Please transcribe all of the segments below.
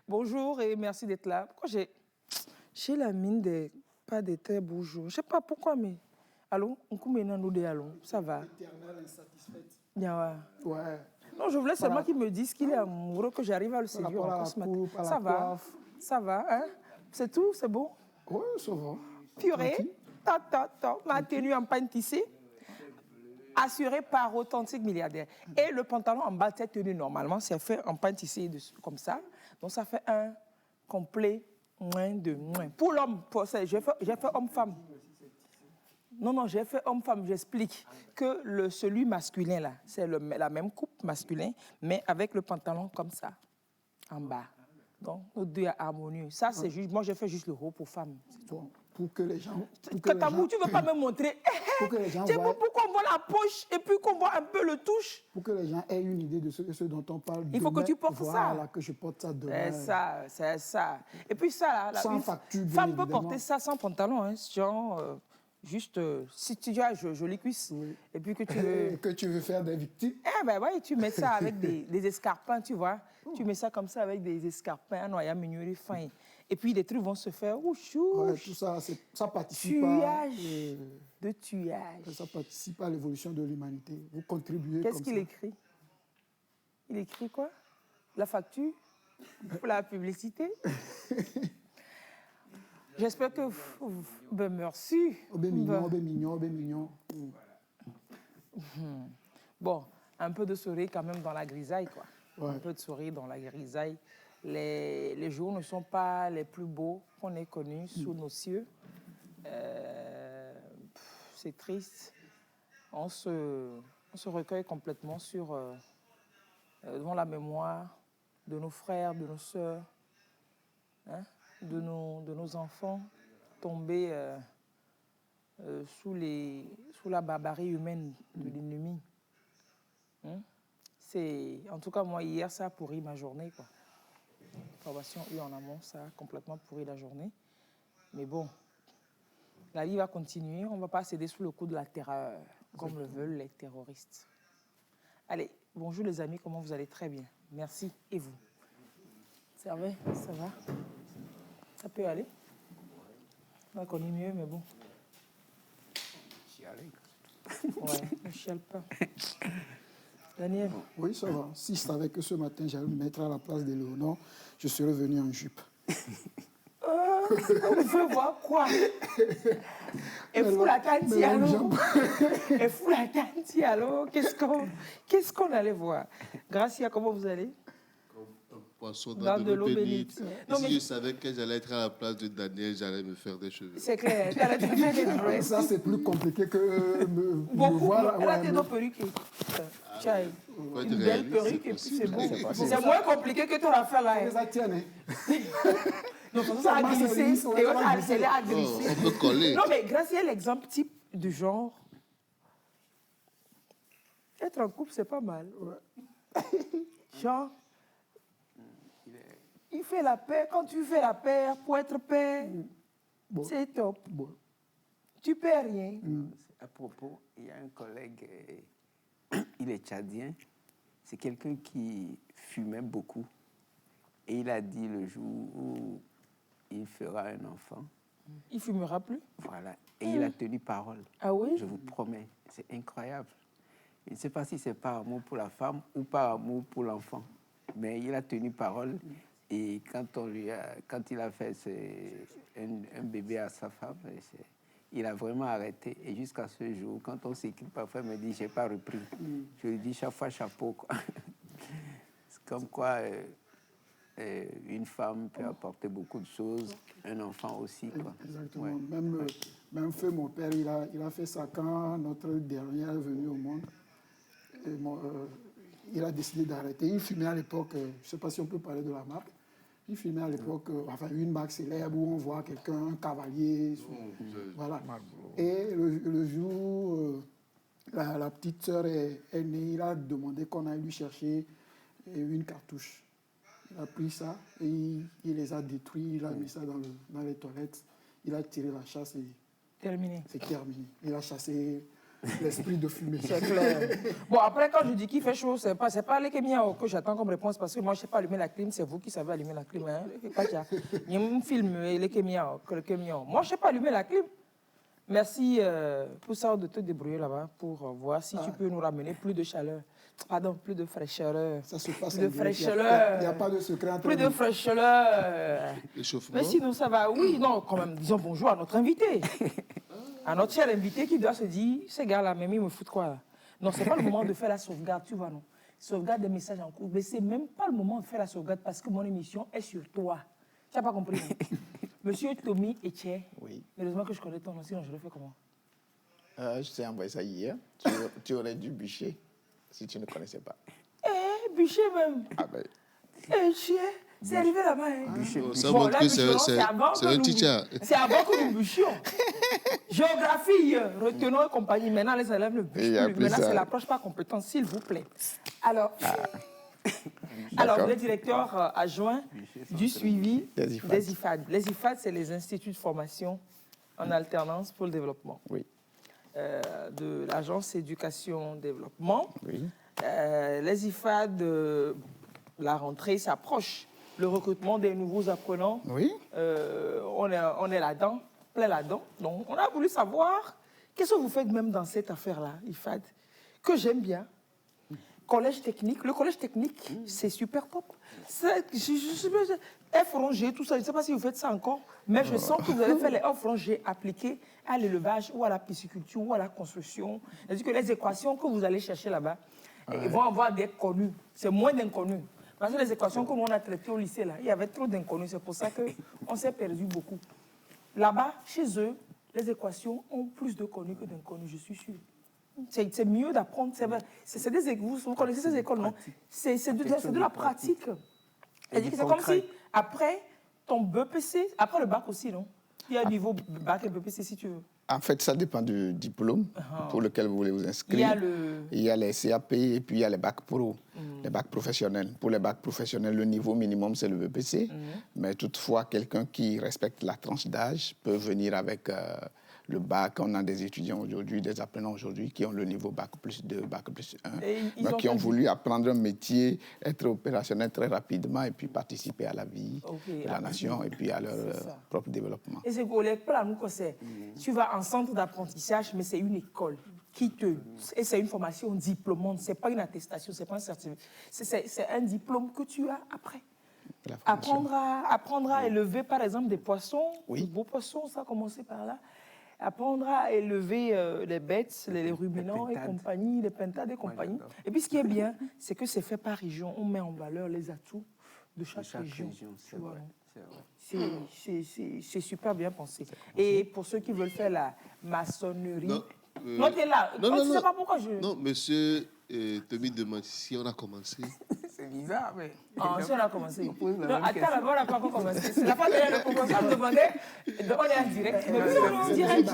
Bonjour et merci d'être là. Pourquoi j'ai la mine des pas des très beaux jours. Je sais pas pourquoi, mais... Allô? On coupe maintenant nous des allons. Ça va? Éternelle insatisfaite. Bien, ouais. Ouais. Non, je voulais seulement qu'il me dise qu'il est amoureux, que j'arrive à le Par séduire rapport à encore la ce matin. coupe, à la Ça va? coiffe. Ça va, hein? C'est tout? C'est bon? Ouais, ça va. Purée, Tranquille. ma tenue en pagne tissée, assurée par authentique milliardaire. Et le pantalon en bas de cette tenue, normalement, c'est fait en pagne tissée comme ça. Donc, ça fait un complet moins de moins. Pour l'homme, j'ai fait homme-femme. Non, j'ai fait homme-femme. J'explique que celui masculin, là, c'est la même coupe masculin, mais avec le pantalon comme ça, en bas. Donc, nos deux est harmonieux. Ça, c'est juste... Moi, j'ai fait juste le haut pour femme. Bon, pour que les gens... Katamou, tu ne veux pas me montrer? Pour que les gens C'est voient... pour qu'on voit la poche et puis qu'on voit un peu le touche. Pour que les gens aient une idée de ce dont on parle. Il faut que tu portes ça. Voilà, que je porte ça demain. C'est ça. Et puis ça, là, sans facture, bien femme évidemment. peut porter ça sans pantalon, hein, genre, juste, si tu as jolies cuisses, oui. et puis que tu veux... que tu veux faire des victimes. Eh ben ouais, tu mets ça avec des escarpins, tu vois. Tu mets ça comme ça avec des escarpins, un noyau mignon fin. Et puis les trucs vont se faire, Ouais, tout ça, ça participe de tuage. Ça participe à l'évolution de l'humanité. Vous contribuez comme ça. Qu'est-ce qu'il écrit? Il écrit quoi? La facture? Pour la publicité? J'espère que... Ben merci. Obé mignon. Bon, un peu de sourire quand même dans la grisaille, quoi. Ouais. Un peu de sourire dans la grisaille. Les jours ne sont pas les plus beaux qu'on ait connus sous nos cieux. C'est triste. On se recueille complètement devant la mémoire de nos frères, de nos sœurs, hein, de nos enfants tombés sous la barbarie humaine de l'ennemi. Hein? En tout cas, moi, hier, ça a pourri ma journée, quoi. Formation eue en amont, ça a complètement pourri la journée. Mais bon, la vie va continuer. On ne va pas céder sous le coup de la terreur, comme le veulent les terroristes. Allez, bonjour les amis, comment vous allez? Très bien. Merci. Et vous? Ça va? Ça va? Ça peut aller? On a connu mieux, mais bon. Ouais, ne chiale pas. Daniel? Oui, ça va. Si je savais que ce matin, j'allais me mettre à la place de Léonore, je serais venu en jupe. On veut voir quoi? Et fou la tanti alors? Et fou la tanti alors? Qu'est-ce qu'on allait voir? Gracia, comment vous allez? Un poisson dans de l'eau bénite. Si je savais que j'allais être à la place de Daniel, j'allais me faire des cheveux. C'est clair, elle a déjà fait des dresses. Ça, c'est plus compliqué que me Beaucoup, voir. elle a des perruques. Tu as une belle perruque et puis c'est bon. C'est moins compliqué que ton affaire là. Les attienne, hein. Non, ça a glissé, et elle a glissé. On peut coller. Non, mais Gracia est l'exemple type du genre. Être en couple, c'est pas mal. Ouais. Genre, il fait la paix. Quand tu fais la paix, pour être père, bon. C'est top. Bon. Tu perds rien. À propos, il y a un collègue, il est tchadien, c'est quelqu'un qui fumait beaucoup. Et il a dit le jour où il fera un enfant. Il ne fumera plus? Voilà. Et il a tenu parole. Ah oui? Je vous promets. C'est incroyable. Je ne sais pas si c'est par amour pour la femme ou par amour pour l'enfant. Mais il a tenu parole. Et quand il a fait un bébé à sa femme, il a vraiment arrêté. Et jusqu'à ce jour, quand on s'écrit, parfois il me dit, je n'ai pas repris. Je lui dis chaque fois chapeau, quoi. C'est comme quoi une femme peut apporter beaucoup de choses, un enfant aussi, quoi. Exactement. Ouais. Même feu, mon père, il a fait ça quand notre dernier est venu au monde. Et il a décidé d'arrêter. Il fumait à l'époque, je ne sais pas si on peut parler de la marque, il fumait à l'époque une marque célèbre où on voit quelqu'un, un cavalier. Voilà. Et le jour, la petite sœur est née, il a demandé qu'on aille lui chercher une cartouche. Il a pris ça et il les a détruits, il a mis ça dans les toilettes, il a tiré la chasse et terminé. C'est terminé. Il a chassé l'esprit de fumer. C'est clair. Bon, après, quand je dis qu'il fait chaud, c'est pas les Kémiens que j'attends comme réponse parce que moi, je ne sais pas allumer la clim, c'est vous qui savez allumer la clim. Hein. Il y a un film, les Kémiens, que le Kémiens. Moi, je ne sais pas allumer la clim. Merci pour ça de te débrouiller là-bas pour voir si tu peux nous ramener plus de chaleur. Pardon, plus de fraîcheur. Ça se passe plus de en direct. fraîcheur. Il n'y a pas de secret entre Plus de nous. fraîcheur. Échauffement. Mais sinon, ça va. Oui, non, quand même, disons bonjour à notre invité. À notre cher invité qui doit se dire, ces gars-là, même ils me foutent quoi là? Non, ce n'est pas le moment de faire la sauvegarde, tu vois, non? Sauvegarde des messages en cours. Mais ce n'est même pas le moment de faire la sauvegarde parce que mon émission est sur toi. Tu n'as pas compris? Non? Monsieur Tommy Etier. Oui. Heureusement que je connais ton nom, sinon je le fais comment? Je t'ai envoyé ça hier. Tu aurais dû bûcher si tu ne connaissais pas. Eh, bûcher même. Ah ben, Eh, chien. C'est arrivé là-bas. Hein. Oh, ça Bon, montre là, que bûcherons, c'est avant que un nous- teacher. C'est avant que nous bûchions. Géographie, retenons et compagnie. Maintenant, les élèves ne bûchent Il y a plus. plus Maintenant, ça. c'est l'approche par compétence, s'il vous plaît. Alors, D'accord. le directeur adjoint du suivi Des IFAD. des IFAD. Les IFAD, c'est les instituts de formation en alternance pour le développement. oui, De l'agence éducation-développement. oui. Les IFAD, la rentrée s'approche. Le recrutement des nouveaux apprenants, Oui. on est là-dedans, plein là-dedans. Donc, on a voulu savoir qu'est-ce que vous faites même dans cette affaire-là, IFAD, que j'aime bien. Collège technique. Le collège technique, c'est super top. F rongé, tout ça, je ne sais pas si vous faites ça encore, mais je sens que vous allez faire les F rongés appliqués à l'élevage ou à la pisciculture ou à la construction. C'est-à-dire que les équations que vous allez chercher là-bas, ils vont avoir des connus. C'est moins d'inconnus. Parce que les équations que nous on a traitées au lycée, là, il y avait trop d'inconnus. C'est pour ça qu'on s'est perdu beaucoup. Là-bas, chez eux, les équations ont plus de connus que d'inconnus, je suis sûr. C'est mieux d'apprendre. C'est des vous connaissez ces écoles, non? C'est de la pratique. C'est-à-dire que c'est comme si, après ton BPC, après le bac aussi, non? Il y a un niveau bac et BPC si tu veux. En fait, ça dépend du diplôme pour lequel vous voulez vous inscrire. Il y a les CAP et puis il y a les bacs pro, les bacs professionnels. Pour les bacs professionnels, le niveau minimum, c'est le BPC. Mais toutefois, quelqu'un qui respecte la tranche d'âge peut venir avec le bac. On a des étudiants aujourd'hui, des apprenants aujourd'hui qui ont le niveau bac plus 2, bac plus 1, mais qui ont voulu apprendre un métier, être opérationnel très rapidement et puis participer à la vie de la nation et puis à leur propre développement. Et c'est pour les plans, nous, c'est tu vas en centre d'apprentissage, mais c'est une école et c'est une formation diplômante, c'est pas une attestation, c'est pas un certificat, c'est un diplôme que tu as après. Apprendre à élever, par exemple, des poissons, des beaux poissons, ça a commencé par là. Apprendre à élever les bêtes, les ruminants et compagnie, les pintades et compagnie. Et puis, ce qui est bien, c'est que c'est fait par région. On met en valeur les atouts de chaque région. C'est vrai. C'est super bien pensé. Et pour ceux qui veulent faire la maçonnerie... Non, t'es là. Non, Tu sais pas pourquoi je... Non, monsieur Tommy demande si on a commencé. C'est bizarre, mais... Ah, si on a commencé. On pose la Non, même attends, question. d'abord, on n'a pas encore commencé. C'est la fois dernière, le professeur me demandait, on est en direct. Mais oui, on est en direct.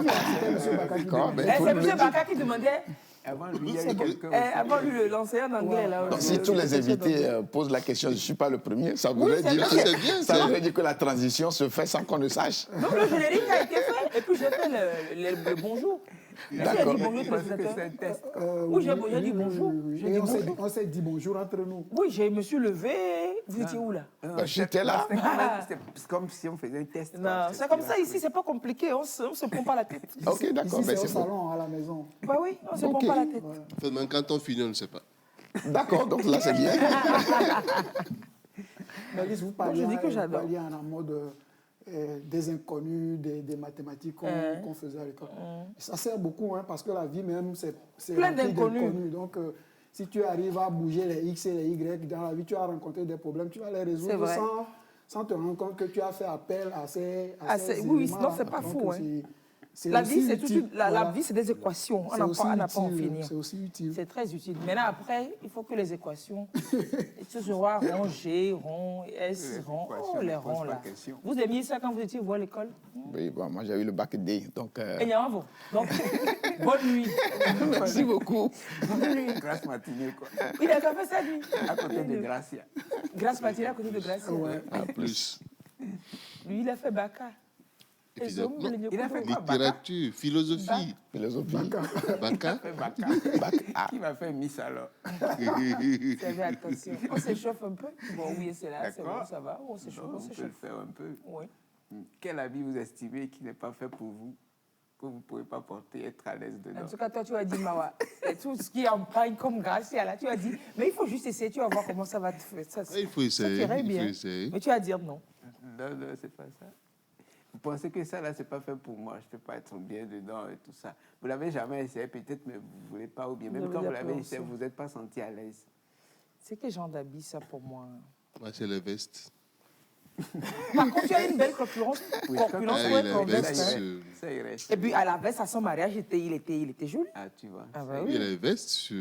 D'accord, mais C'est M. Baka qui demandait, Avant lui, il y a eu quelqu'un... avant lui, l'enseignant d'anglais, là. Donc, si tous les invités posent la question, je ne suis pas le premier, ça voudrait c'est dire, bien. C'est bien, ça ça. voudrait dire que la transition se fait sans qu'on le sache. Donc, le générique a été fait. Et puis, j'ai fait le bonjour. J'ai dit D'accord. bonjour, Je pense que c'est téléspectateur. un test. Oui, j'ai dit bonjour. J'ai dit Et bonjour. on s'est dit bonjour entre nous. Oui, je me suis levé. Vous étiez où, là? J'étais là. C'est comme si on faisait un test. Non, c'est comme ça ici, c'est pas compliqué. On se prend pas la tête. Ok, d'accord, Ici, ben c'est au c'est bon. salon, à la maison. Bah oui, on se prend Ok. pas la tête. En fait, même quand on finit, on ne sait pas. D'accord, donc là c'est bien. Mais Alice, vous parliez, je dis que j'adore. vous parliez en mode des inconnus, des mathématiques qu'on faisait à l'école. Ça sert beaucoup, hein, parce que la vie même, c'est Plein rempli d'inconnus. Donc, si tu arrives à bouger les X et les Y dans la vie, tu vas rencontrer des problèmes, tu vas les C'est résoudre vrai. sans te rendre compte que tu as fait appel à ces Oui, éléments-là. non, c'est pas Donc, fou, hein. c'est La aussi vie, c'est tout de utile. suite, la Voilà. vie, c'est des équations. On C'est n'a aussi pas à en utile, finir. c'est aussi utile. C'est très utile. Maintenant, après, il faut que les équations, ce soit rond, G, rond, S, rond. équations Oh, les ne posent ronds, pas là. de question. Vous aimiez ça quand vous étiez voir à l'école? Oui, bon, moi j'ai eu le bac D, donc Et Nyamavo. Donc, bonne nuit. merci beaucoup. Bonne nuit. Grâce matinée, quoi. Il a fait ça, lui. À côté de Gracia. Grâce matinée à côté de Gracia. En plus. Lui, il a fait Baka. Il a fait quoi, littérature, philosophie. Philosophie. Baka. Qui m'a fait Miss alors? Fais attention. On s'échauffe un peu. Bon, oui, c'est là, c'est bon, ça va. On s'échauffe, On peut le faire un peu. Oui. Quel habit vous estimez qui n'est pas fait pour vous, que vous ne pouvez pas porter, être à l'aise dedans? En tout cas, toi, tu as dit, Mawa, tout ce qui est en paille comme Gracia, là, tu as dit, mais il faut juste essayer, tu vas voir comment ça va te faire. Il faut essayer. Ça t'irait Il bien. faut essayer. Mais tu vas dire non. Non, c'est pas ça. Vous pensez que ça, là, c'est pas fait pour moi. Je ne peux pas être bien dedans et tout ça. Vous l'avez jamais essayé, peut-être, mais vous ne voulez pas, ou bien même quand vous l'avez essayé, vous n'êtes pas senti à l'aise. C'est quel genre d'habit, ça, pour moi? Moi, c'est les vestes. Par contre, tu as une belle corpulence pour être en veste. Hein. Ça irait. Et puis, à la veste, à son mariage, il était joli. Ah, tu vois. Ah, bah Il y a oui. les vestes.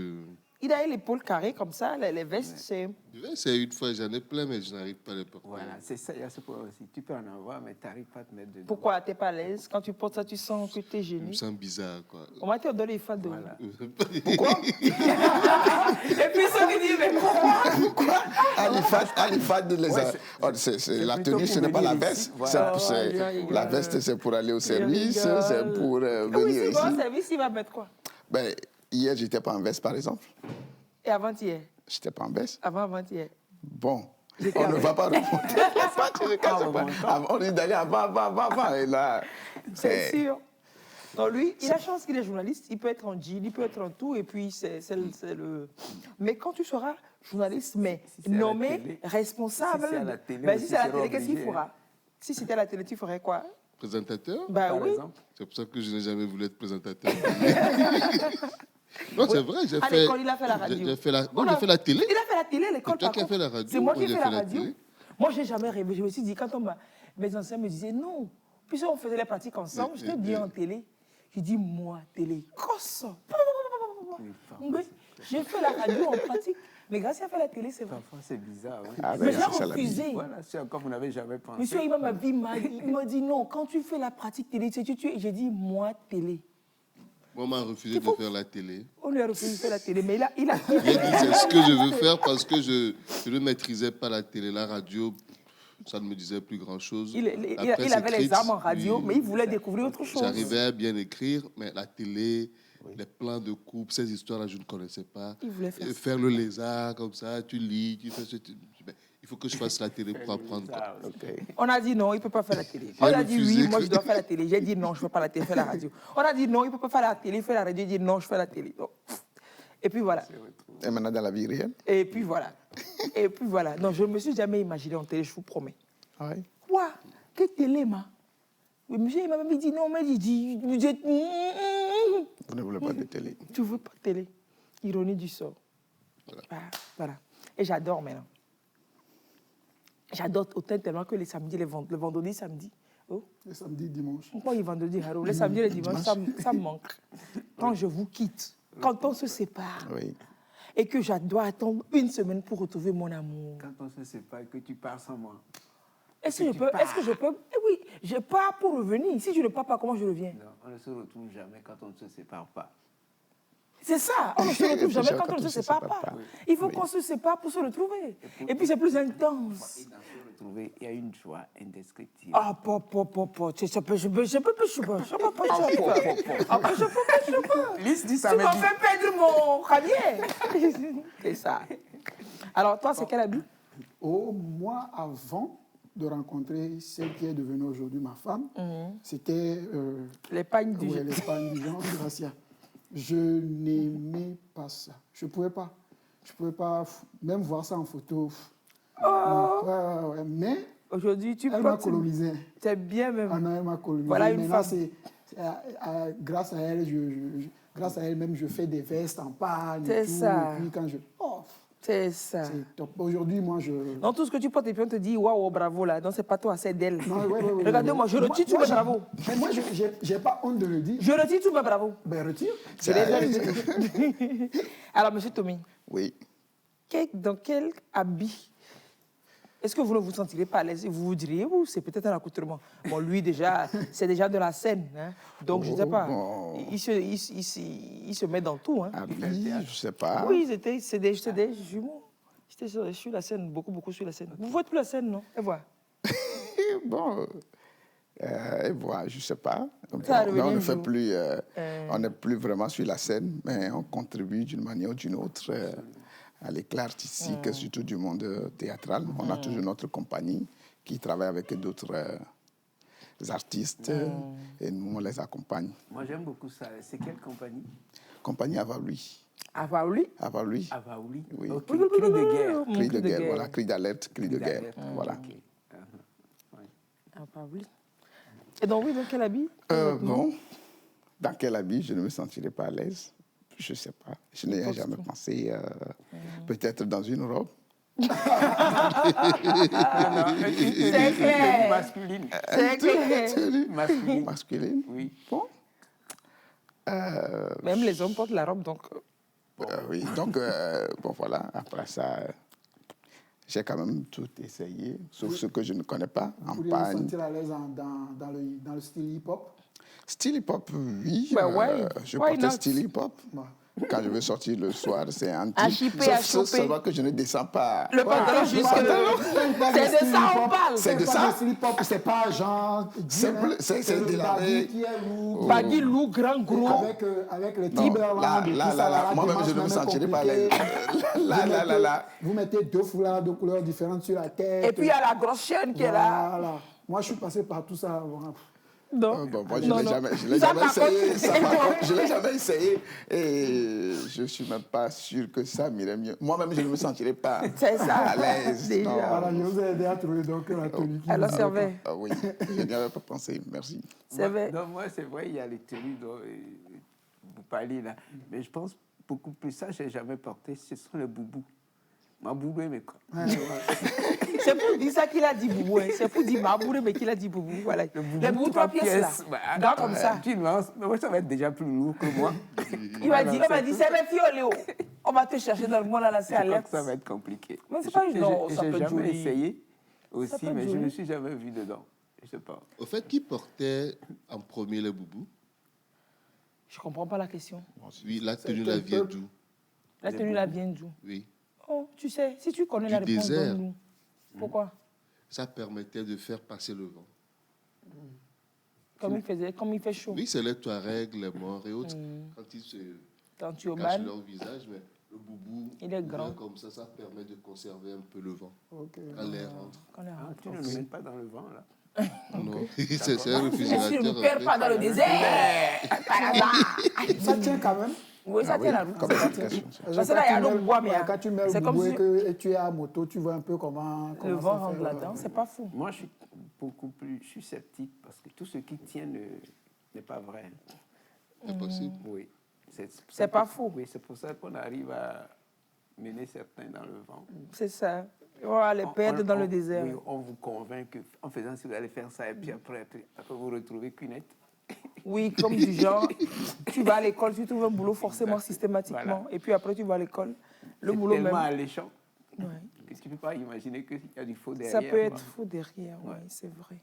Il a l'épaule carrée comme ça, les vestes, c'est... C'est une fois, j'en ai plein, mais je n'arrive pas à les porter. Voilà, c'est ça, il y a ce point aussi. Tu peux en avoir, mais tu n'arrives pas à te mettre dedans. Pourquoi tu n'es pas à l'aise? Quand tu portes ça, tu sens que tu es Je gêné. me sens bizarre, quoi. On m'a dit, on donne les fans de... Voilà. Pourquoi? Et puis, ceux qui disent, mais pourquoi? Alifat, la plutôt tenue, ce pour n'est pas la venir veste. ici, voilà. La veste, c'est pour aller au service, rigole. c'est pour Oui, venir c'est ici. bon, service, il va mettre quoi? Ben, hier, je n'étais pas en veste, par exemple. Et avant-hier? Je n'étais pas en veste. Avant-hier? Bon, J'étais on ne avec. va pas remonter. On dit d'aller avant. Et là, C'est sûr. Donc lui, il a chance qu'il est journaliste, il peut être en jean, il peut être en tout, et puis c'est le... Mais quand tu seras journaliste, mais Si c'est à la nommé, télé. responsable, Si c'est à la télé ben, aussi, si c'est à la tu seras télé, qu'est-ce qu'il obligé, fera? Si c'était à la télé, tu ferais quoi? Présentateur. Ben Par oui. exemple. C'est pour ça que je n'ai jamais voulu être présentateur. Non, c'est vrai, j'ai À fait... l'école, il a fait la radio. J'ai fait la... On Non, a- j'ai fait la télé. Il a fait la télé à l'école, C'est toi par qui as contre. fait la radio. C'est moi qui ai Moi, fait j'ai la fait la radio. télé. Moi, j'ai jamais rêvé. Je me suis dit, quand mes anciens me disaient non, puisqu'on faisait les pratiques ensemble, j'étais bien en télé. J'ai dit, moi, télé, quoi mais j'ai fait la radio en pratique. Mais grâce à faire la télé, c'est vrai. Parfois, c'est bizarre. Oui. Ah, Mais ben, j'ai c'est ça, la vie. refusé. Voilà, c'est encore, vous n'avez jamais pensé. Monsieur Imam Abi il m'a dit non, quand tu fais la pratique télé, j'ai dit moi, télé. Moi, on m'a refusé de faire la télé. On lui a refusé de faire la télé, mais il a J'ai dit, c'est ce que je veux faire parce que je ne maîtrisais pas la télé. La radio, ça ne me disait plus grand-chose. Il avait les armes en radio, mais il voulait découvrir autre chose. J'arrivais à bien écrire, mais la télé, les plans de coupe, ces histoires-là, je ne connaissais pas. Il voulait faire ça. Faire le lézard comme ça, tu lis, tu fais ce... Il faut que je fasse la télé pour apprendre. Quoi. On a dit non, il ne peut pas faire la télé. Il On a a dit refusé oui, moi que- je dois faire la télé. J'ai dit non, je ne fais pas la télé, fais la radio. On a dit non, il ne peut pas faire la télé, fais la radio. J'ai dit non, je fais la télé. Donc, et puis voilà. Et maintenant, dans la vie réelle? Et puis voilà. Et puis voilà. Non, je ne me suis jamais imaginé en télé, je vous promets. Oui. Quoi? Quelle télé, ma? Oui, monsieur, il m'a même dit non, mais il dit, Vous ne voulez pas de télé? tu veux pas de télé. Ironie du sort. Voilà. Et j'adore maintenant. J'adore autant tellement que les samedis, le vendredi, samedi. Oh, Le samedi, dimanche. pourquoi les vendredis, Haro? Les samedis et les dimanches, ça me manque. Quand je vous quitte, quand on se sépare, Oui. et que je dois attendre une semaine pour retrouver mon amour. Quand on se sépare, que tu pars sans moi. Est-ce que je peux? Eh oui, je pars pour revenir. Si je ne pars pas, comment je reviens? Non, on ne se retrouve jamais quand on ne se sépare pas. C'est ça, on ne se retrouve jamais quand on ne se sépare pas. Oui. Il faut qu'on se sépare pour se retrouver. Et puis c'est plus intense. Et dans se retrouver, il y a une joie indescriptible. Ah, je peux. Lise dit Tu m'as fait perdre mon ramier. C'est ça. Alors toi, c'est quel habit? Oh, moi, avant de rencontrer celle qui est devenue aujourd'hui ma femme, c'était Les pagnes du ouais, l'Espagne du genre, Gracia. Je n'aimais pas ça. Je ne pouvais pas. Je ne pouvais pas même voir ça en photo. Non, ouais. Mais Aujourd'hui, tu elle m'a peux. colonisé. C'est bien même. Ah non, elle m'a colonisé. Voilà une Maintenant, femme. grâce à elle, grâce à elle même, je fais des vestes en pagne. C'est et tout, ça. Et puis quand je... Oh, C'est ça. c'est top. Aujourd'hui, moi, je... Dans tout ce que tu portes, et puis on te dit waouh, bravo là. Non, c'est pas toi, c'est d'elle. Non, ouais, Regardez-moi, je retire tous mes j'ai- bravos. Mais moi, je n'ai pas honte de le dire. Je retire tous mes bravos. Ben, retire. Je les donne. Alors, monsieur Tommy, Oui. dans quel habit est-ce que vous ne vous sentirez pas à l'aise? Vous vous diriez, ou c'est peut-être un accoutrement. Bon, lui, déjà, c'est déjà de la scène. Hein? Donc, je ne sais pas. bon. Il se met dans tout. Hein? Ah, oui, je ne sais pas. Oui, c'est des jumeaux. J'étais sur la scène, beaucoup sur la scène. Vous ne faites plus la scène, non? Et voilà. Bon, Et voilà, je ne sais pas. Ça va Mais on revenir ne un fait jour. plus, on n'est plus vraiment sur la scène, mais on contribue d'une manière ou d'une autre à l'éclat artistique, surtout du monde théâtral. On a toujours notre compagnie qui travaille avec d'autres artistes et nous, on les accompagne. Moi, j'aime beaucoup ça. C'est quelle compagnie? Compagnie Avaouli. Avaouli? Avaouli. Avaouli. Oui. Ok, cri de guerre. Cri de guerre, voilà. Cri d'alerte, cri de guerre. d'alerte. Voilà. Ok. Ouais. Avaouli. Et donc, oui, dans quel habit? Bon, dans quel habit je ne me sentirais pas à l'aise? Je ne sais pas. Je n'y ai jamais pensé. Peut-être dans une robe. C'est clair. Masculine. C'est clair. Masculine. Masculine. Oui. Bon. Même les hommes portent la robe, donc... Oui, donc, bon voilà, après ça, j'ai quand même tout essayé, sauf ce que je ne connais pas, Vous en pourriez vous pagne. sentir à l'aise dans le style hip-hop? Style hip-hop, oui. Bah ouais, Je why portais not? style hip-hop. Ouais. Quand je veux sortir le soir, c'est un À type. chipper, à Sauf choper. seulement que je ne descends pas. Le pantalon jusque... C'est de ça on parle. C'est de Pas ça. le style hip-hop, c'est pas genre... C'est le de la- baggy qui est lourd. Baggy, lourd, grand, gros. Avec les Non, Timberland, là, et tout là, ça, là, moi-même, qui je ne me marche sentirais pas à compliqué. l'aise. Là. Vous mettez 2 foulards de couleurs différentes sur la tête. Et puis, il y a la grosse chaîne qui est là. Voilà. Moi, je suis passé par tout ça. Non. Bon, moi, je Non, ne l'ai non. jamais, je l'ai Ça, jamais par contre, essayé. c'est Ça, par bon. contre, je ne l'ai jamais essayé. Et je ne suis même pas sûr que ça m'irait mieux. Moi-même, je ne me sentirais pas C'est ça. à l'aise. Déjà. Non. Voilà, je vous ai aidé à trouver donc la tenue qui Alors, vous c'est allait vrai. Ah oui, je n'y avais pas pensé. Merci. C'est vrai. Non, moi, c'est vrai, il y a les tenues dont vous parlez là. Mais je pense beaucoup plus ça, je n'ai jamais porté, ce sont les boubous. Ma boubou, mais quoi. C'est pour dire ça qu'il a dit boubou. Hein. C'est pour dire Mabouré, mais qu'il a dit boubou. Voilà. Les boubous 3 pièces là. Gars comme ça. Tu nuances, mais moi, ça va être déjà plus lourd que moi. Il m'a dit, c'est mes filles, Léo. On va te chercher dans le monde, là, c'est Je crois Alex. que ça va être compliqué. Mais c'est pas une- non, ça J'ai peut être jamais joli. essayé Ça aussi, peut être mais je ne joli. me suis jamais vu dedans. Je sais pas. Au fait, qui portait en premier les boubous? Je comprends pas la question. Oui, la tenue là vient d'où? La tenue là vient d'où? Oui. Oh, tu sais, si tu connais Du la réponse, désert. donne-nous. Pourquoi? Ça permettait de faire passer le vent. Comme il fait chaud. Oui, c'est les Touaregs, les Morts et autres. Quand ils se Quand tu es au cachent bal, leur visage, mais le boubou, Il est vient grand. comme ça permet de conserver un peu le vent Ok. quand l'air rentre. quand on est Ah, rentré. tu ne le mets pas dans le vent, là. Non, c'est un Si on réfrigérateur. ne en perd fait. pas dans le désert. Ça tient quand même. Oui, ça Ah oui, tient la route. comme ça explication. tient. Parce que là, il y a l'eau bois, mais Quand tu mets le c'est comme boubou si et que tu es à moto, tu vois un peu comment le ça vent fait, rentre là-dedans. C'est pas fou. Moi, je suis beaucoup plus... Je suis sceptique parce que tout ce qui tient n'est pas vrai. Impossible. Oui. C'est pas faux. Oui, c'est pour ça qu'on arrive à mener certains dans le vent. C'est ça. On va les perdre dans le désert. Oui, on vous convainc qu'en faisant ça, vous allez faire ça et puis après vous retrouvez cunette. Oui, comme du genre, tu vas à l'école, tu trouves un boulot forcément Exact. systématiquement. Voilà. Et puis après, tu vas à l'école. Le C'est boulot tellement même. alléchant Ouais. que tu ne peux pas imaginer qu'il y a du faux derrière. Ça peut être quoi. faux derrière, oui, Ouais. c'est vrai.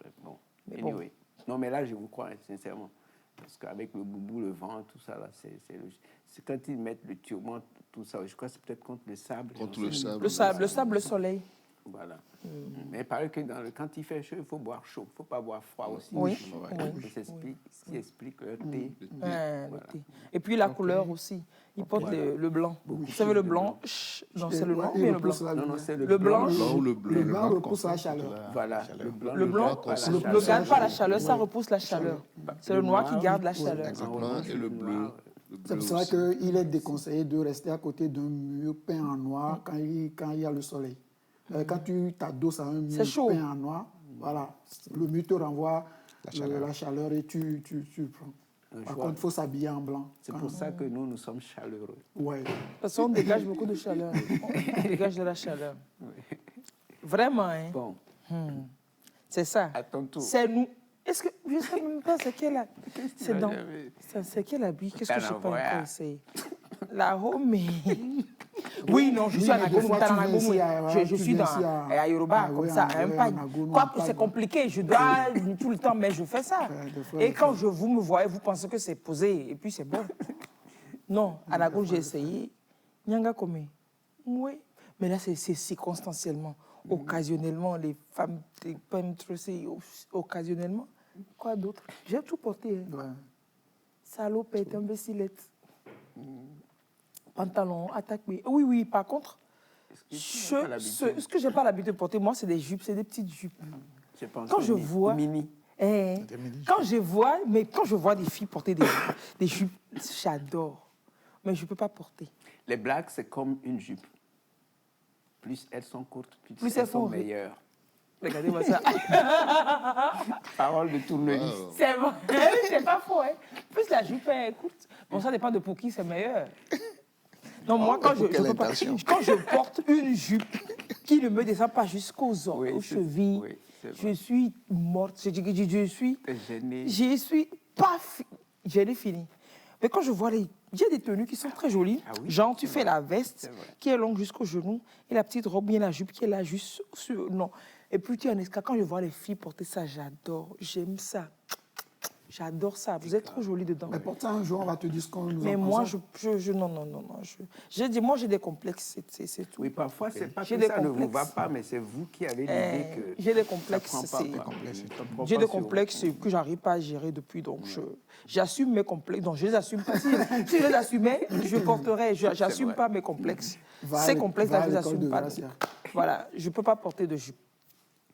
Bref, bon. Mais bon. Anyway. Non, mais là, je vous crois, sincèrement. Parce qu'avec le boubou, le vent, tout ça, là, c'est quand ils mettent le turban, tout ça, je crois que c'est peut-être contre le sable. Contre le sable. Le sable, le soleil. Voilà. Mais il paraît que quand il fait chaud, il faut boire chaud. Il ne faut pas boire froid aussi. Oui, C'est ce qui explique le thé. Ouais, le thé. Et puis la couleur aussi. Ils portent le blanc. Vous savez, le blanc, non, c'est le noir ou bien le blanc? Non, non, c'est Le blanc. Le blanc ou le bleu? Le blanc repousse la chaleur. Voilà, le blanc. Le blanc blanc, ne garde pas la chaleur, ça repousse la chaleur. C'est le noir qui garde la chaleur. Le blanc et le bleu. Le C'est bleu pour ça aussi. qu'il est déconseillé de rester à côté d'un mur peint en noir quand il y a le soleil. Quand tu t'adosses à un mur C'est chaud. peint en noir, voilà, le mur te renvoie la chaleur et tu prends. Par choix. contre, il faut s'habiller en blanc. C'est pour ça que nous sommes chaleureux. Ouais. Parce qu'on dégage beaucoup de chaleur. On dégage de la chaleur. Vraiment, hein. Bon, C'est ça. à ton tour. C'est nous. Est-ce que je ne sais même pas c'est quel habit? C'est dans. jamais- C'est quel habit? Qu'est-ce que je T'en n'ai pas envoies. encore essayé? La home. Oui, non, je suis Oui, à mais des Nagoum, fois, tu viens ici je tu suis viens dans ici à Yoruba, ah comme oui, ça, ah à un oui, pagne. à Nagoum, Quoique un c'est pagne. compliqué, je dois tout le temps, mais je fais ça. des fois, Et quand vous me voyez, vous pensez que c'est posé, et puis c'est bon. Non, à Nagoum, j'ai essayé. Nyanga Kome. Oui, mais là, c'est circonstanciellement. occasionnellement, les femmes, les peintres, c'est occasionnellement. Quoi d'autre? J'ai tout porté. Hein. Ouais. Salopette, imbécilette. Pantalon, attaque. Oui, oui, par contre, ce que j'ai pas l'habitude de porter, moi, c'est des jupes, c'est des petites jupes. Quand je vois... Mini. Quand je vois des filles porter des jupes, j'adore. Mais je ne peux pas porter. Les blacks, c'est comme une jupe. Plus elles sont courtes, plus elles elles sont font meilleures. Regardez-moi ça. Parole de tournevis. Wow. C'est vrai, c'est pas faux. Hein. Plus la jupe est courte. Bon, ça dépend de pour qui c'est meilleur. Non, moi, quand je porte une jupe qui ne me descend pas jusqu'aux chevilles, je suis morte. Je suis gênée. Je suis pas j'ai fini. Mais quand je vois j'ai des tenues qui sont très jolies. Ah oui, genre, tu fais la veste qui est longue jusqu'au genou et la petite robe, bien la jupe qui est là juste sur... Non. Et puis tu es en escale. Quand je vois les filles porter ça, j'adore. J'aime ça. J'adore ça. Vous êtes trop jolie dedans. Mais pour ça, un jour, on va te dire ce qu'on nous Mais en moi, pensons. non. J'ai dit, moi, j'ai des complexes, c'est tout. Oui, parfois, c'est pas J'ai que des ça ne vous complexes. va pas, mais c'est vous qui avez l'idée que... J'ai des complexes. ça prend pas, quoi. J'ai des complexes que j'arrive pas à gérer depuis. Donc, j'assume mes complexes. Donc, je les assume pas. Si je les assumais, je porterais. J'assume pas mes complexes. Ces complexes-là, je les assume pas. Voilà, je peux pas porter de jupe.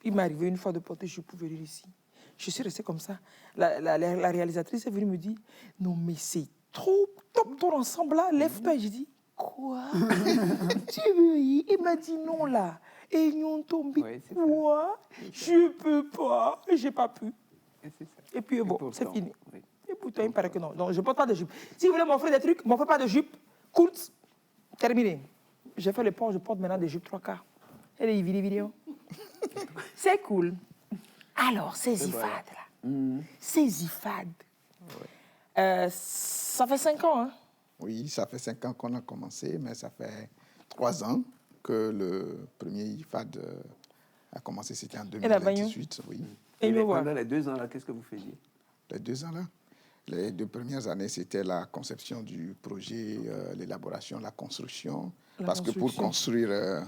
Il m'est arrivé une fois de porter, je pouvais venir ici. Je suis restée comme ça. La réalisatrice est venue me dire, non mais c'est trop top ton ensemble là, lève-toi. J'ai dit, quoi? Tu veux y? Il m'a dit non là. Et ils ont tombé. Quoi? Je peux pas. J'ai pas pu. Et puis bon, c'est fini. Oui. Et pourtant, il me paraît que non. Donc je porte pas de jupe. Si vous voulez m'offrir des trucs, m'offrez pas de jupe. Courte. Terminé. J'ai fait le port, je porte maintenant des jupes 3/4. Et les vidéos. C'est cool. Alors, ces IFAD, là. Ces IFAD. Ça fait 5 ans, hein? Oui, ça fait 5 ans qu'on a commencé, mais ça fait 3 ans que le premier IFAD a commencé. C'était en 2018. Oui. Et pendant les 2 ans, là, qu'est-ce que vous faisiez? Les 2 ans, là? Les 2 premières années, c'était la conception du projet, l'élaboration, la construction. Parce que pour construire,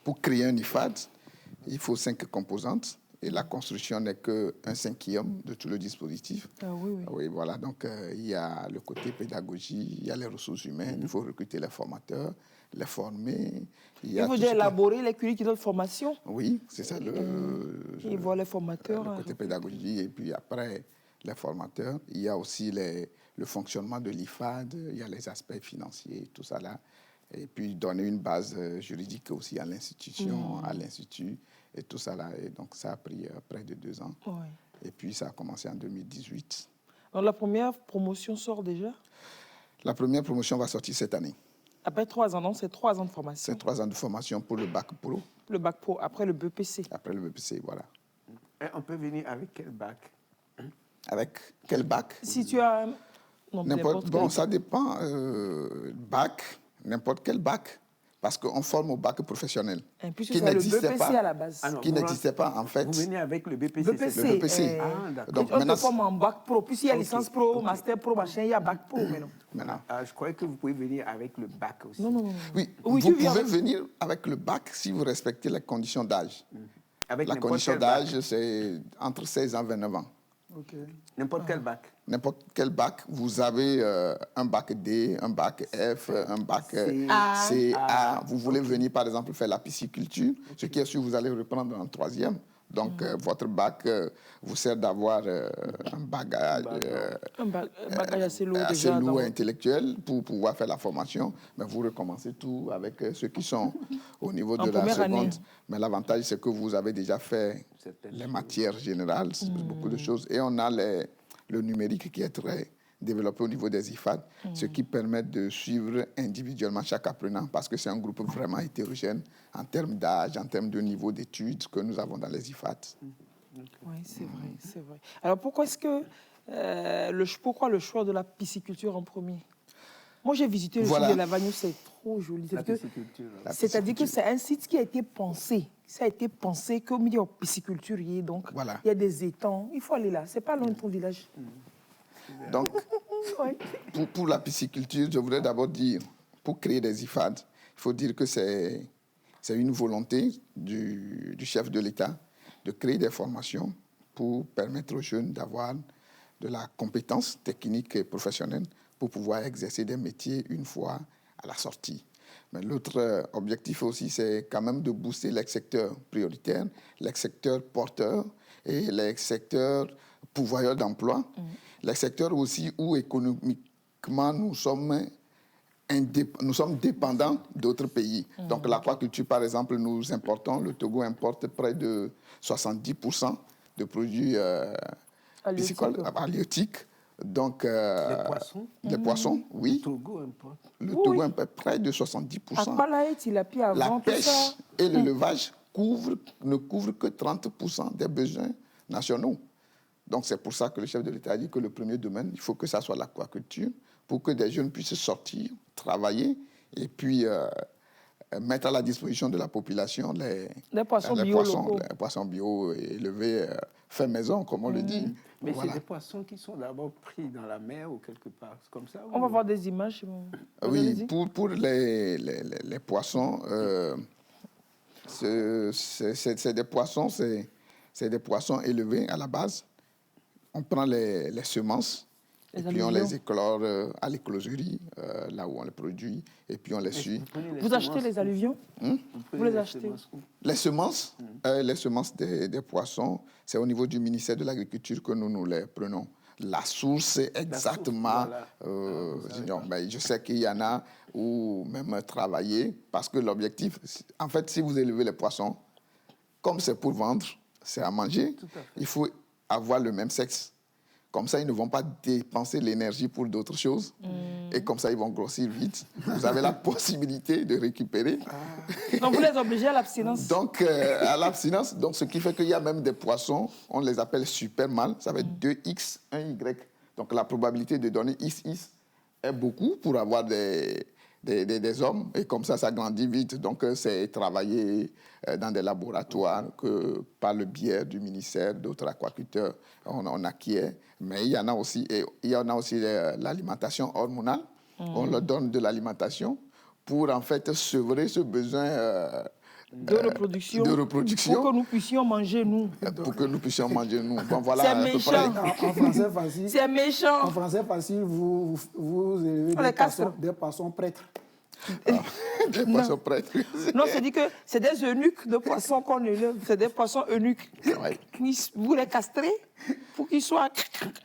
pour créer un IFAD, il faut 5 composantes. Et la construction n'est qu'un 5e de tout le dispositif. Ah oui, oui. Oui, voilà. Donc, il y a le côté pédagogie, il y a les ressources humaines, il faut recruter les formateurs, les former. Il faut déjà élaborer les curriculums de formation. Oui, c'est ça. Il voit les formateurs. Le côté pédagogie, et puis après, les formateurs. Il y a aussi le fonctionnement de l'IFAD, il y a les aspects financiers, tout ça là. Et puis, donner une base juridique aussi à l'institution, à l'Institut. Et tout ça là, et donc ça a pris près de 2 ans. Oui. Et puis ça a commencé en 2018. Donc la première promotion sort déjà? La première promotion va sortir cette année. Après 3 ans, non? C'est 3 ans de formation. C'est 3 ans de formation pour le bac pro. Le bac pro, après le BPC. Après le BPC, voilà. Et on peut venir avec quel bac? Avec quel bac? Si tu as... N'importe bon, ça dépend. Bac, n'importe quel bac. Parce qu'on forme au bac professionnel. Qui n'existait pas à la base. Qui n'existait pas, en fait. Vous venez avec le BPC. Le BPC. Donc, on te forme en bac pro. Puis s'il y a licence pro, master pro, machin, il y a bac pro maintenant. Je croyais que vous pouvez venir avec le bac aussi. Non. Oui, vous pouvez venir avec le bac si vous respectez les conditions d'âge. La condition d'âge, c'est entre 16 ans et 29 ans. Okay. N'importe quel bac. N'importe quel bac. Vous avez un bac D, un bac F, un bac C, A. Vous voulez venir, par exemple, faire la pisciculture, ce qui est sûr, vous allez reprendre en 3e. Donc, votre bac vous sert d'avoir un bagage, assez lourd intellectuel pour pouvoir faire la formation. Mais vous recommencez tout avec ceux qui sont au niveau de la seconde. Année. Mais l'avantage, c'est que vous avez déjà fait les matières générales, beaucoup de choses. Et on a le numérique qui est très développé au niveau des IFAD, ce qui permet de suivre individuellement chaque apprenant, parce que c'est un groupe vraiment hétérogène en termes d'âge, en termes de niveau d'études que nous avons dans les IFAD. Oui, c'est vrai. Alors pourquoi est-ce que pourquoi le choix de la pisciculture en premier? Moi, j'ai visité le site de Lavagno, c'est trop joli. C'est-à-dire que c'est un site qui a été pensé. Ça a été pensé qu'au milieu de pisciculture, donc il y a des étangs. Il faut aller là. C'est pas loin de ton village. Donc, pour la pisciculture, je voudrais d'abord dire, pour créer des IFAD, il faut dire que c'est C'est une volonté du chef de l'État de créer des formations pour permettre aux jeunes d'avoir de la compétence technique et professionnelle pour pouvoir exercer des métiers une fois à la sortie. Mais l'autre objectif aussi, c'est quand même de booster les secteurs prioritaires, les secteurs porteurs et les secteurs pourvoyeurs d'emploi, les secteurs aussi où économiquement nous sommes dépendants d'autres pays. Donc l'aquaculture, par exemple, nous importons, le Togo importe près de 70% de produits piscicoles, halieutiques. Donc, Les poissons. des poissons, oui. Le Togo importe. Le Togo importe près de 70%. La pêche et l'élevage ne couvrent que 30% des besoins nationaux. Donc, c'est pour ça que le chef de l'État a dit que le premier domaine, il faut que ça soit l'aquaculture, pour que des jeunes puissent sortir, travailler, et puis mettre à la disposition de la population les poissons bio élevés, fait maison, comme on le dit. Mais voilà. C'est des poissons qui sont d'abord pris dans la mer ou quelque part, comme ça. On va voir des images. Oui, pour les poissons, c'est des poissons élevés à la base. On prend les semences et puis on les éclore à l'écloserie, là où on les produit, et puis on les suit. Vous achetez les alluvions? Vous les achetez? Les semences des poissons, c'est au niveau du ministère de l'Agriculture que nous les prenons. La source, exactement, mais je sais qu'il y en a où même travailler, parce que l'objectif, en fait, si vous élevez les poissons, comme c'est pour vendre, c'est à manger, il faut avoir le même sexe. Comme ça, ils ne vont pas dépenser l'énergie pour d'autres choses. Et comme ça, ils vont grossir vite. Vous avez la possibilité de récupérer. Donc, vous les obligez à l'abstinence. Donc, à l'abstinence, donc, ce qui fait qu'il y a même des poissons, on les appelle super mâles. Ça va être 2X, 1Y. Donc, la probabilité de donner XX est beaucoup pour avoir des hommes. Et comme ça grandit vite. Donc, c'est travailler dans des laboratoires que, par le biais du ministère, d'autres aquaculteurs, on acquiert. Mais il y en a aussi, l'alimentation hormonale. On leur donne de l'alimentation pour, en fait, sevrer ce besoin de reproduction. Pour que nous puissions manger, nous. Bon, voilà, c'est méchant. En français facile. C'est méchant. En français facile, vous élevez des poissons prêtres. Des poissons prêtres. Non, c'est dit que c'est des eunuques de poissons qu'on élève. C'est des poissons eunuques. Ouais. Vous les castrez pour qu'ils soient...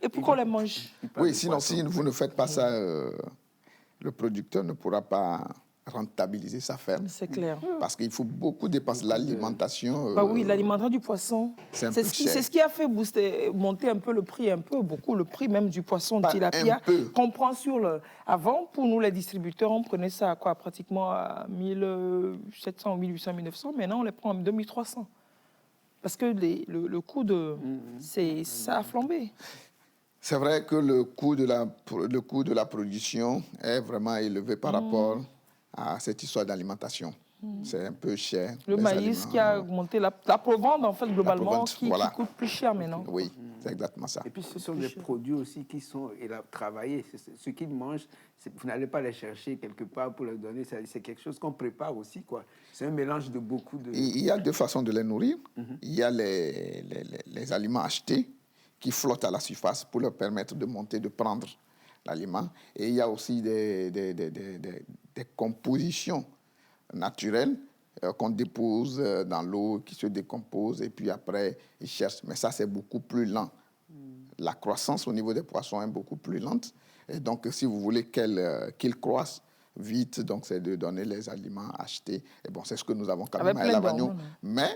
et pour qu'on les mange. Oui, sinon, si vous ne faites pas ça, le producteur ne pourra pas rentabiliser sa ferme. C'est clair. Parce qu'il faut beaucoup dépenser l'alimentation. Oui, l'alimentation du poisson. C'est ce qui a fait monter un peu le prix, beaucoup le prix même du poisson tilapia. Qu'on prend avant, pour nous les distributeurs, on prenait ça à quoi, pratiquement à 1700, 1800, 1900. Maintenant, on les prend à 2300. Parce que le coût ça a flambé. C'est vrai que le coût de la production est vraiment élevé par rapport à cette histoire d'alimentation. C'est un peu cher. Le maïs qui a augmenté, la provende, en fait, globalement, qui coûte plus cher maintenant. Oui, c'est exactement ça. Et puis, ce sont des produits aussi qui sont travaillés. Ce qu'ils mangent, vous n'allez pas les chercher quelque part pour les donner. C'est quelque chose qu'on prépare aussi, quoi. C'est un mélange de beaucoup de... Il y a deux façons de les nourrir. Il y a les aliments achetés qui flottent à la surface pour leur permettre de monter, de prendre l'aliment. Et il y a aussi des compositions naturelles qu'on dépose dans l'eau, qui se décomposent, et puis après, ils cherchent. Mais ça, c'est beaucoup plus lent. La croissance au niveau des poissons est beaucoup plus lente. Et donc, si vous voulez qu'ils croissent vite, donc c'est de donner les aliments achetés. Et bon, c'est ce que nous avons quand même à El Avagno. Mais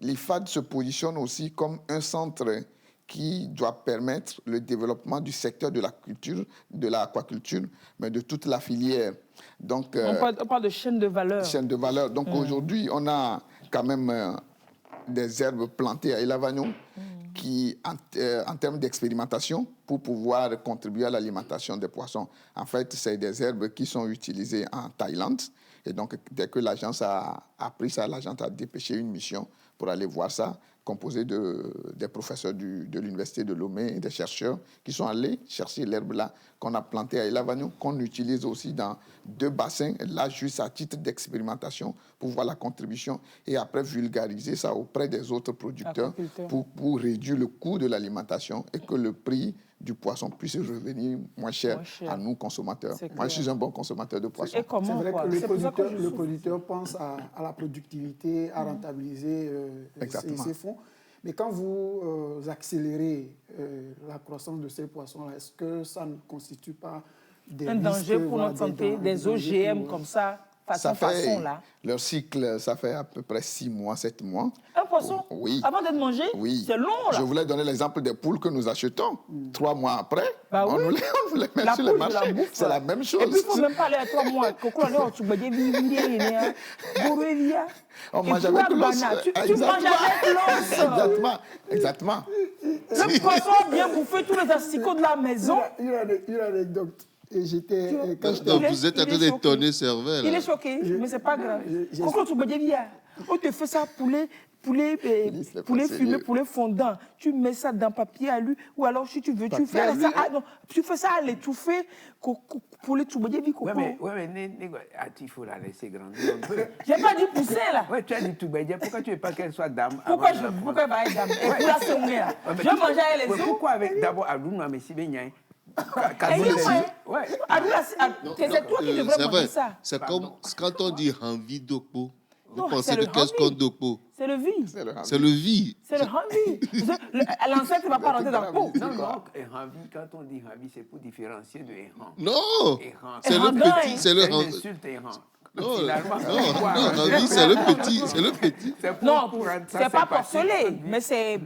l'IFAD se positionne aussi comme un centre qui doit permettre le développement du secteur de la culture, de l'aquaculture, mais de toute la filière. Donc, on parle de chaîne de valeur. Chaîne de valeur. Donc aujourd'hui, on a quand même des herbes plantées à El Avagno qui, en termes d'expérimentation, pour pouvoir contribuer à l'alimentation des poissons, en fait, c'est des herbes qui sont utilisées en Thaïlande. Et donc, dès que l'agence a appris ça, l'agence a dépêché une mission pour aller voir ça, composé des professeurs de l'université de Lomé et des chercheurs qui sont allés chercher l'herbe là qu'on a plantée à El-Avagnon, qu'on utilise aussi dans 2 bassins, là juste à titre d'expérimentation pour voir la contribution et après vulgariser ça auprès des autres producteurs pour réduire le coût de l'alimentation et que le prix du poisson puisse revenir moins cher à nous consommateurs. Moi, je suis un bon consommateur de poisson. C'est vrai que le producteur pense à la productivité, à rentabiliser ses fonds. Mais quand vous accélérez la croissance de ces poissons-là, est-ce que ça ne constitue pas un danger pour notre santé, des OGM comme ça? Leur cycle, ça fait à peu près 6 mois, 7 mois. Un poisson? Oui. Avant d'être mangé? Oui. C'est long, là. Je voulais donner l'exemple des poules que nous achetons. 3 mois après, on nous les met la sur le marché. C'est la même chose. Et puis, il ne faut même pas aller à 3 mois. On mange avec l'os. Tu manges avec l'os. Exactement. Le poisson a bien bouffé tous les asticots de la maison. Une anecdote. Et j'étais. Vous êtes en train d'étonner Cervelle. Il est choqué, mais ce n'est pas grave. Quand tu me dis, on te fait ça poulet fumé, poulet fondant. Tu mets ça dans papier alu, ou alors si tu veux, tu fais ça. Tu fais ça à l'étouffer, poulet tu me dis, oui, mais il faut la laisser grandir un peu. J'ai pas dit pousser là. Oui, tu as dit tout bédia. Pourquoi tu ne veux pas qu'elle soit dame? Pourquoi elle va être dame? Et pour la semer là. Je mange avec les autres. Pourquoi avec d'abord Adouna, mais si bien c'est toi qui devrais manger ça. C'est comme quand on dit envie d'Okpo. Vous pensez de qu'est-ce qu'on d'Okpo? C'est le vie. C'est le vie. C'est le envie. L'ancêtre ne va pas rentrer dans le pot. Non, quand on dit envie, c'est pour différencier de errant. Non, c'est le petit. C'est le insulte errant. Non, envie, c'est le petit. C'est le petit. Non, c'est pas porcelé, mais c'est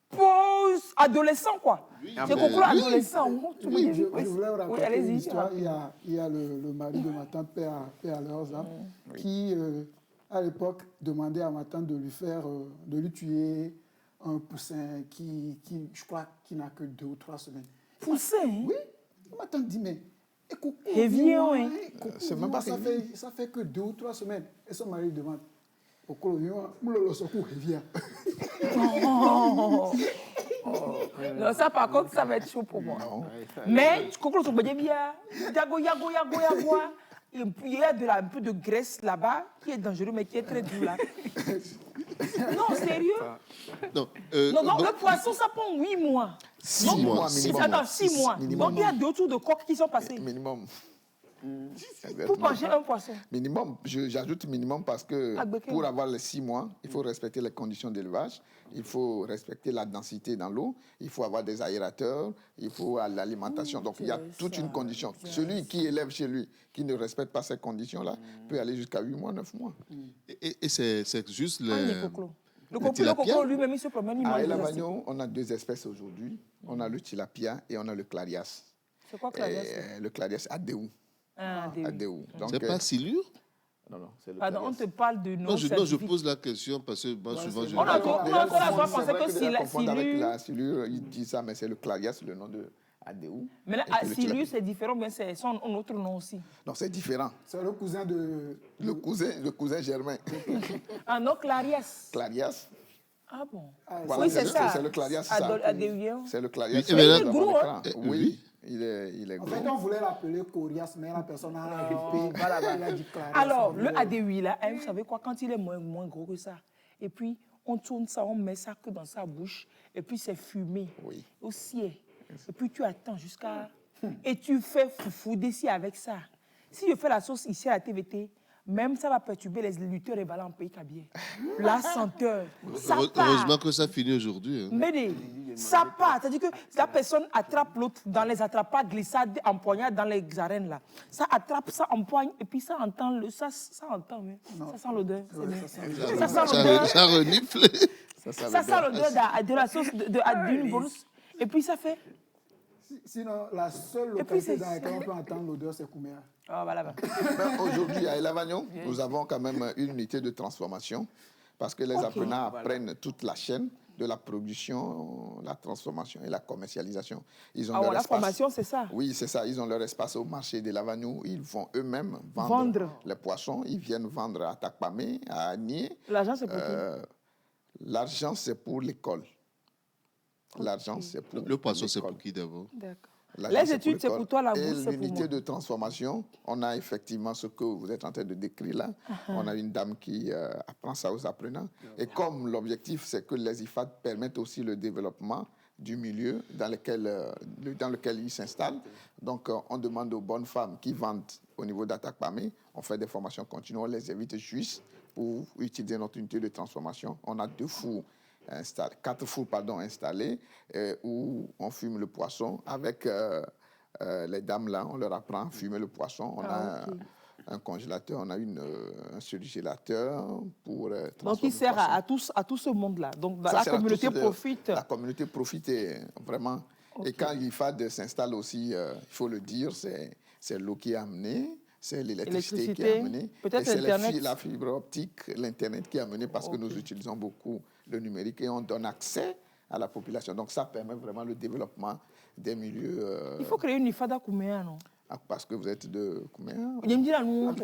post-adolescent, quoi. C'est beaucoup adolescent. Oui, je voulais raconter une histoire. Il y a le mari de ma tante, père à leurs âmes, qui, à l'époque, demandait à ma tante de lui tuer un poussin qui je crois, qui n'a que 2 ou 3 semaines. Poussin? Oui. Ma tante dit, mais écoute, c'est même pas ça fait que 2 ou 3 semaines. Et son mari demande, non, ça par contre, ça va être chaud pour moi. Mais, il y a un peu de graisse là-bas qui est dangereux, mais qui est très doux là. Non, sérieux? Non, le poisson, ça prend 8 mois. 6 mois minimum. Attends, 6 mois. Donc, il y a 2 tours de coque qui sont passés. Minimum. Pour manger un poisson. Minimum, j'ajoute minimum parce que pour avoir les 6 mois, il faut respecter les conditions d'élevage, il faut respecter la densité dans l'eau, il faut avoir des aérateurs, il faut l'alimentation. Donc il y a toute une condition. Celui qui élève chez lui, qui ne respecte pas ces conditions-là, peut aller jusqu'à 8 mois, 9 mois. Et c'est juste le coco lui-même, il se promène. À El-Avagnon, on a 2 espèces aujourd'hui. On a le tilapia et on a le clarias. C'est quoi clarias? Le clarias Adéou. Adéou. C'est pas silure? Non, c'est le Pardon, on te parle de nom. Non, je pose la question parce que moi, souvent, je... On a pensé que c'est la silure. Avec la silure, il dit ça, mais c'est le clarias, le nom de Adéou. Mais la silure, c'est différent, mais c'est son autre nom aussi. Non, c'est différent. C'est le cousin de... Le cousin germain. Ah non, clarias. Clarias. Ah bon? Voilà, oui, c'est ça. C'est le clarias, ça. C'est le clarias. Il est gros, hein? Oui. Il est gros. En fait, on voulait l'appeler Corias, mais la personne a répété. Il a dit Clarias. Alors, le ADUI, là, vous savez quoi, quand il est moins gros que ça, et puis on tourne ça, on met ça que dans sa bouche, et puis c'est fumé. Oui. Aussi. Et puis tu attends jusqu'à... Et tu fais foufou d'ici avec ça. Si je fais la sauce ici à la TVT, même ça va perturber les lutteurs et balles en pays Kabyé. La senteur, ça part. Heureusement que ça finit aujourd'hui. Hein. Mais ça part. C'est-à-dire que la personne attrape l'autre dans les attrapades, glissades, empoignades dans les arènes là. Ça attrape, ça empoigne, et puis ça entend ça entend, mais ça sent l'odeur. Ça sent l'odeur. Ça renifle. Ça sent l'odeur de la sauce d'une bourse. Et puis ça fait... Sinon, la seule localité dans laquelle on peut entendre l'odeur, c'est Kouméa. Oh, voilà. Aujourd'hui, à El-Avagnon, nous avons quand même une unité de transformation parce que les apprenants apprennent toute la chaîne de la production, la transformation et la commercialisation. Ils ont leur la espace. formation, c'est ça? Oui, c'est ça. Ils ont leur espace au marché d'El-Avagnon. Ils vont eux-mêmes vendre les poissons. Ils viennent vendre à Takpamé, à Agné. L'argent, c'est pour qui? L'argent, c'est pour l'école. L'argent, c'est pour Le poisson, c'est l'école. pour qui d'abord? D'accord. L'argent, Les études, c'est pour toi, la Et bourse, c'est pour l'unité moi. de transformation, on a effectivement ce que vous êtes en train de décrire là. On a une dame qui apprend ça aux apprenants. Et comme l'objectif, c'est que les IFAD permettent aussi le développement du milieu dans lequel ils s'installent. Donc, on demande aux bonnes femmes qui vendent au niveau d'Atakpamé, on fait des formations continues, on les invite juste pour utiliser notre unité de transformation. On a 4 fours installés où on fume le poisson avec les dames là, on leur apprend à fumer le poisson. On a un congélateur, on a un surgélateur pour donc, il sert à tout ce monde-là. Donc, ça la communauté profite. La communauté profite vraiment. Okay. Et quand l'IFAD s'installe aussi, il faut le dire, c'est l'eau qui est amenée, c'est l'électricité qui est amenée. Peut-être c'est l'Internet. la fibre optique, l'Internet qui est amenée parce que nous utilisons beaucoup le numérique et on donne accès à la population. Donc, ça permet vraiment le développement des milieux. Il faut créer une IFAD à Kouméa, non? Parce que vous êtes de combien? Il me dit là, nous,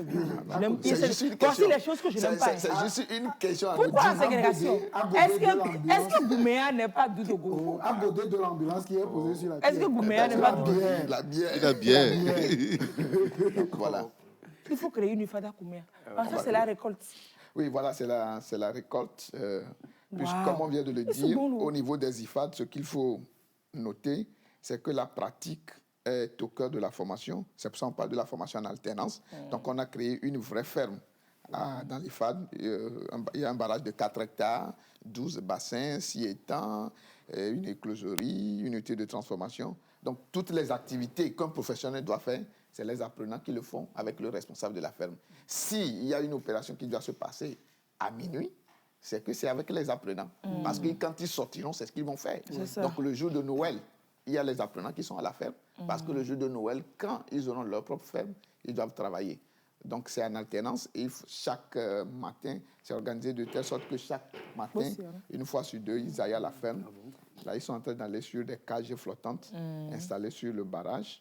voici les choses que je n'aime pas. C'est juste une question. Pourquoi la ségrégation? Est-ce que Gouméa n'est pas du Togo? À côté de l'ambulance qui est posée sur la pierre. Est-ce que Gouméa n'est pas du Togo? La bière. La bière. Voilà. Il faut créer une IFAD à Kouméa. Parce que c'est la récolte. Oui, voilà, c'est la récolte. Comme on vient de le dire, au niveau des IFAD, ce qu'il faut noter, c'est que la pratique est au cœur de la formation. C'est pour ça qu'on parle de la formation en alternance. Donc, on a créé une vraie ferme dans l'IFAD. Il y a un barrage de 4 hectares, 12 bassins, 6 étangs, une écloserie, une unité de transformation. Donc, toutes les activités qu'un professionnel doit faire, c'est les apprenants qui le font avec le responsable de la ferme. S'il y a une opération qui doit se passer à minuit, c'est que c'est avec les apprenants. Parce que quand ils sortiront, c'est ce qu'ils vont faire. Donc, le jour de Noël, il y a les apprenants qui sont à la ferme. Parce que le jour de Noël, quand ils auront leur propre ferme, ils doivent travailler. Donc, c'est en alternance. Et chaque matin, c'est organisé de telle sorte que chaque matin, une fois sur 2, ils aillent à la ferme. Là, ils sont en train d'aller sur des cages flottantes installées sur le barrage.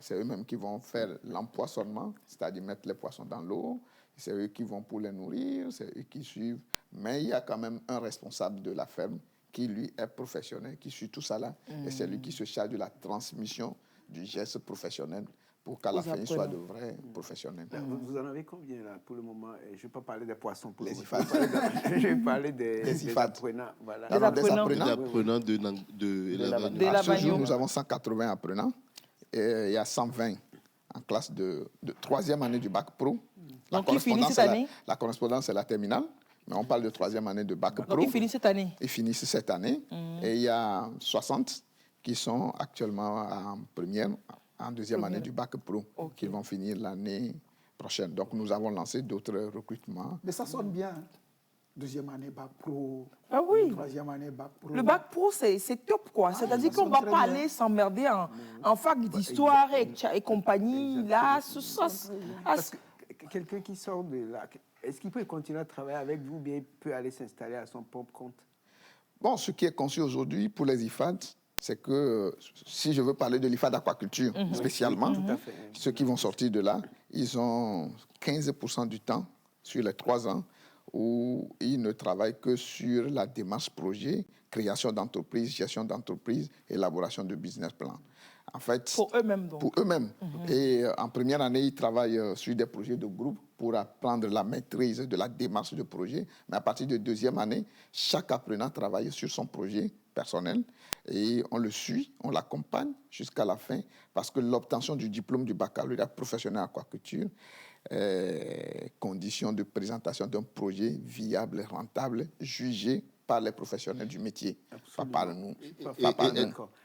C'est eux-mêmes qui vont faire l'empoisonnement, c'est-à-dire mettre les poissons dans l'eau. C'est eux qui vont pour les nourrir, c'est eux qui suivent. Mais il y a quand même un responsable de la ferme qui, lui, est professionnel, qui suit tout ça là. Et c'est lui qui se charge de la transmission du geste professionnel pour qu'à la fin, il soit de vrais professionnels. Vous en avez combien là pour le moment? Je ne vais pas parler des poissons pour les IFAD. Je vais parler des apprenants. Voilà. Alors, des apprenants de à ce jour, nous avons 180 apprenants. Et il y a 120 en classe de 3e année du bac pro. Donc, ils finissent cette année? La correspondance, c'est la terminale. Mais on parle de 3e année de bac pro. Donc, ils finissent cette année? Ils finissent cette année. Et il y a 60 qui sont actuellement en première, en 2e année du bac pro, qui vont finir l'année prochaine. Donc, nous avons lancé d'autres recrutements. Mais ça sonne bien. 2e année bac pro. Ah oui. 3e année bac pro. Le bac pro, c'est top, quoi. C'est-à-dire qu'on ne va pas aller s'emmerder en fac d'histoire et compagnie. Là, Parce que quelqu'un qui sort de là, est-ce qu'il peut continuer à travailler avec vous ou bien il peut aller s'installer à son propre compte? Bon, ce qui est conçu aujourd'hui pour les IFAD, c'est que si je veux parler de l'IFAD aquaculture spécialement, ceux qui vont sortir de là, ils ont 15% du temps sur les 3 ans où ils ne travaillent que sur la démarche projet, création d'entreprise, gestion d'entreprise, élaboration de business plan. En fait, pour eux-mêmes, donc. Pour eux-mêmes. Et en première année, ils travaillent sur des projets de groupe pour apprendre la maîtrise de la démarche de projet. Mais à partir de 2e année, chaque apprenant travaille sur son projet personnel et on le suit, on l'accompagne jusqu'à la fin parce que l'obtention du diplôme du baccalauréat professionnel en aquaculture est condition de présentation d'un projet viable et rentable jugé par les professionnels du métier, pas par nous.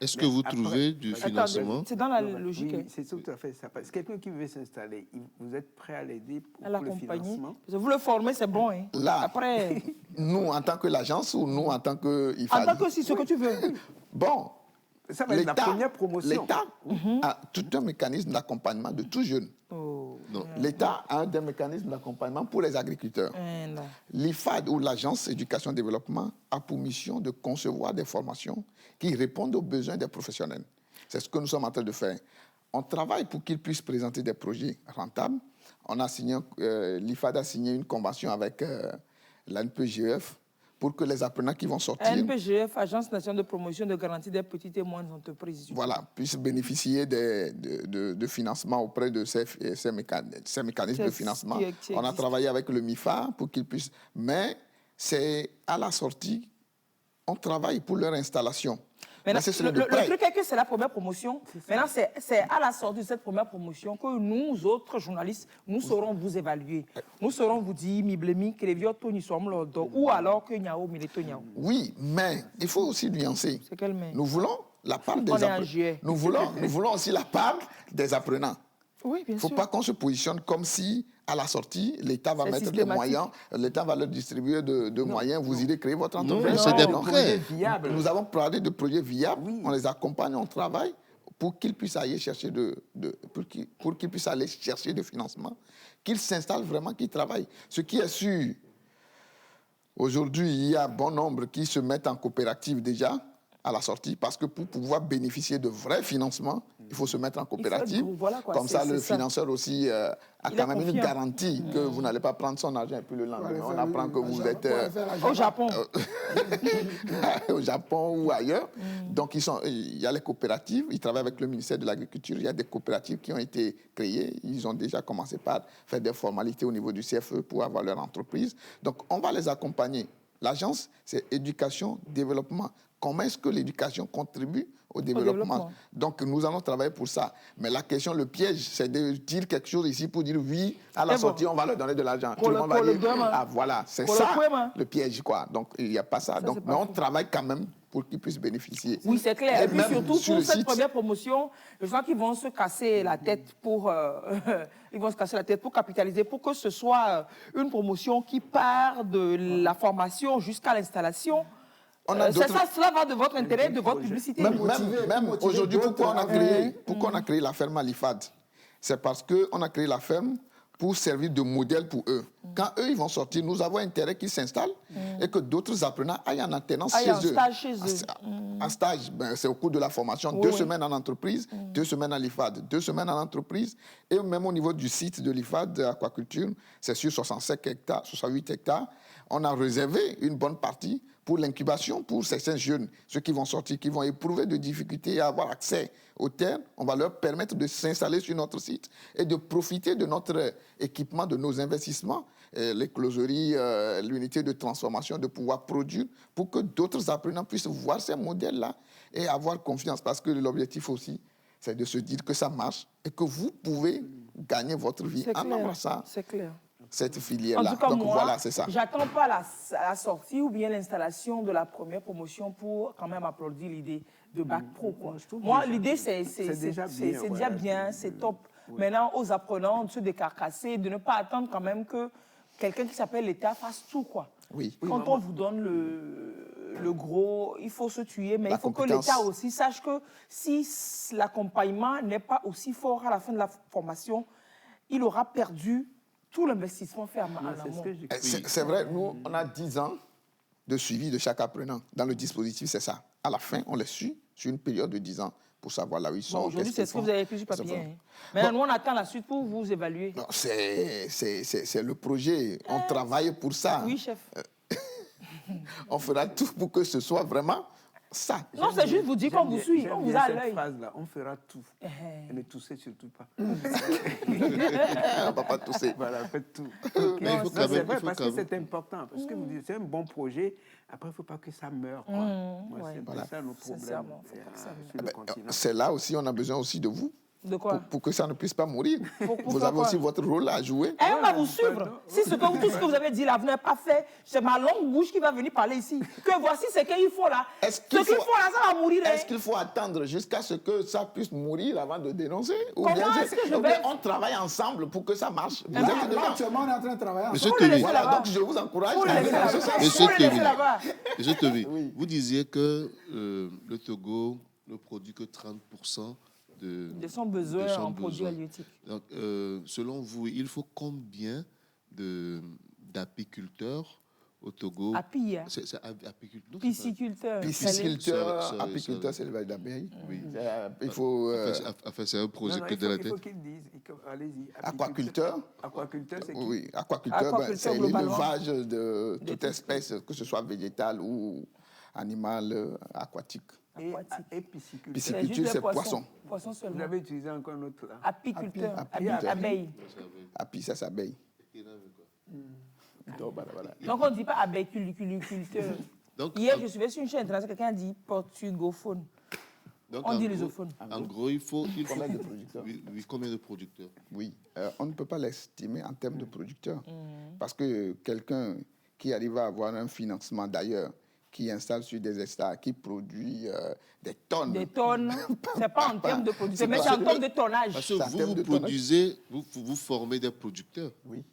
Est-ce que vous trouvez du financement? C'est dans la logique. Oui, c'est tout à fait ça. Parce que quelqu'un qui veut s'installer, vous êtes prêt à l'aider pour à le financement? Vous le formez, c'est bon. Hein. Là, après, nous, en tant que l'agence ou nous, en tant que IFAD? En tant que si, ce que tu veux. Bon, ça va être la première promotion. L'État a tout un mécanisme d'accompagnement de tout jeune. L'État a des mécanismes d'accompagnement pour les agriculteurs. L'IFAD ou l'Agence Éducation-Développement a pour mission de concevoir des formations qui répondent aux besoins des professionnels. C'est ce que nous sommes en train de faire. On travaille pour qu'ils puissent présenter des projets rentables. L'IFAD a signé une convention avec l'ANPGF pour que les apprenants qui vont sortir, ANPGF, Agence nationale de promotion de garantie des petites et moyennes entreprises. voilà, puissent bénéficier de financement auprès de ces mécanismes de financement. On a travaillé avec le MIFA pour qu'ils puissent... Mais c'est à la sortie, on travaille pour leur installation. Maintenant, le truc est que c'est la première promotion. Maintenant, c'est à la sortie de cette première promotion que nous, autres journalistes, nous saurons vous évaluer. Nous saurons vous dire, Miblemi, que les vieux Tony sommes là, ou alors que Niao, Mileto Niao. Oui, mais il faut aussi nuancer. C'est quelle main? Nous voulons la part des apprenants. Nous voulons aussi la part des apprenants. Oui, bien sûr. Il ne faut pas qu'on se positionne comme si, à la sortie, l'État va mettre des moyens, l'État va leur distribuer de moyens, vous irez créer votre entreprise. Non, c'est des prêts viables. Nous avons parlé de projets viables, on les accompagne, on travaille pour qu'ils puissent aller chercher pour qu'ils puissent aller chercher du financement, qu'ils s'installent vraiment, qu'ils travaillent. Ce qui est sûr, aujourd'hui, il y a bon nombre qui se mettent en coopérative déjà, à la sortie, parce que pour pouvoir bénéficier de vrais financements, il faut se mettre en coopérative. Comme ça, le financeur aussi a quand même une garantie que vous n'allez pas prendre son argent et puis le lendemain, on apprend que vous êtes au Japon. Au Japon ou ailleurs. Donc, il y a les coopératives, ils travaillent avec le ministère de l'Agriculture, il y a des coopératives qui ont été créées, ils ont déjà commencé par faire des formalités au niveau du CFE pour avoir leur entreprise. Donc, on va les accompagner. L'agence, c'est éducation, développement. Comment est-ce que l'éducation contribue au développement? Donc, nous allons travailler pour ça. Mais la question, le piège, c'est de dire quelque chose ici pour dire oui, à la sortie, on va leur donner de l'argent. Tout le monde va dire, ah voilà, c'est ça le piège, quoi. Donc, il n'y a pas ça. Donc, mais on travaille quand même pour qu'ils puissent bénéficier. Oui, c'est clair. Et puis surtout, pour cette première promotion, je sens qu'ils vont se casser la tête pour... ils vont se casser la tête pour capitaliser, pour que ce soit une promotion qui part de la formation jusqu'à l'installation. Cela va de votre intérêt, de votre publicité. Même aujourd'hui, pourquoi on a créé la ferme à l'IFAD? C'est parce qu'on a créé la ferme pour servir de modèle pour eux. Quand eux, ils vont sortir, nous avons intérêt qu'ils s'installent et que d'autres apprenants aillent en alternance chez eux. En stage, c'est au cours de la formation. 2 semaines en entreprise, 2 semaines à l'IFAD, 2 semaines en entreprise. Et même au niveau du site de l'IFAD, aquaculture, c'est sur 65 hectares, 68 hectares. On a réservé une bonne partie pour l'incubation, pour certains jeunes, ceux qui vont sortir, qui vont éprouver de difficultés à avoir accès aux terres, on va leur permettre de s'installer sur notre site et de profiter de notre équipement, de nos investissements, les closeries, l'unité de transformation, de pouvoir produire pour que d'autres apprenants puissent voir ces modèles-là et avoir confiance. Parce que l'objectif aussi, c'est de se dire que ça marche et que vous pouvez gagner votre vie en embrassant cette filière-là. En tout cas, donc moi, voilà, c'est ça. J'attends pas la sortie ou bien l'installation de la première promotion pour quand même applaudir l'idée de Bac Pro, quoi. Moi, l'idée, c'est déjà bien, c'est top. Maintenant, aux apprenants de se décarcasser, de ne pas attendre quand même que quelqu'un qui s'appelle l'État fasse tout, quoi. Oui. Quand on vous donne le gros, il faut se tuer, mais il faut que l'État aussi sache que si l'accompagnement n'est pas aussi fort à la fin de la formation, il aura perdu tout l'investissement fait en amont. C'est vrai, nous, on a 10 ans de suivi de chaque apprenant. Dans le dispositif, c'est ça. À la fin, on les suit sur une période de 10 ans pour savoir là où ils sont. Bon, aujourd'hui, c'est ce que vous avez écrit sur papier. Mais nous, on attend la suite pour vous évaluer. C'est le projet. On travaille pour ça. Oui, chef. On fera tout pour que ce soit vraiment ça. Non, c'est juste vous dire qu'on vous suit, on vous a à l'œil. On fera tout. Et ne toussez surtout pas. On ne va pas tousser. Voilà, faites tout. Mais il faut quand même, c'est vrai, parce que c'est important. Parce que vous dites, c'est un bon projet. Après, il ne faut pas que ça meure. C'est ça nos problèmes sur le continent. C'est là aussi, on a besoin aussi de vous. De quoi? Pour que ça ne puisse pas mourir. Vous avez aussi votre rôle à jouer. On va vous suivre. Si tout ce que vous avez dit là, vous n'avez pas fait, c'est ma longue bouche qui va venir parler ici. Que voici ce qu'il faut là. Ce qu'il faut là, ça va mourir. Est-ce qu'il faut attendre jusqu'à ce que ça puisse mourir avant de dénoncer? Comment est-ce que je vais... On travaille ensemble pour que ça marche. Actuellement, on est en train de travailler ensemble. Monsieur Tevi. Voilà, donc je vous encourage. Monsieur Tevi, vous disiez que le Togo ne produit que 30% de son besoin en produits halieutiques. Donc, selon vous, il faut combien d'apiculteurs au Togo. Apia. C'est apiculteur. non, c'est Pisciculteur. Pisciculteur, Sorry. apiculteur, c'est l'élevage d'abeilles. Oui. Il faut... Enfin, c'est un projet Non, que de la il tête. faut qu'ils disent. Allez-y. Aquaculteur. Aquaculteur, c'est qui? Oui, aquaculteur, Aquaculteur, c'est globalement. l'élevage de De toute tout espèce, que ce soit végétale ou animale aquatique. Et pisciculteur. Pisciculture, c'est poisson. Poisson Vous seulement. avez utilisé encore un autre là. Apiculteur. Apiculteur. Abeille. Api, ça s'abeille. Donc, voilà. Donc, on ne dit pas abeille-culteur. Donc, Hier, je suis sur une chaîne internationale, quelqu'un a dit portugophone. donc, On en dit gros- lusophone. En gros, il faut Combien de producteurs? Oui, combien de producteurs? Oui, on ne peut pas l'estimer en termes de producteurs. Parce que quelqu'un qui arrive à avoir un financement d'ailleurs, qui installe sur des hectares, qui produit des tonnes. Des tonnes, c'est pas en termes de production, mais c'est en termes de tonnage. Parce que C'est en termes vous de tonnage. produisez, vous formez des producteurs Oui.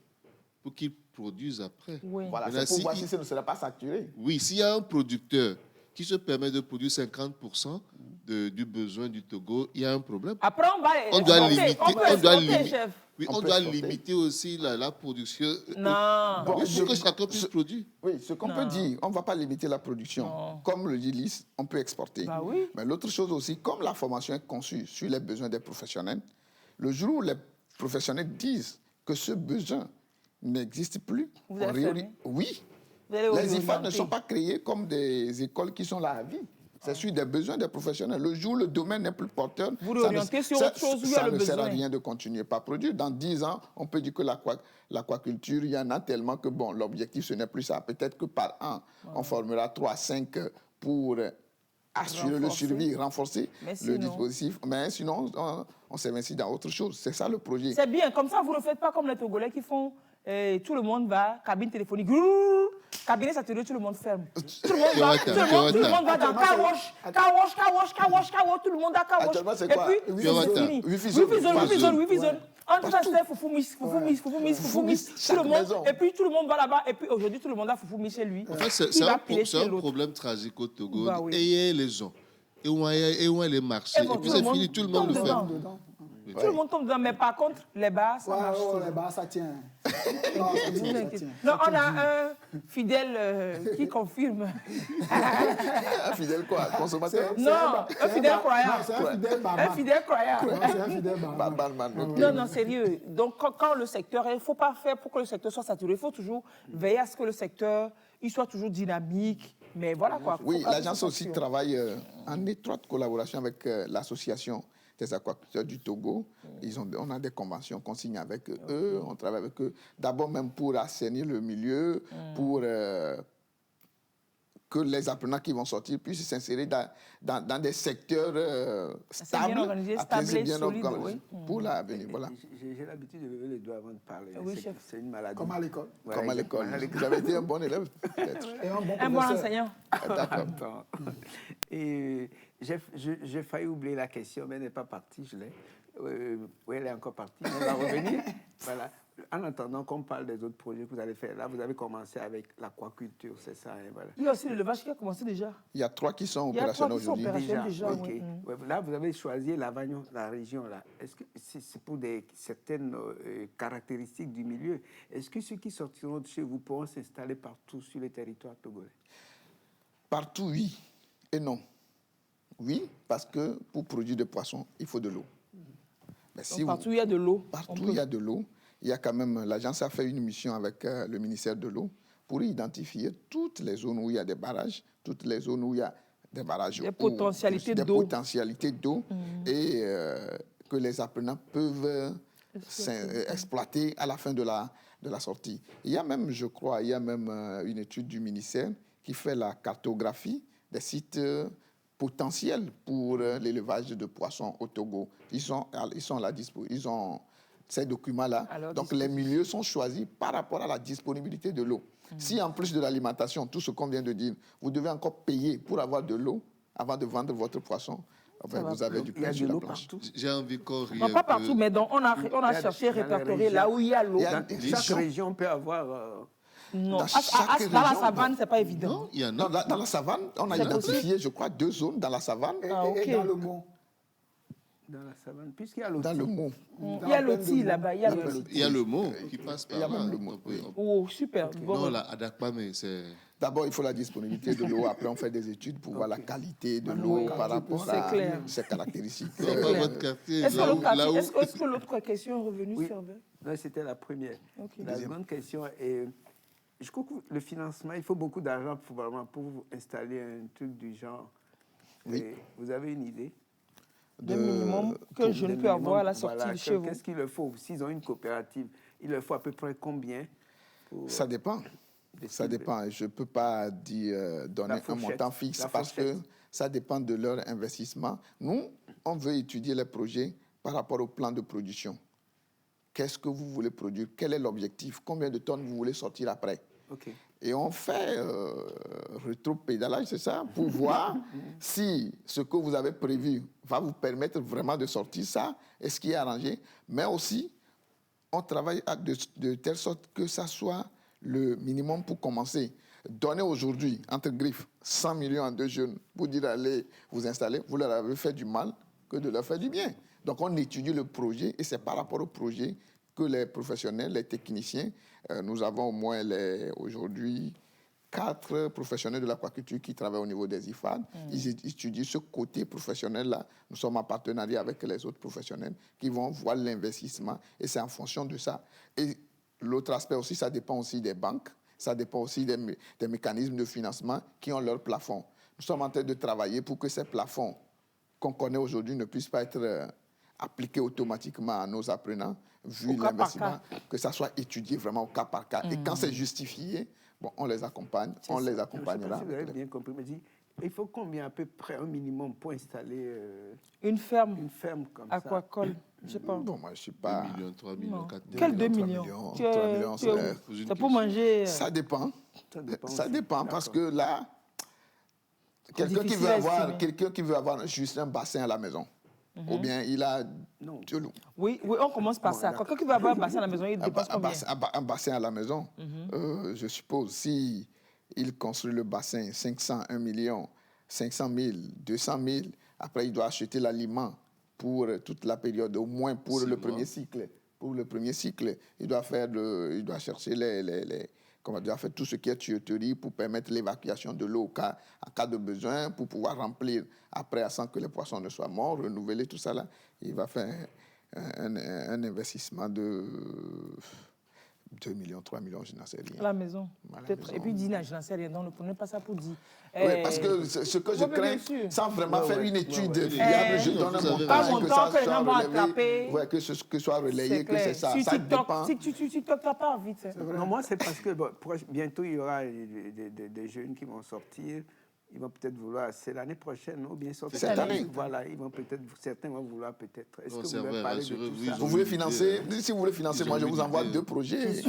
pour qu'ils produisent après. Oui. Voilà, Maintenant, c'est pour si voir il- si ça ne sera pas saturé. Oui, s'il y a un producteur qui se permet de produire 50% du besoin du Togo, il y a un problème. Après, on va On doit exporter. limiter, On peut on doit exporter, limiter. chef. Oui, On on peut doit exporter. limiter aussi la production. Non. Bon, Oui, pour que chacun puisse produire. Oui, ce qu'on peut dire, on ne va pas limiter la production. Non. Comme le dit Lys, on peut exporter. Bah oui. Mais l'autre chose aussi, comme la formation est conçue sur les besoins des professionnels, le jour où les professionnels disent que ce besoin n'existe plus, Vous on allez réori- fermer. Oui. Vous allez Les IFA ne orienter. sont pas créés comme des écoles qui sont là à vie. C'est sur des besoins des professionnels. Le jour où le domaine n'est plus porteur, Vous ça l'orientez sur autre chose où il y a ça le ne sert à besoin. rien de continuer par produire. Dans 10 ans, on peut dire que l'aquaculture, il y en a tellement que bon, l'objectif, ce n'est plus ça. Peut-être que par an, on formera 3 à 5 pour assurer le Renforcer. survie, renforcer Mais le sinon- dispositif. Mais sinon, on s'investit dans autre chose. C'est ça le projet. C'est bien, comme ça, vous ne faites pas comme les Togolais qui font tout le monde va, cabine téléphonique, grrr, cabinet saturé, tout le monde ferme. Tout le monde va, Pure tout le monde va dans car wash, tout le monde a car wash. Actuellement, c'est Et quoi? puis, Pure c'est water. fini. Wifi zone. Wifi zone. On va faire foufou miss. Tout le chaque monde, maison. et puis tout le monde va là-bas, et puis aujourd'hui, tout le monde a foufou miss chez lui. En fait, c'est Qui va un, piler c'est chez un l'autre. problème tragique au Togo. Bah oui. Et les gens. Et où est les marchés. Et bon, Et puis tout le c'est monde fini, tout le monde le tombe fait. dedans. Dedans. Tout le monde tombe dedans, mais par contre, les bars, ça marche. Ouais, les bars, ça tient. Non, ça tient, ça tient. Non, on a un fidèle qui confirme. Un fidèle quoi? Consommateur? Non, un fidèle croyant. Non, c'est un fidèle Un barman. fidèle croyant. Non, c'est un fidèle barman. Barman, ok. Non, non, sérieux. Donc, quand le secteur, il ne faut pas faire pour que le secteur soit saturé. Il faut toujours veiller à ce que le secteur il soit toujours dynamique. Mais voilà quoi. Faut Oui, pas l'agence que aussi ça travaille en étroite collaboration avec l'association des aquaculteurs du Togo. On a des conventions qu'on signe avec eux, on travaille avec eux. D'abord même pour assainir le milieu, pour que les apprenants qui vont sortir puissent s'insérer dans des secteurs stables, organisé, apaisés, stable et bien solide, organisés, oui. pour l'avenir. Voilà. J'ai l'habitude de lever les doigts avant de parler. Oui, C'est- chef. C'est une maladie. Comme à l'école. Ouais, Comme à l'école. à l'école. Vous avez été un bon élève, peut-être. Et un bon Un bon professeur. enseignant. D'accord. Attends. Et j'ai failli oublier la question, mais elle n'est pas partie, je l'ai. Oui, elle est encore partie, mais elle va revenir. Voilà. En attendant qu'on parle des autres projets que vous allez faire, là, vous avez commencé avec l'aquaculture, c'est ça, hein, voilà. Il y a aussi l'élevage qui a commencé déjà. Il y a 3 qui sont Il y a 3 opérationnels qui sont aujourd'hui. opérationnels déjà. ok. oui. Ouais, là, vous avez choisi l'Avagnon, la région, là. Est-ce que c'est pour certaines caractéristiques du milieu? Est-ce que ceux qui sortiront de chez vous pourront s'installer partout sur le territoire togolais? Partout, oui et non. Oui, parce que pour produire des poissons, il faut de l'eau. Mais Donc, partout où il y a de l'eau. partout il y a de l'eau, il y a quand même, l'agence a fait une mission avec le ministère de l'eau pour identifier toutes les zones où il y a des barrages, toutes les zones où il y a des barrages. Des potentialités des d'eau. potentialités d'eau et que les apprenants peuvent exploiter à la fin de la sortie. Il y a même, je crois, une étude du ministère qui fait la cartographie des sites potentiels pour l'élevage de poissons au Togo. Ils sont à la disposition. Ils ont ces documents-là. Donc, les milieux sont choisis par rapport à la disponibilité de l'eau. Si, en plus de l'alimentation, tout ce qu'on vient de dire, vous devez encore payer pour avoir de l'eau avant de vendre votre poisson, enfin, vous avez du Il y a pain de sur la l'eau planche. partout. J'ai envie qu'on rie Non, un pas peu. partout, mais donc, on a cherché à dans les répertorier là où il y a l'eau. Il y a- Dans des chaque champs. région, on peut avoir... Non, Dans chaque dans la région, savane, c'est pas évident. Non, il y en Non, a. dans la savane, on a C'est identifié, je crois, 2 zones dans la savane. Et, Ah, et ok. dans le mont. Dans la savane, puisqu'il y a l'outil. Dans le mot. Il y a l'outil là-bas. Il y a l'outil. Il y a le mot qui passe par Il y a là. même le mot. Oh, super. Bon, Non, la Adakpame, c'est... D'abord, il faut la disponibilité de l'eau. Après, on fait des études pour voir la qualité de l'eau par rapport à ses caractéristiques. Non, pas votre quartier. Est-ce Là où... que l'autre question est revenue, Oui. Servais? Non, c'était la première. Okay. La seconde question est, je crois que le financement, il faut beaucoup d'argent pour vous installer un truc du genre. Oui. Et vous avez une idée? Le minimum que je ne peux avoir à la sortie voilà, de chez vous. Qu'est-ce qu'il leur faut? S'ils ont une coopérative, il leur faut à peu près combien? Ça dépend. Ça dépend. Je ne peux pas donner un montant fixe parce que ça dépend de leur investissement. Nous, on veut étudier les projets par rapport au plan de production. Qu'est-ce que vous voulez produire? Quel est l'objectif? Combien de tonnes vous voulez sortir après? Okay. Et on fait rétro-pédalage, c'est ça, pour voir si ce que vous avez prévu va vous permettre vraiment de sortir ça, et ce qui est arrangé. Mais aussi, on travaille de telle sorte que ça soit le minimum pour commencer. Donner aujourd'hui, entre griffes, 100 millions à 2 jeunes pour dire allez vous installer, vous leur avez fait du mal que de leur faire du bien. Donc on étudie le projet et c'est par rapport au projet que les professionnels, les techniciens, nous avons au moins aujourd'hui 4 professionnels de l'aquaculture qui travaillent au niveau des IFAD. Ils étudient ce côté professionnel-là. Nous sommes en partenariat avec les autres professionnels qui vont voir l'investissement et c'est en fonction de ça. Et l'autre aspect aussi, ça dépend aussi des banques, ça dépend aussi des mécanismes de financement qui ont leur plafond. Nous sommes en train de travailler pour que ces plafonds qu'on connaît aujourd'hui ne puissent pas être appliqués automatiquement à nos apprenants, vu l'investissement, que ça soit étudié vraiment au cas par cas. Et quand c'est justifié, bon, on les accompagne, on les accompagnera. Si vous avez bien compris, mais il faut combien à peu près, un minimum, pour installer une ferme comme aquacole? Je sais pas. Bon, moi, je ne suis pas... 2 millions, 3 millions, 4 millions. Quel 2 millions? 3 millions, c'est pour manger. Ça dépend. Ça dépend parce que là, quelqu'un qui veut avoir juste un bassin à la maison, ou bien il a de l'eau. Oui, on commence par ça. Quelqu'un qui veut avoir un bassin à la maison, il dépense combien? Un bassin à la maison, je suppose, si il construit le bassin 500, 1 million, 500 000, 200 000, après il doit acheter l'aliment pour toute la période, au moins pour le premier cycle. Pour le premier cycle, il doit chercher il doit faire tout ce qui est tuyauterie pour permettre l'évacuation de l'eau en cas de besoin, pour pouvoir remplir après, sans que les poissons ne soient morts, renouveler tout ça là. Il va faire un investissement de 2 millions, 3 millions, je n'en sais rien. À la maison, peut-être. Et puis, Dina, je n'en sais rien. Donc, ne prenez pas ça pour dire. Oui, parce que ce que je crains, sans vraiment faire une étude fiable, je donne un montant que ça soit relevé, que ce soit relayé, que c'est ça. Ça dépend. Si tu TikTok pas vite. Non, moi, c'est parce que bientôt, il y aura des jeunes qui vont sortir. Ils vont peut-être vouloir, c'est l'année prochaine, ou bien sortir. Cette année. Voilà, certains vont vouloir peut-être. Est-ce que vous voulez parler de tout ça? Vous voulez financer? Si vous voulez financer, moi je vous envoie 2 projets. Qui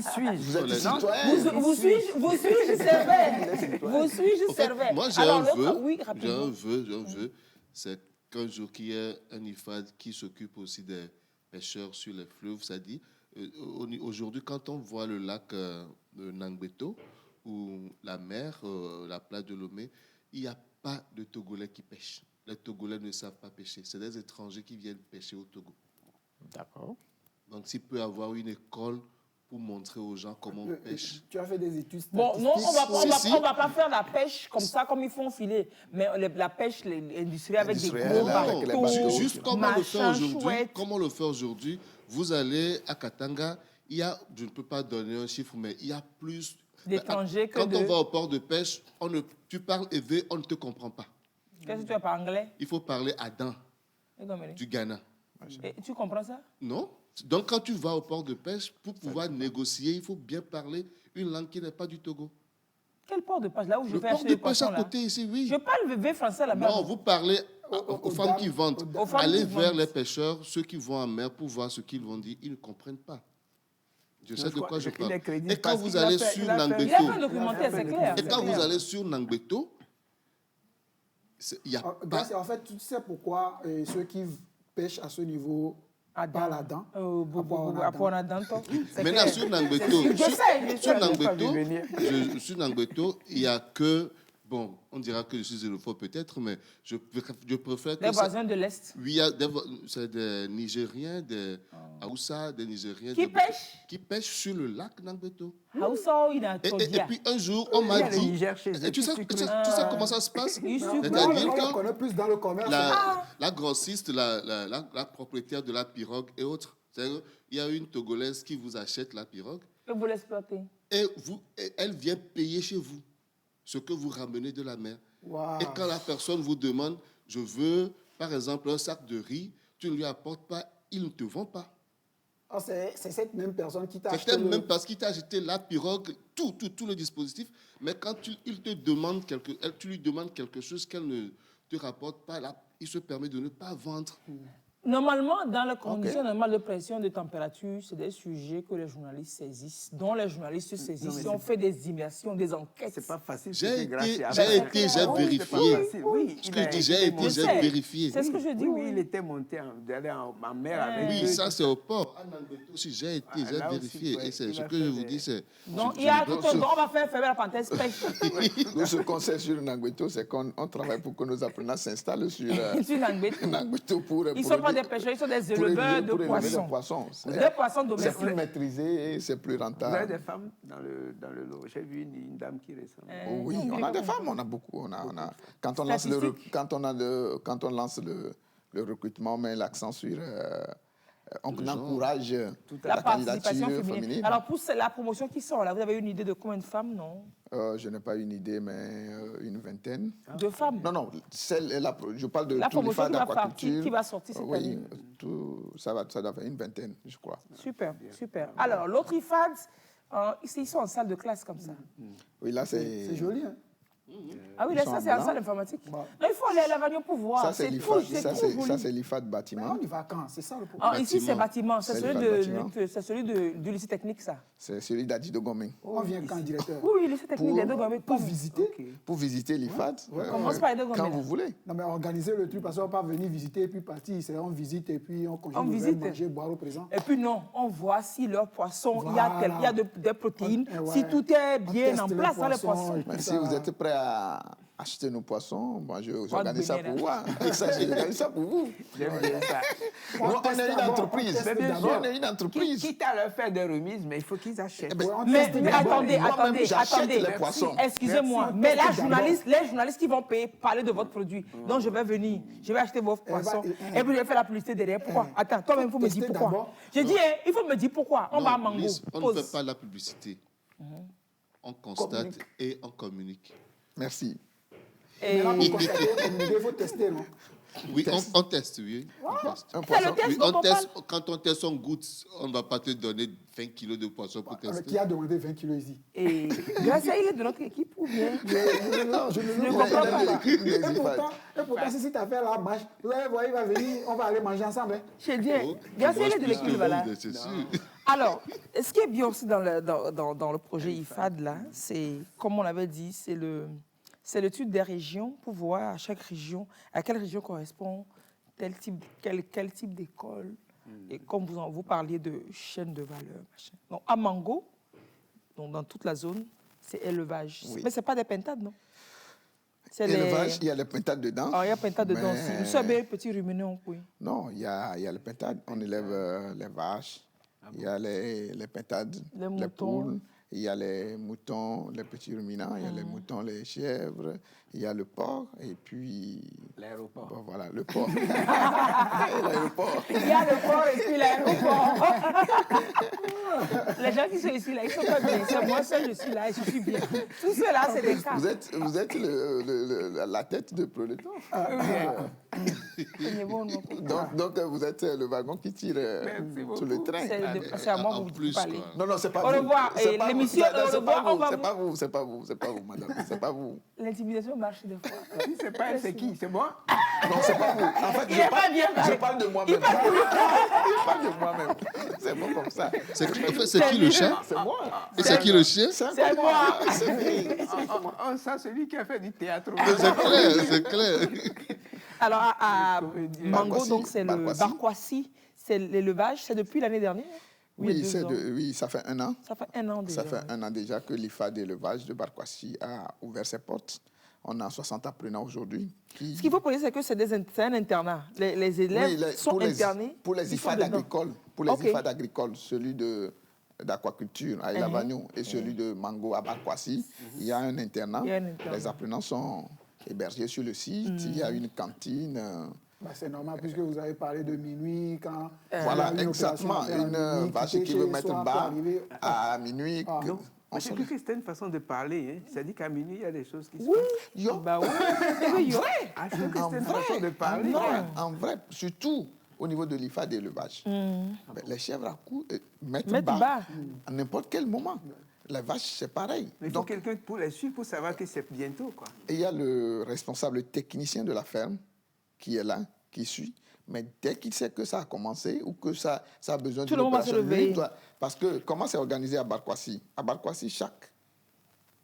suis-je? Vous êtes citoyen. Vous suis-je servais? Vous suis-je servais? Moi j'ai un vœu, c'est qu'un jour qu'il y ait un IFAD qui s'occupe aussi des pêcheurs sur les fleuves. Ça dit, aujourd'hui quand on voit le lac de Nangbeto, ou la mer, la plage de Lomé, il n'y a pas de Togolais qui pêchent. Les Togolais ne savent pas pêcher. C'est des étrangers qui viennent pêcher au Togo. D'accord. Donc, s'il peut y avoir une école pour montrer aux gens comment on pêche. Tu as fait des études statistiques. Bon, non, on va pas faire la pêche comme ça, comme ils font filer. Mais la pêche industrielle avec des gros bateaux. Juste comme on le fait aujourd'hui, vous allez à Katanga, il y a, je ne peux pas donner un chiffre, mais il y a plus d'étrangers que Quand on va au port de pêche, tu parles éveillé, on ne te comprend pas. Qu'est-ce que tu as par anglais? Il faut parler Adam, du Ghana. Et tu comprends ça? Non. Donc, quand tu vas au port de pêche, pour pouvoir négocier, il faut bien parler une langue qui n'est pas du Togo. Quel port de pêche? Là où je vais acheter le port de pêche à côté ici, oui. Je parle le français là-bas. Non, vous parlez aux femmes qui vendent. Allez vers les pêcheurs, ceux qui vont en mer, pour voir ce qu'ils vont dire. Ils ne comprennent pas. Je sais de quoi je parle. Et quand vous allez sur Nangbeto, il n'y a pas... En fait, tu sais pourquoi ceux qui pêchent à ce niveau parlent à dents. Maintenant, sur Nangbeto, il n'y a que Bon, on dira que je suis xénophobe peut-être, mais je préfère que... Les voisins de l'Est. Oui, c'est des Nigériens, des Haoussa, des Nigériens... Qui pêchent sur le lac Nangbeto. Haoussa, il a Et puis un jour, on m'a dit... Tu sais comment ça se passe? C'est-à-dire qu'on connaît plus dans le commerce. La grossiste, la propriétaire de la pirogue et autres, il y a une Togolaise qui vous achète la pirogue. Et vous l'exploitez. Et elle vient payer chez vous ce que vous ramenez de la mer. Wow. Et quand la personne vous demande, je veux, par exemple, un sac de riz, tu ne lui apportes pas, il ne te vend pas. Oh, c'est cette même personne qui t'a acheté. C'est même parce qu'il t'a acheté la pirogue, tout le dispositif. Mais quand tu lui demandes quelque chose qu'elle ne te rapporte pas, là, il se permet de ne pas vendre. Normalement, dans les conditions normales de pression de température, c'est des sujets que les journalistes saisissent, dont les journalistes se saisissent. Si on fait des immersions, des enquêtes. C'est pas facile. J'ai vérifié. Oui, ce que je dis, j'ai vérifié. C'est ce que je dis. Oui, il était monté en mer avec. Oui, ça c'est au port. J'ai vérifié. Et c'est ce que je vous dis. Donc, il y a tout un on va faire fermer la parenthèse pêche. Nous, ce qu'on sait sur Nangbeto, c'est qu'on travaille pour que nos apprenants s'installent sur Nangbeto pour ils ne sont pas des pêcheurs, ils sont des éleveurs de poissons. Des poissons domestiques. C'est plus maîtrisé et c'est plus rentable. Vous avez des femmes dans le lot. J'ai vu une dame qui ressemble. Oui, on a des femmes, on a beaucoup. Quand on lance le recrutement, on met l'accent sur... on encourage la candidature féminine. Alors, pour la promotion qui sort, là, vous avez une idée de combien de femmes, non? Je n'ai pas une idée, mais une vingtaine. De femmes? Non, je parle de la promotion qui va sortir cette année. Ça doit faire une vingtaine, je crois. Super. Alors, l'autre IFAD, ils sont en salle de classe comme ça. Oui, là, c'est joli, hein? Ah oui, là, ça, c'est en salle informatique. Non, il faut aller à l'avenue pour voir. Ça, c'est l'IFAD bâtiment. Mais on y va quand? C'est ça le problème. Ici, c'est bâtiment. C'est celui du lycée technique, ça. C'est celui d'Adi Dogomé. On vient quand, directeur? Oui, lycée technique d'Adi Dogomé. Pour visiter? Pour visiter l'IFAD. Commence par Adi Dogomé. Quand vous voulez. Non, mais organiser le truc, parce qu'on ne va pas venir visiter et puis partir. On visite et puis on continue de manger, boire au présent. Et puis non, on voit si leur poisson, il y a des protéines, si tout est bien en place dans les poissons. Si vous êtes prêt à acheter nos poissons, moi j'organise ça pour vous. J'organise ça pour vous. J'aime bien ça. On est une entreprise. Quitte à leur faire des remises, mais il faut qu'ils achètent. Mais attendez. Excusez-moi, mais les journalistes qui vont parler de votre produit, donc je vais venir, je vais acheter vos poissons, et puis je vais faire la publicité derrière. Pourquoi? Attends, toi-même, il faut me dire pourquoi. Je dis, il faut me dire pourquoi. On va à Mango. On ne fait pas la publicité. On constate et on communique. Merci. Et là, pour constater, il faut tester, non? Oui, on teste, oui. On teste. Quand on teste, on goûte. On ne va pas te donner 20 kilos de poisson pour tester. Qui a demandé 20 kilos ici? Et Gracien, il est de notre équipe ou bien? Non, je ne comprends pas. Et pourtant, si cette affaire-là marche, il va venir, on va aller manger ensemble. Chez Dieu. Gracien, il est de l'équipe, voilà. Alors, ce qui est bien aussi dans le projet IFAD, là, c'est, comme on l'avait dit, c'est l'étude des régions pour voir à quelle région correspond quel type d'école. Et comme vous parliez de chaîne de valeur. Donc, à Mango, donc dans toute la zone, c'est élevage. Oui. Mais ce n'est pas des pintades, non? Élevage, il y a les pintades dedans. Ah, il y a pintades dedans aussi. Nous sommes des petits ruminants, oui. Non, il y a les pintades. On élève les vaches. Il y a les pintades, les poules. Il y a les moutons, les petits ruminants, il y a les moutons, les chèvres, il y a le porc et puis... L'aéroport. Bon, voilà, le porc. L'aéroport. Il y a le porc et puis l'aéroport. Les gens qui sont ici, là, ils sont pas bien. C'est moi seul, je suis là et je suis bien. Tout cela, c'est des cas. Vous êtes la tête de peloton. Donc, vous êtes le wagon qui tire sur le train. C'est à moi que vous parlez. Non, c'est pas vous. Au revoir. L'émission, c'est pas vous, madame. C'est pas vous. L'intimidation marche des fois. C'est pas elle, c'est qui? C'est moi? Non, c'est pas vous. En fait, je parle de moi-même. Je parle de moi-même. C'est bon comme ça. C'est qui le chien? C'est moi. Et c'est qui le chien? C'est moi. Ça, c'est lui qui a fait du théâtre. C'est clair. Alors, à Mango, donc, c'est le Barkwassi. C'est l'élevage. C'est depuis l'année dernière? Oui, ça fait 1 an. Ça fait 1 an déjà. Ça fait 1 an déjà que l'IFAD d'élevage de Barkwassi a ouvert ses portes. On a 60 apprenants aujourd'hui. Ce qu'il faut préciser, c'est que c'est un internat. Les élèves sont internés. Pour les IFAD agricoles, IFAD agricoles, celui d'aquaculture à Elavagno et celui de Mango à Barkwassi, il y a un internat. Les apprenants sont hébergés sur le site. Il y a une cantine. C'est normal, puisque vous avez parlé de minuit, quand... Voilà, exactement. Une vache qui veut mettre bas à minuit. Mais c'est que c'était une façon de parler. Hein. C'est-à-dire qu'à minuit, il y a des choses qui se passent. Bah oui. En vrai. C'était une façon de parler. En vrai, surtout au niveau de l'IFA d'élevage. Les chèvres à cou mettent bas à n'importe quel moment. Les vaches, c'est pareil. Mais il faut quelqu'un pour les suivre, pour savoir que c'est bientôt, quoi. Et il y a le responsable technicien de la ferme qui est là, qui suit. Mais dès qu'il sait que ça a commencé ou que ça a besoin d'une opération, parce que comment c'est organisé à Barkwassi? À Barkwassi, chaque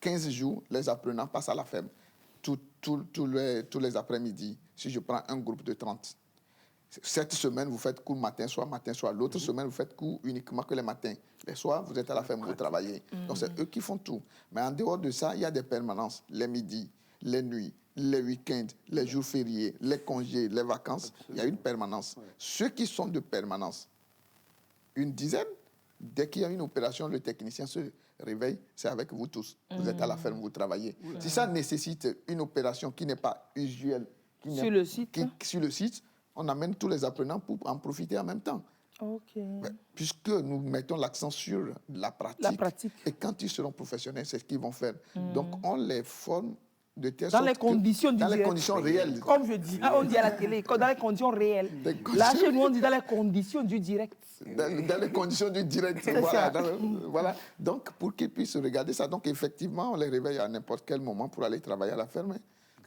15 jours, les apprenants passent à la ferme. Tous les après-midi, si je prends un groupe de 30. Cette semaine, vous faites cours matin, soir. L'autre semaine, vous faites cours uniquement que les matins. Les soirs, vous êtes à la ferme, vous travaillez. Donc, c'est eux qui font tout. Mais en dehors de ça, il y a des permanences. Les midis, les nuits, les week-ends, les jours fériés, les congés, les vacances. Il y a une permanence. Ceux qui sont de permanence, une dizaine, dès qu'il y a une opération, le technicien se réveille, c'est avec vous tous. Vous êtes à la ferme, vous travaillez. Si ça nécessite une opération qui n'est pas usuelle, sur le site, on amène tous les apprenants pour en profiter en même temps. Puisque nous mettons l'accent sur la pratique. Et quand ils seront professionnels, c'est ce qu'ils vont faire. Donc, on les forme de telle sorte les conditions dans les conditions réelles. Comme je dis, on dit à la télé, dans les conditions réelles. Là, chez nous, on dit dans les conditions du direct. Dans les conditions du direct, voilà. Donc, pour qu'ils puissent regarder ça, donc effectivement, on les réveille à n'importe quel moment pour aller travailler à la ferme.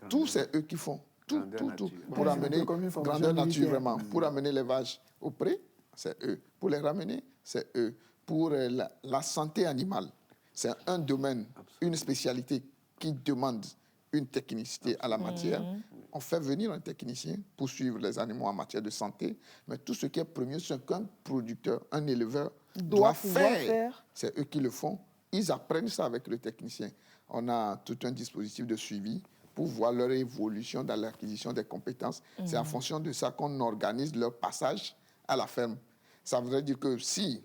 Tout, c'est eux qui font. Tout. Pour amener grandeur nature, vraiment. Pour amener les vaches au pré, c'est eux. Pour les ramener, c'est eux. Pour la santé animale, c'est un domaine, une spécialité qui demande une technicité à la matière. On fait venir un technicien pour suivre les animaux en matière de santé, mais tout ce qui est premier, c'est qu'un producteur, un éleveur doit faire. C'est eux qui le font. Ils apprennent ça avec le technicien. On a tout un dispositif de suivi pour voir leur évolution dans l'acquisition des compétences. C'est en fonction de ça qu'on organise leur passage à la ferme. Ça voudrait dire que si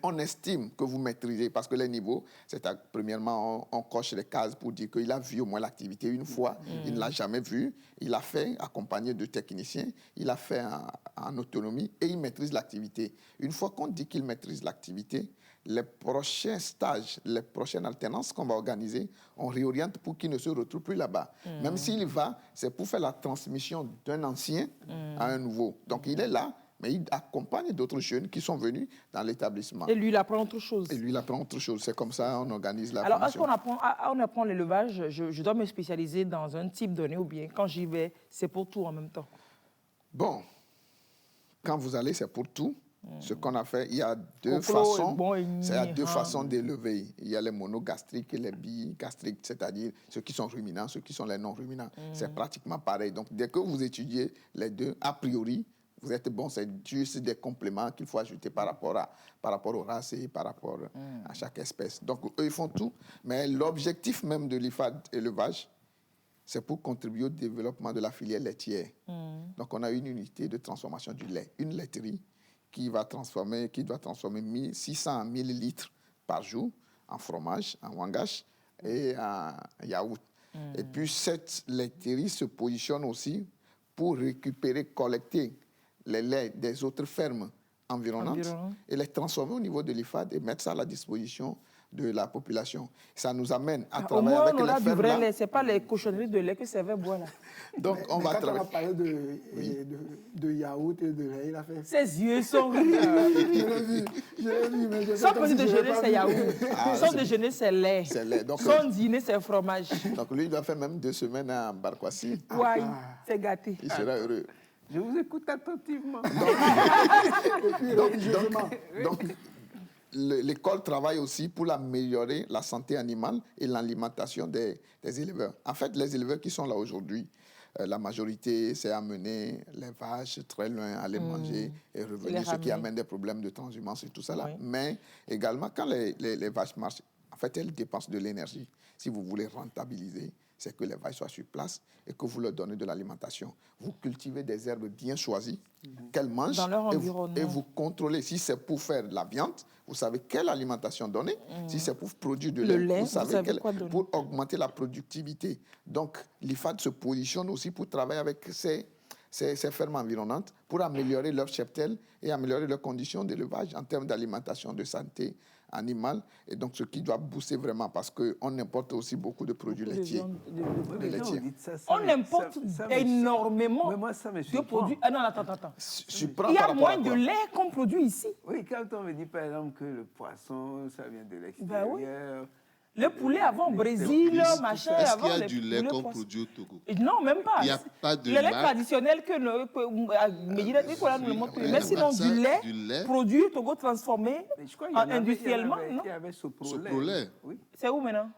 on estime que vous maîtrisez, parce que les niveaux, c'est premièrement, on coche les cases pour dire qu'il a vu au moins l'activité une fois, il ne l'a jamais vue, il a fait accompagné de techniciens, il a fait en autonomie et il maîtrise l'activité. Une fois qu'on dit qu'il maîtrise l'activité, les prochains stages, les prochaines alternances qu'on va organiser, on réoriente pour qu'il ne se retrouve plus là-bas. Même s'il va, c'est pour faire la transmission d'un ancien à un nouveau. Donc il est là, mais il accompagne d'autres jeunes qui sont venus dans l'établissement. Et lui, il apprend autre chose. C'est comme ça on organise la formation. Alors, est-ce qu'on apprend l'élevage, je dois me spécialiser dans un type donné ou bien quand j'y vais, c'est pour tout en même temps? Bon, quand vous allez, c'est pour tout. Ce qu'on a fait, il y a deux façons. Il y a deux façons d'élever. Il y a les monogastriques et les bigastriques, c'est-à-dire ceux qui sont ruminants, ceux qui sont les non-ruminants. C'est pratiquement pareil. Donc, dès que vous étudiez les deux, a priori, vous êtes bon, c'est juste des compléments qu'il faut ajouter par rapport aux races et par rapport à chaque espèce. Donc, eux, ils font tout. Mais l'objectif même de l'IFAD élevage, c'est pour contribuer au développement de la filière laitière. Donc, on a une unité de transformation du lait, une laiterie qui doit transformer 600 à 1000 litres par jour en fromage, en wangash et en yaourt. Et puis, cette laiterie se positionne aussi pour récupérer, collecter les laits des autres fermes environnantes et les transformer au niveau de l'IFAD et mettre ça à la disposition de la population. Ça nous amène à travailler avec les fermes. Au moins, on a du vrai lait. Ce n'est pas les cochonneries de lait que ça va boire là. Donc, on va travailler. Quand on a parlé de yaourt et de lait, il a fait... Ses yeux sont... je l'ai vu, mais je sais pas. Son petit déjeuner, c'est yaourt. Son déjeuner, c'est lait. Son dîner, c'est fromage. Donc, lui, il doit faire même 2 semaines à Barkwassi. Oui, c'est gâté. Il sera heureux. Je vous écoute attentivement. Donc, l'école travaille aussi pour améliorer la santé animale et l'alimentation des éleveurs. En fait, les éleveurs qui sont là aujourd'hui, la majorité, c'est amener les vaches très loin, aller manger et revenir, ce qui amène des problèmes de transhumance et tout ça là. Oui. Mais également, quand les vaches marchent, en fait, elles dépensent de l'énergie. Si vous voulez rentabiliser, c'est que les vaches soient sur place et que vous leur donnez de l'alimentation. Vous cultivez des herbes bien choisies qu'elles mangent dans leur et environnement. vous contrôlez. Si c'est pour faire de la viande, vous savez quelle alimentation donner. Si c'est pour produire de lait, vous savez pour augmenter la productivité. Donc, l'IFAD se positionne aussi pour travailler avec ces fermes environnantes pour améliorer leur cheptel et améliorer leurs conditions d'élevage en termes d'alimentation, de santé animale. Et donc, ce qui doit booster vraiment, parce qu'on importe aussi beaucoup de produits laitiers. On importe énormément de produits. Ah non, attends. Il y a moins de lait qu'on produit ici. Oui, quand on me dit par exemple que le poisson, ça vient de l'extérieur. Ben oui. Le poulet avant au Brésil, machin. Est-ce qu'il y a du lait qu'on produit au Togo? Non, même pas. Il n'y a pas de le lait traditionnel que nous montre. Mais sinon, du lait produit au Togo transformé industriellement. Il y avait Soprolait. Oui. C'est où maintenant?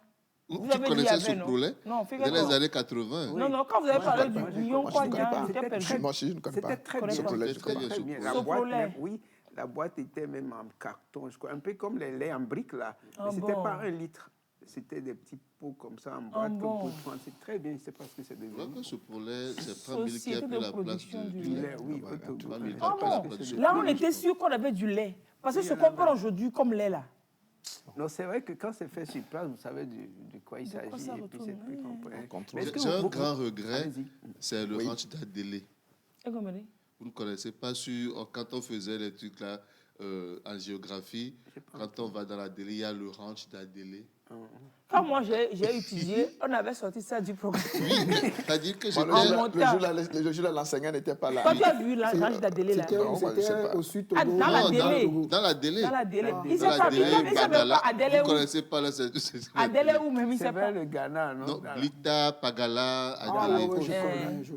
Vous connaissez Soprolait? Non, dans les années 80. Oui. Non, quand vous avez parlé du Lyon, moi, je ne connais pas. C'était très bien. Soprolait, Très bien. La boîte était même en carton, je crois, un peu comme les laits en briques là. Mais ce n'était pas 1 litre. C'était des petits pots comme ça en boîte. C'est très bien, je ne sais pas ce que c'est devenu. Je crois que Soprolait, c'est Pramil qui a pris la place du lait. Oui, là, on était sûr qu'on avait du lait. Parce que ce qu'on parle aujourd'hui comme lait là. Non, c'est vrai que quand c'est fait sur place, vous savez de quoi il s'agit. Et puis c'est plus complexe. J'ai un grand regret, c'est le ranch d'Adélé. Et vous ne connaissez pas quand on faisait les trucs là en géographie, quand on va dans l'Adélé, il y a le ranch d'Adélé. Quand moi j'ai étudié, on avait sorti ça du programme. Oui, c'est-à-dire que le jour où l'enseignant n'était pas là. Toi, tu as vu la ranch d'Adélé là? C'était au sud Togo. Dans l'Adélé. Dans l'Adélé. Il s'est pas Adélé où? Vous ne connaissez pas Adélé où même il c'est sait pas. le Ghana, non? Non, Blita, Pagala, Adélé.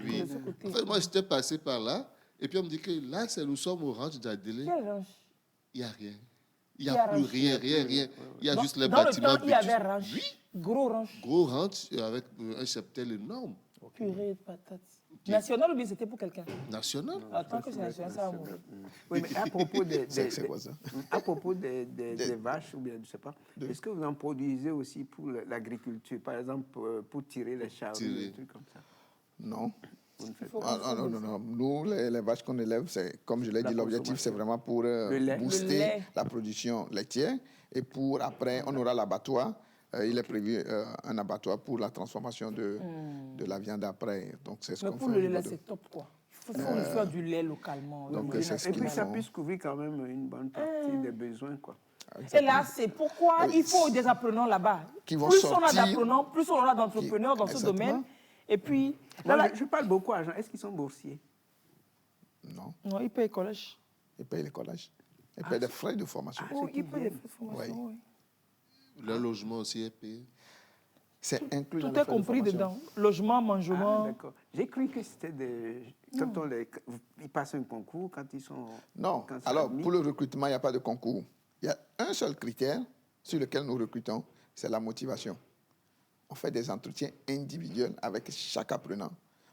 Oui. En fait, moi, j'étais passé par là. Et puis on me dit que là, nous sommes au ranch d'Adélé. Quel ranch? Il n'y a rien. Il n'y a plus rien. Il y a juste les dans bâtiments. Dans le temps, il y avait ranch. Oui. Gros ranch. Gros ranch avec un cheptel énorme. Purée de patates. National ou bien c'était pour quelqu'un? National. Tant que c'est national, ça va mourir. Oui, mais à propos à propos des vaches, ou bien je ne sais pas, est-ce que vous en produisez aussi pour l'agriculture, par exemple pour tirer les charrues, des trucs comme ça? Non. Non. Nous, les vaches qu'on élève, comme je l'ai dit, l'objectif, c'est vraiment pour booster la production laitière. Et pour après, on aura l'abattoir. Il est prévu un abattoir pour la transformation de la viande après. Donc, c'est ce qu'on fait. Mais pour le lait, c'est top, quoi. Il faut faire du lait localement. Donc, et puis, ça puisse couvrir quand même une bonne partie des besoins, quoi. Et là, c'est pourquoi il faut des apprenants là-bas. Plus on a d'apprenants, plus on aura d'entrepreneurs dans ce domaine. Et puis... je parle beaucoup à gens. Est-ce qu'ils sont boursiers? Non, ils payent le collège. Ils payent le collège. Ils payent des frais de formation. Ils payent des frais de formation, oui. Le logement aussi est payé. C'est inclus dans tout est compris dedans. Logement, mangement. D'accord. J'ai cru que c'était quand ils passent un concours, quand ils sont... Non. Alors, pour le recrutement, il n'y a pas de concours. Il y a un seul critère sur lequel nous recrutons, c'est la motivation. On fait des entretiens individuels avec chaque apprenant.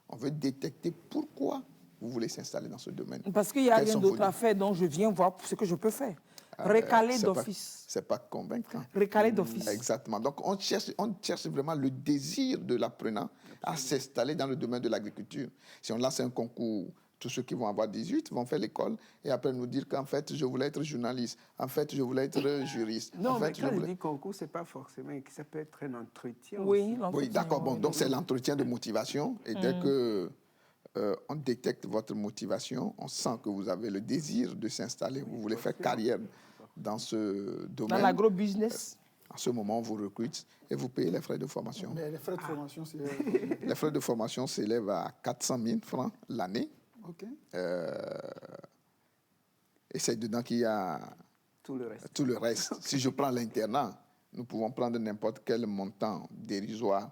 On veut détecter pourquoi vous voulez s'installer dans ce domaine. Parce qu'il n'y a rien d'autre à faire, donc je viens voir ce que je peux faire. Recalé d'office. C'est pas convaincant. Recalé d'office. Exactement. Donc, on cherche vraiment le désir de l'apprenant à s'installer dans le domaine de l'agriculture. Si on lance un concours, tous ceux qui vont avoir 18 vont faire l'école et après nous dire qu'en fait, je voulais être journaliste, en fait, je voulais être juriste. Non, mais quand je dis concours, ce n'est pas forcément, ça peut être un entretien. Oui, d'accord. Bon, donc c'est l'entretien de motivation et dès que on détecte votre motivation, on sent que vous avez le désir de s'installer, vous voulez faire carrière dans ce domaine. Dans l'agro-business. En ce moment, on vous recrute et vous payez les frais de formation. Mais les frais de formation, c'est... Les frais de formation s'élèvent à 400 000 francs l'année. OK. Et c'est dedans qu'il y a tout le reste. Tout le reste. Si je prends l'internat, nous pouvons prendre n'importe quel montant dérisoire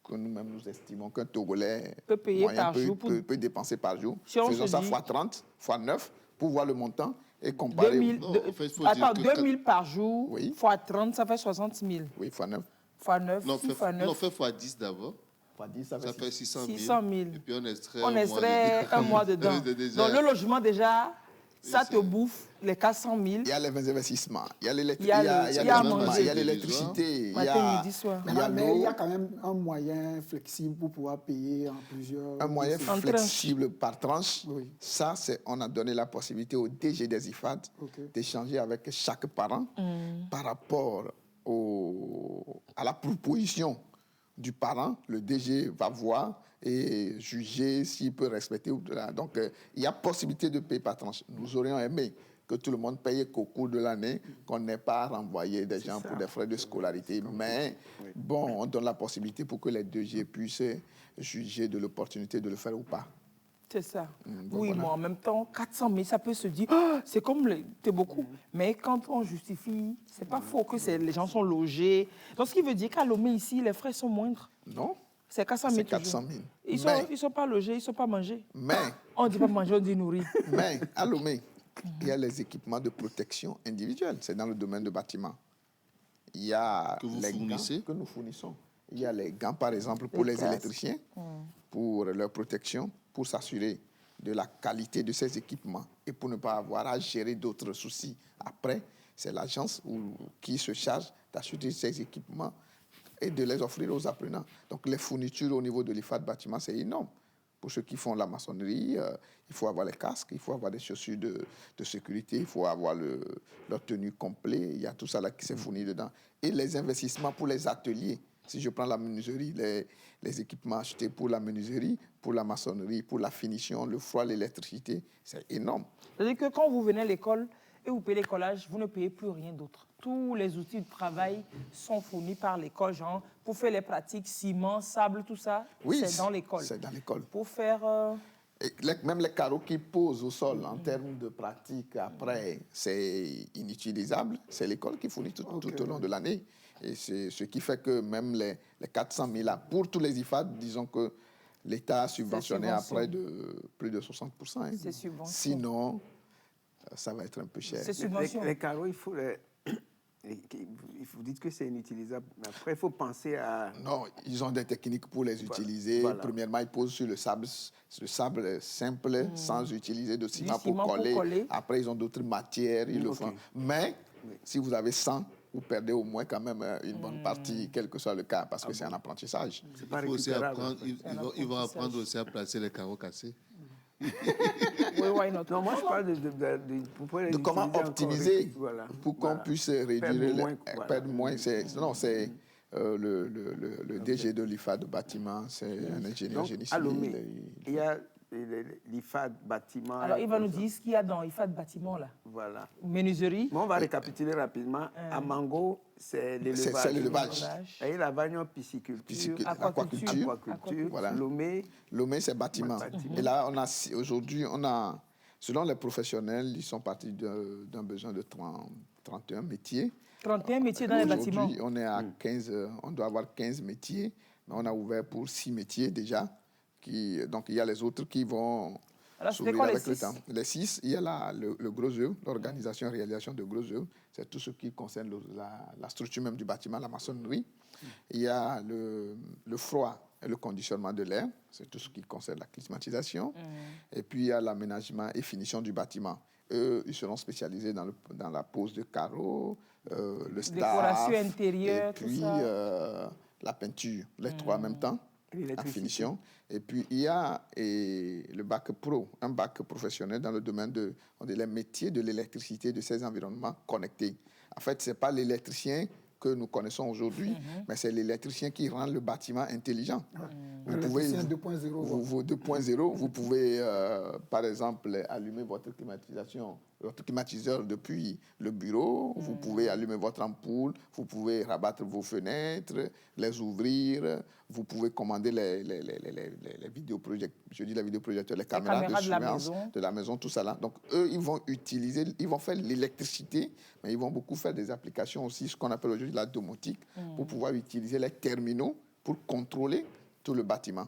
que nous-mêmes nous estimons qu'un Togolais peut payer par jour peut dépenser par jour. Si faisons ça fois 30, fois 9 pour voir le montant et comparer. 2000 par jour, oui. Fois 30, ça fait 60 000. Oui, fois 9. Fois 9, non, fois 9. Non, fait fois 10 d'abord. Fois 10, ça fait 600 000. 600 000. Et puis on extrait un mois dedans. Donc le logement déjà, Ça te bouffe les 400 000. Il y a les investissements, il y a l'électricité, il y a à manger. il y a l'électricité, Matin, midi, soir. Mais il y a quand même un moyen flexible pour pouvoir payer en plusieurs... Un moyen flexible par tranche. Oui. Ça, on a donné la possibilité au DG des IFAD d'échanger avec chaque parent par rapport à la proposition du parent. Le DG va voir et juger s'il peut respecter ou pas. Donc, il y a possibilité de payer par tranche. Nous aurions aimé que tout le monde paye qu'au cours de l'année, qu'on n'ait pas à renvoyer des gens pour des frais de scolarité. Mais bon, on donne la possibilité pour que les DG puissent juger de l'opportunité de le faire ou pas. C'est ça. Oui, mais en même temps, 400 000, ça peut se dire, oh, c'est comme, c'est beaucoup. Mais quand on justifie, c'est pas faux que les gens sont logés. Donc, ce qui veut dire qu'à Lomé, ici, les frais sont moindres. Non. C'est 400 000. C'est 400 000. Ils ne sont pas logés, ils ne sont pas mangés. Mais. On ne dit pas manger, on dit nourrir. Mais, à Lomé, il y a les équipements de protection individuelle. C'est dans le domaine du bâtiment. Il y a les gants que nous fournissons. Il y a les gants, par exemple, pour les électriciens, pour leur protection, pour s'assurer de la qualité de ces équipements et pour ne pas avoir à gérer d'autres soucis. Après, c'est l'agence qui se charge d'acheter ces équipements et de les offrir aux apprenants. Donc, les fournitures au niveau de l'IFAD bâtiment, c'est énorme. Pour ceux qui font la maçonnerie, il faut avoir les casques, il faut avoir des chaussures de sécurité, il faut avoir leur tenue complète. Il y a tout ça là qui s'est fourni dedans. Et les investissements pour les ateliers. Si je prends la menuiserie, les équipements achetés pour la menuiserie, pour la maçonnerie, pour la finition, le froid, l'électricité, c'est énorme. C'est-à-dire que quand vous venez à l'école et vous payez les collages, vous ne payez plus rien d'autre. Tous les outils de travail sont fournis par l'école, genre pour faire les pratiques, ciment, sable, tout ça, c'est dans l'école. C'est dans l'école. Pour faire... Même les carreaux qui posent au sol en termes de pratique, après, c'est inutilisable. C'est l'école qui fournit tout au long de l'année. Et c'est ce qui fait que même les 400 000 là, pour tous les IFAD, disons que l'État a subventionné à près de plus de 60%. Hein. C'est subvention. Sinon, ça va être un peu cher. Les carreaux, il faut vous dites que c'est inutilisable. Mais après, il faut penser à... Non, ils ont des techniques pour les utiliser. Voilà. Premièrement, ils posent sur le sable simple, sans utiliser de ciment pour coller. Après, ils ont d'autres matières, ils le font. Mais si vous avez 100, vous perdez au moins quand même une bonne partie, quel que soit le cas, parce que c'est un apprentissage. Ils vont apprendre aussi à placer les carreaux cassés. Non, moi je parle de comment optimiser pour qu'on puisse réduire perdre moins. C'est le DG de l'IFAD de bâtiment, c'est un ingénieur génie civil. Il y a l'IFAD bâtiment. Alors il va nous dire ce qu'il y a dans l'IFAD bâtiment là. Voilà. Menuiserie. On va récapituler rapidement. À Mango, c'est l'élevage. C'est l'élevage. Et la Vagnon, pisciculture, aquaculture. Voilà. Lomé, c'est bâtiment. Et là, aujourd'hui, selon les professionnels, ils sont partis d'un besoin de 31 métiers. 31 métiers dans les bâtiments. Aujourd'hui, on est à 15, on doit avoir 15 métiers, mais on a ouvert pour 6 métiers déjà. Donc, il y a les autres qui vont s'ouvrir avec le temps. Les 6, il y a le gros œuvre, l'organisation et réalisation de gros œuvres. C'est tout ce qui concerne la structure même du bâtiment, la maçonnerie. Il y a le froid et le conditionnement de l'air. C'est tout ce qui concerne la climatisation. Et puis, il y a l'aménagement et finition du bâtiment. Eux, ils seront spécialisés dans la pose de carreaux, le staff. Décoration intérieure, et puis, la peinture, les trois en même temps. En finition. Et puis, il y a le bac pro, un bac professionnel dans le domaine des métiers de l'électricité, de ces environnements connectés. En fait, ce n'est pas l'électricien que nous connaissons aujourd'hui, mais c'est l'électricien qui rend le bâtiment intelligent. Vous pouvez 2.0. 2.0, vous pouvez, par exemple, allumer votre climatiseur depuis le bureau, vous pouvez allumer votre ampoule, vous pouvez rabattre vos fenêtres, les ouvrir, vous pouvez commander les vidéoprojecteurs, les caméras de surveillance de la maison, tout ça là. Donc, eux, ils vont faire l'électricité, mais ils vont beaucoup faire des applications aussi, ce qu'on appelle aujourd'hui la domotique, pour pouvoir utiliser les terminaux pour contrôler tout le bâtiment.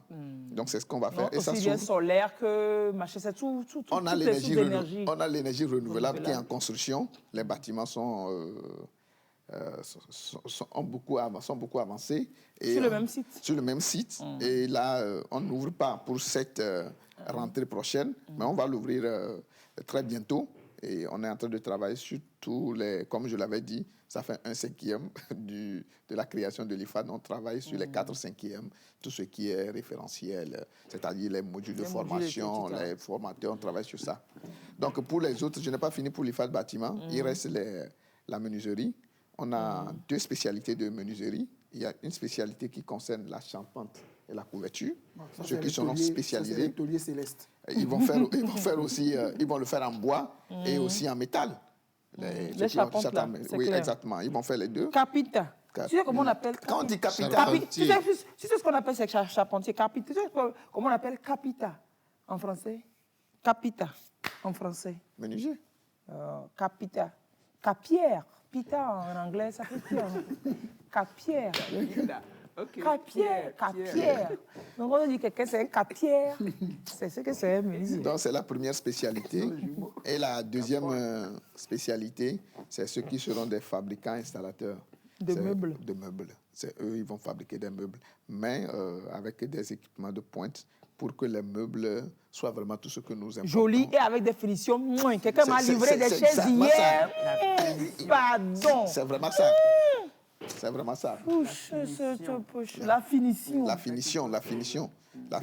Donc, c'est ce qu'on va faire. Et aussi bien solaire que machin, c'est tout. On a l'énergie renouvelable qui est en construction. Les bâtiments sont beaucoup avancés. Et sur le même site. Sur le même site. Et là, on n'ouvre pas pour cette rentrée prochaine, mais on va l'ouvrir très bientôt. Et on est en train de travailler sur tous les... Comme je l'avais dit, ça fait 1/5 de la création de l'IFAD. On travaille sur les 4/5, tout ce qui est référentiel, c'est-à-dire les modules de formation, les formateurs, on travaille sur ça. Donc, pour les autres, je n'ai pas fini pour l'IFAD bâtiment. Il reste la menuiserie. On a 2 spécialités de menuiserie. Il y a une spécialité qui concerne la charpente et la couverture. Ceux qui sont spécialisés, Céleste. ils vont faire aussi, ils vont le faire en bois et aussi en métal. Les charpentes, là, oui, clair. Exactement. Ils vont faire les 2. Capita. Tu sais comment on appelle capita? Quand on dit capita, Tu sais ce qu'on appelle ces charpentiers? Capita. Tu sais comment on appelle capita en français? Capita en français. menuisier. Capita. Capière. Pita en anglais, ça fait pire. Capière. Okay. Capière. Donc, on dit que quelqu'un, c'est un capière. C'est ce que c'est un menuisier. Donc, c'est la première spécialité. Et la deuxième spécialité, c'est ceux qui seront des fabricants installateurs. De meubles. De meubles. C'est eux, ils vont fabriquer des meubles. Mais avec des équipements de pointe pour que les meubles soient vraiment tout ce que nous aimons. Joli et avec des finitions. Quelqu'un m'a livré des chaises hier. Pardon. C'est vraiment ça. C'est vraiment ça. La finition. La finition.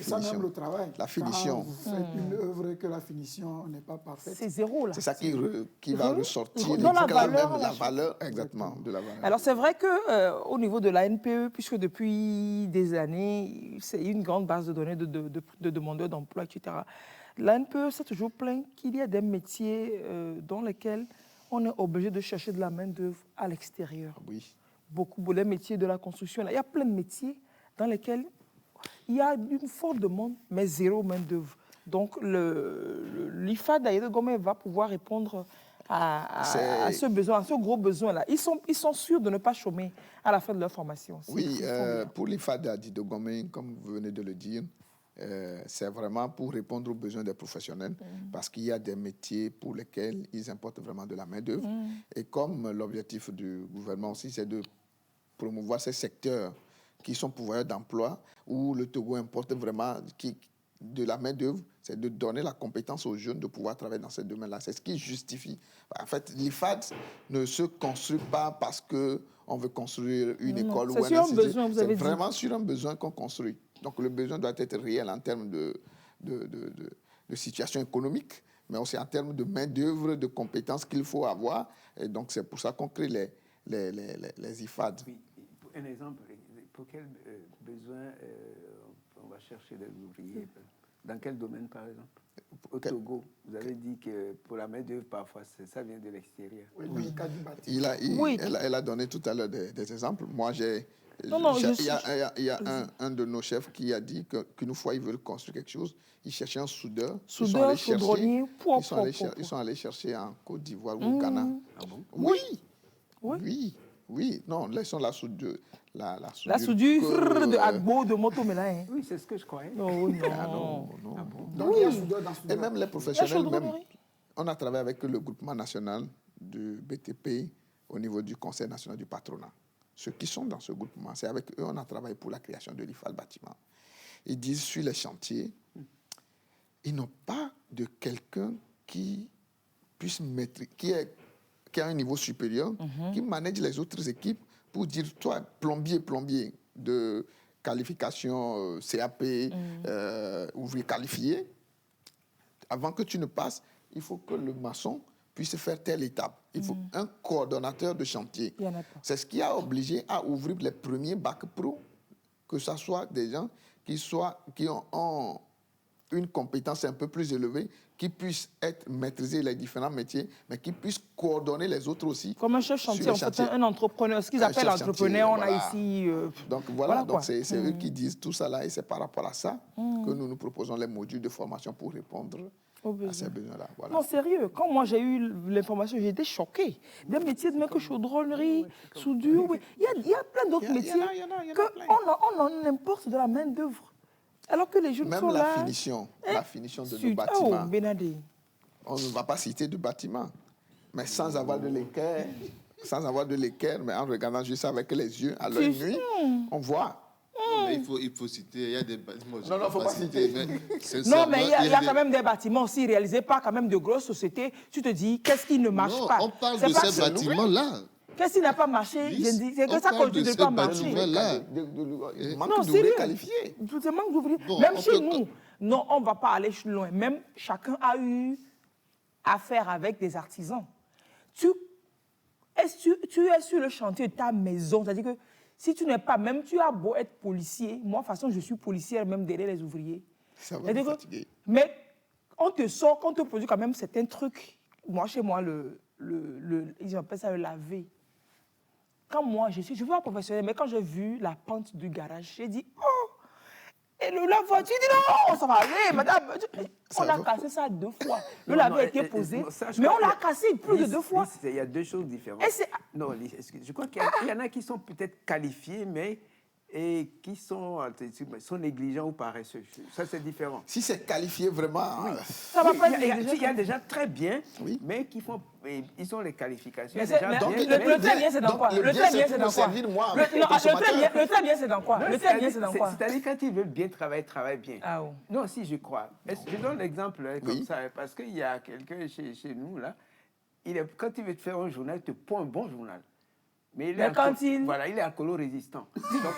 Ça même le travail. La finition. Quand vous faites une œuvre et que la finition n'est pas parfaite. C'est zéro, là. C'est ça qui va ressortir. Dans la valeur. La valeur, exactement, de la valeur. Alors, c'est vrai qu'au niveau de la NPE, puisque depuis des années, c'est une grande base de données de demandeurs d'emploi, etc., la NPE s'est toujours plaint qu'il y a des métiers dans lesquels on est obligé de chercher de la main-d'œuvre à l'extérieur. Oui. Beaucoup les métiers de la construction. Là. Il y a plein de métiers dans lesquels il y a une forte demande, mais zéro main-d'œuvre. Donc, l'IFAD de Gomé va pouvoir répondre à ce besoin, à ce gros besoin-là. Ils sont sûrs de ne pas chômer à la fin de leur formation. Oui, pour l'IFAD de Gomé, comme vous venez de le dire, c'est vraiment pour répondre aux besoins des professionnels, parce qu'il y a des métiers pour lesquels ils importent vraiment de la main-d'œuvre. Et comme l'objectif du gouvernement aussi, c'est de promouvoir ces secteurs qui sont pourvoyeurs d'emploi, où le Togo importe vraiment de la main-d'œuvre, c'est de donner la compétence aux jeunes de pouvoir travailler dans ce domaine-là. C'est ce qui justifie. En fait, l'IFAD ne se construit pas parce qu'on veut construire une école ou un institut. C'est vraiment sur un besoin qu'on construit. Donc, le besoin doit être réel en termes de situation économique, mais aussi en termes de main-d'œuvre, de compétences qu'il faut avoir. Et donc, c'est pour ça qu'on crée les IFAD. Oui, un exemple, pour quel besoin on va chercher des ouvriers? Dans quel domaine, par exemple? Au Togo, vous avez dit que pour la main-d'œuvre, parfois, ça vient de l'extérieur. Oui, dans le cas du bâtiment. Elle a donné tout à l'heure des exemples. Moi, il y a un de nos chefs qui a dit qu'une fois, ils veulent construire quelque chose, ils cherchaient un soudeur. Chaudronnier. Ils sont allés chercher en Côte d'Ivoire ou au Ghana. Ah bon? Oui. Non, là, ils sont la soudure. La soudure de Agbo, de Motomela. Oui, c'est ce que je croyais. Non. Ah bon? Donc, il y a soudeur dans soudeur. Et même les professionnels, on a travaillé avec le groupement national du BTP au niveau du Conseil national du patronat. Ceux qui sont dans ce groupement, c'est avec eux on a travaillé pour la création de l'IFAD bâtiment. Ils disent sur les chantiers, ils n'ont pas de quelqu'un qui puisse maîtriser, qui a un niveau supérieur, qui manage les autres équipes pour dire, toi, plombier de qualification CAP, ouvrier qualifié, avant que tu ne passes, il faut que le maçon puisse faire telle étape. Il faut un coordonnateur de chantier. C'est ce qui a obligé à ouvrir les premiers bacs pro, que ce soit des gens qui ont une compétence un peu plus élevée, qui puissent maîtriser les différents métiers, mais qui puissent coordonner les autres aussi. Comme un chef chantier, en fait, un entrepreneur, ce qu'ils appellent entrepreneur, on a ici... Donc c'est eux qui disent tout ça là, et c'est par rapport à ça que nous proposons les modules de formation pour répondre à ces besoins-là. Voilà. Non, sérieux, quand moi j'ai eu l'information, j'ai été choquée. Des métiers de que chaudronnerie, soudure, il y a plein d'autres métiers qu'on en importe de la main-d'œuvre. Alors que les jeunes même sont la là... finition de nos bâtiments. Benadé. On ne va pas citer de bâtiments, mais sans avoir de l'équerre, mais en regardant juste avec les yeux, à l'œil nu, on voit. Non, mais il faut citer, il y a des bâtiments. Non, il ne faut pas citer. Non, mais il y a quand même des bâtiments aussi réalisés par quand même de grosses sociétés. Tu te dis, qu'est-ce qui ne marche pas? On parle de ces bâtiments-là. Qu'est-ce qui n'a pas marché? C'est que ça continue de ne pas marcher. Manque d'ouvriers qualifiés. C'est manque d'ouvriers. Même chez nous, non, on ne va pas aller loin. Même chacun a eu affaire avec des artisans. Tu es sur le chantier de ta maison. C'est-à-dire que si tu n'es pas, même tu as beau être policier, moi, de toute façon, je suis policière même derrière les ouvriers. Ça va me fatiguer. Mais on te sort, on te produit quand même certains trucs. Moi, chez moi, ils appellent ça le laver. Quand moi, je ne suis pas professionnel, mais quand j'ai vu la pente du garage, j'ai dit, oh, et la voiture dit non, ça va aller, madame. On a cassé ça 2 fois. Le laver a été posé, mais on l'a cassé plus de 2 fois. Il y a 2 choses différentes. Non, je crois qu'il y en a qui sont peut-être qualifiés, mais qui sont négligents ou paresseux. Ça, c'est différent. Si c'est qualifié vraiment... Oui. Ça va pas il y a des gens très bien, oui, mais ils ont les qualifications. Le très bien, c'est dans quoi? Le très bien, c'est dans quoi? Le très bien, c'est dans quoi? Le très bien, c'est dans quoi? C'est-à-dire quand ils veulent bien travailler, travaille bien. Ah oui. Non, si, je crois. Je donne l'exemple comme ça, parce qu'il y a quelqu'un chez nous, là, quand il veut te faire un journal, il te pond un bon journal. Mais il est alcoolo-résistant. Donc,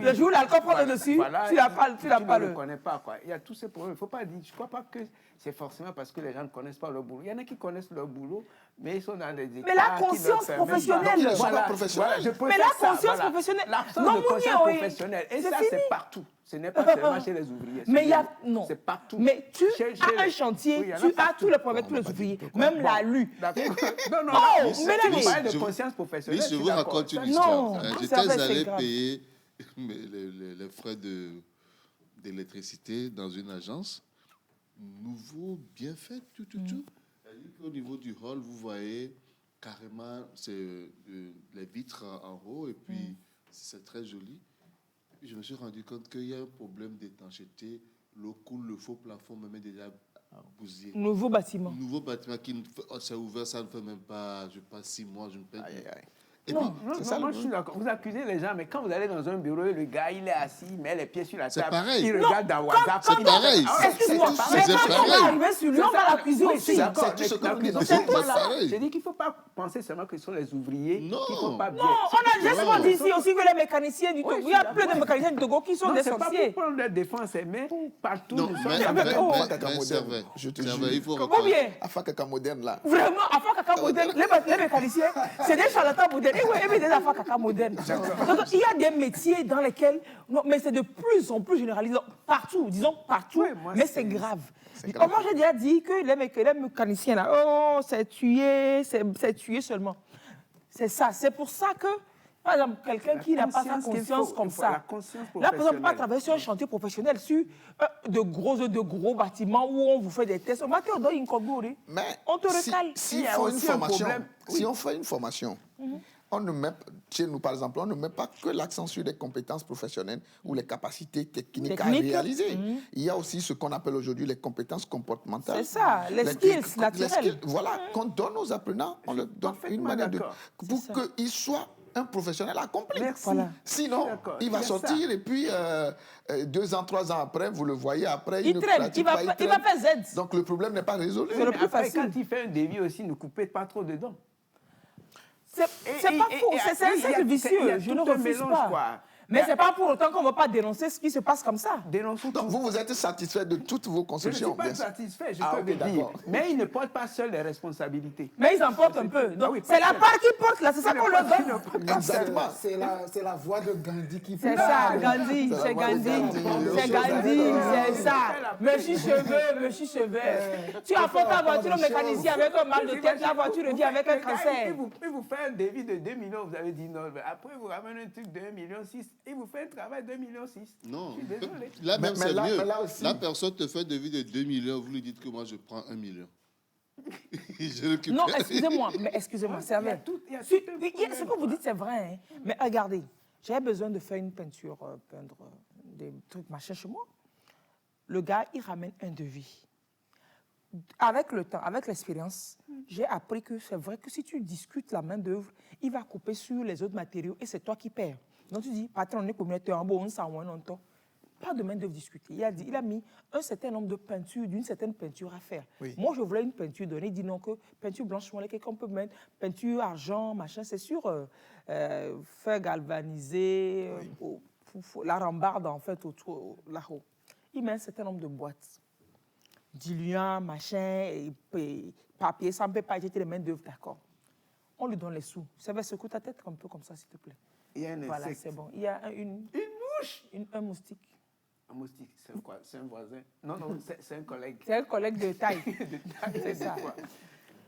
le jour l'alcool prend le dessus, voilà, tu ne le connais pas. Quoi. Il y a tous ces problèmes. Il ne faut pas dire, je ne crois pas que c'est forcément parce que les gens ne connaissent pas leur boulot. Il y en a qui connaissent leur boulot, mais ils sont dans des écarts. Mais la conscience professionnelle. Mais la conscience professionnelle. L'absence de conscience professionnelle. Et ça, c'est partout. Ce n'est pas seulement chez les ouvriers. Mais il y a... Non. C'est partout. Mais tu as un chantier, tu as tous les problèmes, tous les ouvriers. Même la lue. Non, mais tu parles de conscience professionnelle. Oui, je vous raconte une histoire. J'étais allé payer les frais d'électricité dans une agence. Nouveau, bien fait, tout. Au niveau du hall, vous voyez carrément les vitres en haut et puis c'est très joli. Je me suis rendu compte qu'il y a un problème d'étanchété. L'eau coule, le faux plafond me met déjà bousillé. Nouveau bâtiment qui s'est ouvert, ça ne fait même pas, je passe 6 mois, je me paye. Non, moi je suis d'accord. Vous accusez les gens, mais quand vous allez dans un bureau, le gars, il est assis, il met les pieds sur la table. C'est pareil. Il regarde dans WhatsApp. C'est pareil. Excuse-moi, mais quand on va arriver sur lui, on va l'accuser aussi. J'ai dit qu'il ne faut pas penser seulement que ce sont les ouvriers qui ne font pas bien. Non, on a justement dit ici aussi que les mécaniciens du Togo, il y a plein de mécaniciens du Togo qui sont des sorciers. C'est pas pour prendre leur défense, mais partout. Non, mais c'est vrai. Je te jure. Il faut combien Afakaka moderne là. Vraiment, Afakaka moderne, les mécaniciens, c'est des charlatans modernes. Et oui, des Afakaka modernes. Donc, il y a des métiers dans lesquels, non, mais c'est de plus en plus généralisé, partout, disons partout, mais c'est grave. Moi, j'ai déjà dit que les mécaniciens là, oh, c'est tué seulement. C'est ça. C'est pour ça que, par exemple, quelqu'un qui n'a pas sa conscience comme ça, là, par exemple, pas travailler sur un chantier professionnel, sur de gros bâtiments où on vous fait des tests. Mais on te recale. Si on fait une formation, on ne met, chez nous, par exemple, on ne met pas que l'accent sur les compétences professionnelles ou les capacités techniques à réaliser. Il y a aussi ce qu'on appelle aujourd'hui les compétences comportementales. C'est ça, les skills naturels. Voilà, qu'on donne aux apprenants, on leur donne une manière pour qu'ils soient un professionnel accompli. Voilà. Sinon, il va sortir et puis 2 ans, 3 ans après, vous le voyez après, il traîne, il va faire Z. Donc le problème n'est pas résolu. C'est le plus facile. Quand il fait un dévi aussi, ne coupez pas trop dedans. C'est pas faux, c'est un cercle vicieux, je ne refuse pas. Mais ce n'est pas pour autant qu'on ne va pas dénoncer ce qui se passe comme ça. Donc vous êtes satisfait de toutes vos constructions? Je ne suis pas satisfait, je peux le dire. Mais ils ne portent pas seuls les responsabilités. Mais ils en portent un peu. C'est la part qui porte là, c'est ça qu'on leur donne. Exactement. C'est la voix de Gandhi qui fait. C'est ça, Gandhi, c'est Gandhi. C'est Gandhi, c'est ça. Monsieur Cheveux. Tu apportes ta voiture au mécanicien avec un mal de tête, la voiture revient avec un cancer. Il vous fait un devis de 2 millions, vous avez dit non. Après, vous ramenez un truc de 1,6 million. Il vous fait un travail de 2,6 millions. Non. Là même, c'est mieux. La personne te fait un devis de 2 millions, vous lui dites que moi, je prends 1 million. Non, excusez-moi, c'est vrai. Ce que vous dites, c'est vrai. Hein. Mais regardez, j'avais besoin de faire une peinture, peindre des trucs, machin chez moi. Le gars, il ramène un devis. Avec le temps, avec l'expérience, j'ai appris que c'est vrai que si tu discutes la main-d'œuvre, il va couper sur les autres matériaux et c'est toi qui perds. Donc tu dis, patron, on est communautaire, bon, on s'en va, non, pas de main d'œuvre discutée. Il a mis un certain nombre de peintures, d'une certaine peinture à faire. Oui. Moi, je voulais une peinture donnée. Il dit non, que peinture blanche, quelqu'un peut mettre peinture argent, machin. C'est sûr, faire galvaniser, la rambarde, en fait, autour, là-haut. Il met un certain nombre de boîtes. Diluant, machin, et papier. Ça ne peut pas jeter les mains d'œuvre, d'accord. On lui donne les sous. Ça va secouer ta tête un peu comme ça, s'il te plaît. Il y a un Voilà, insecte. c'est bon. Il y a une mouche, un moustique. Un moustique, c'est quoi? C'est un voisin? Non, non, c'est un collègue. C'est un collègue de taille. C'est ça.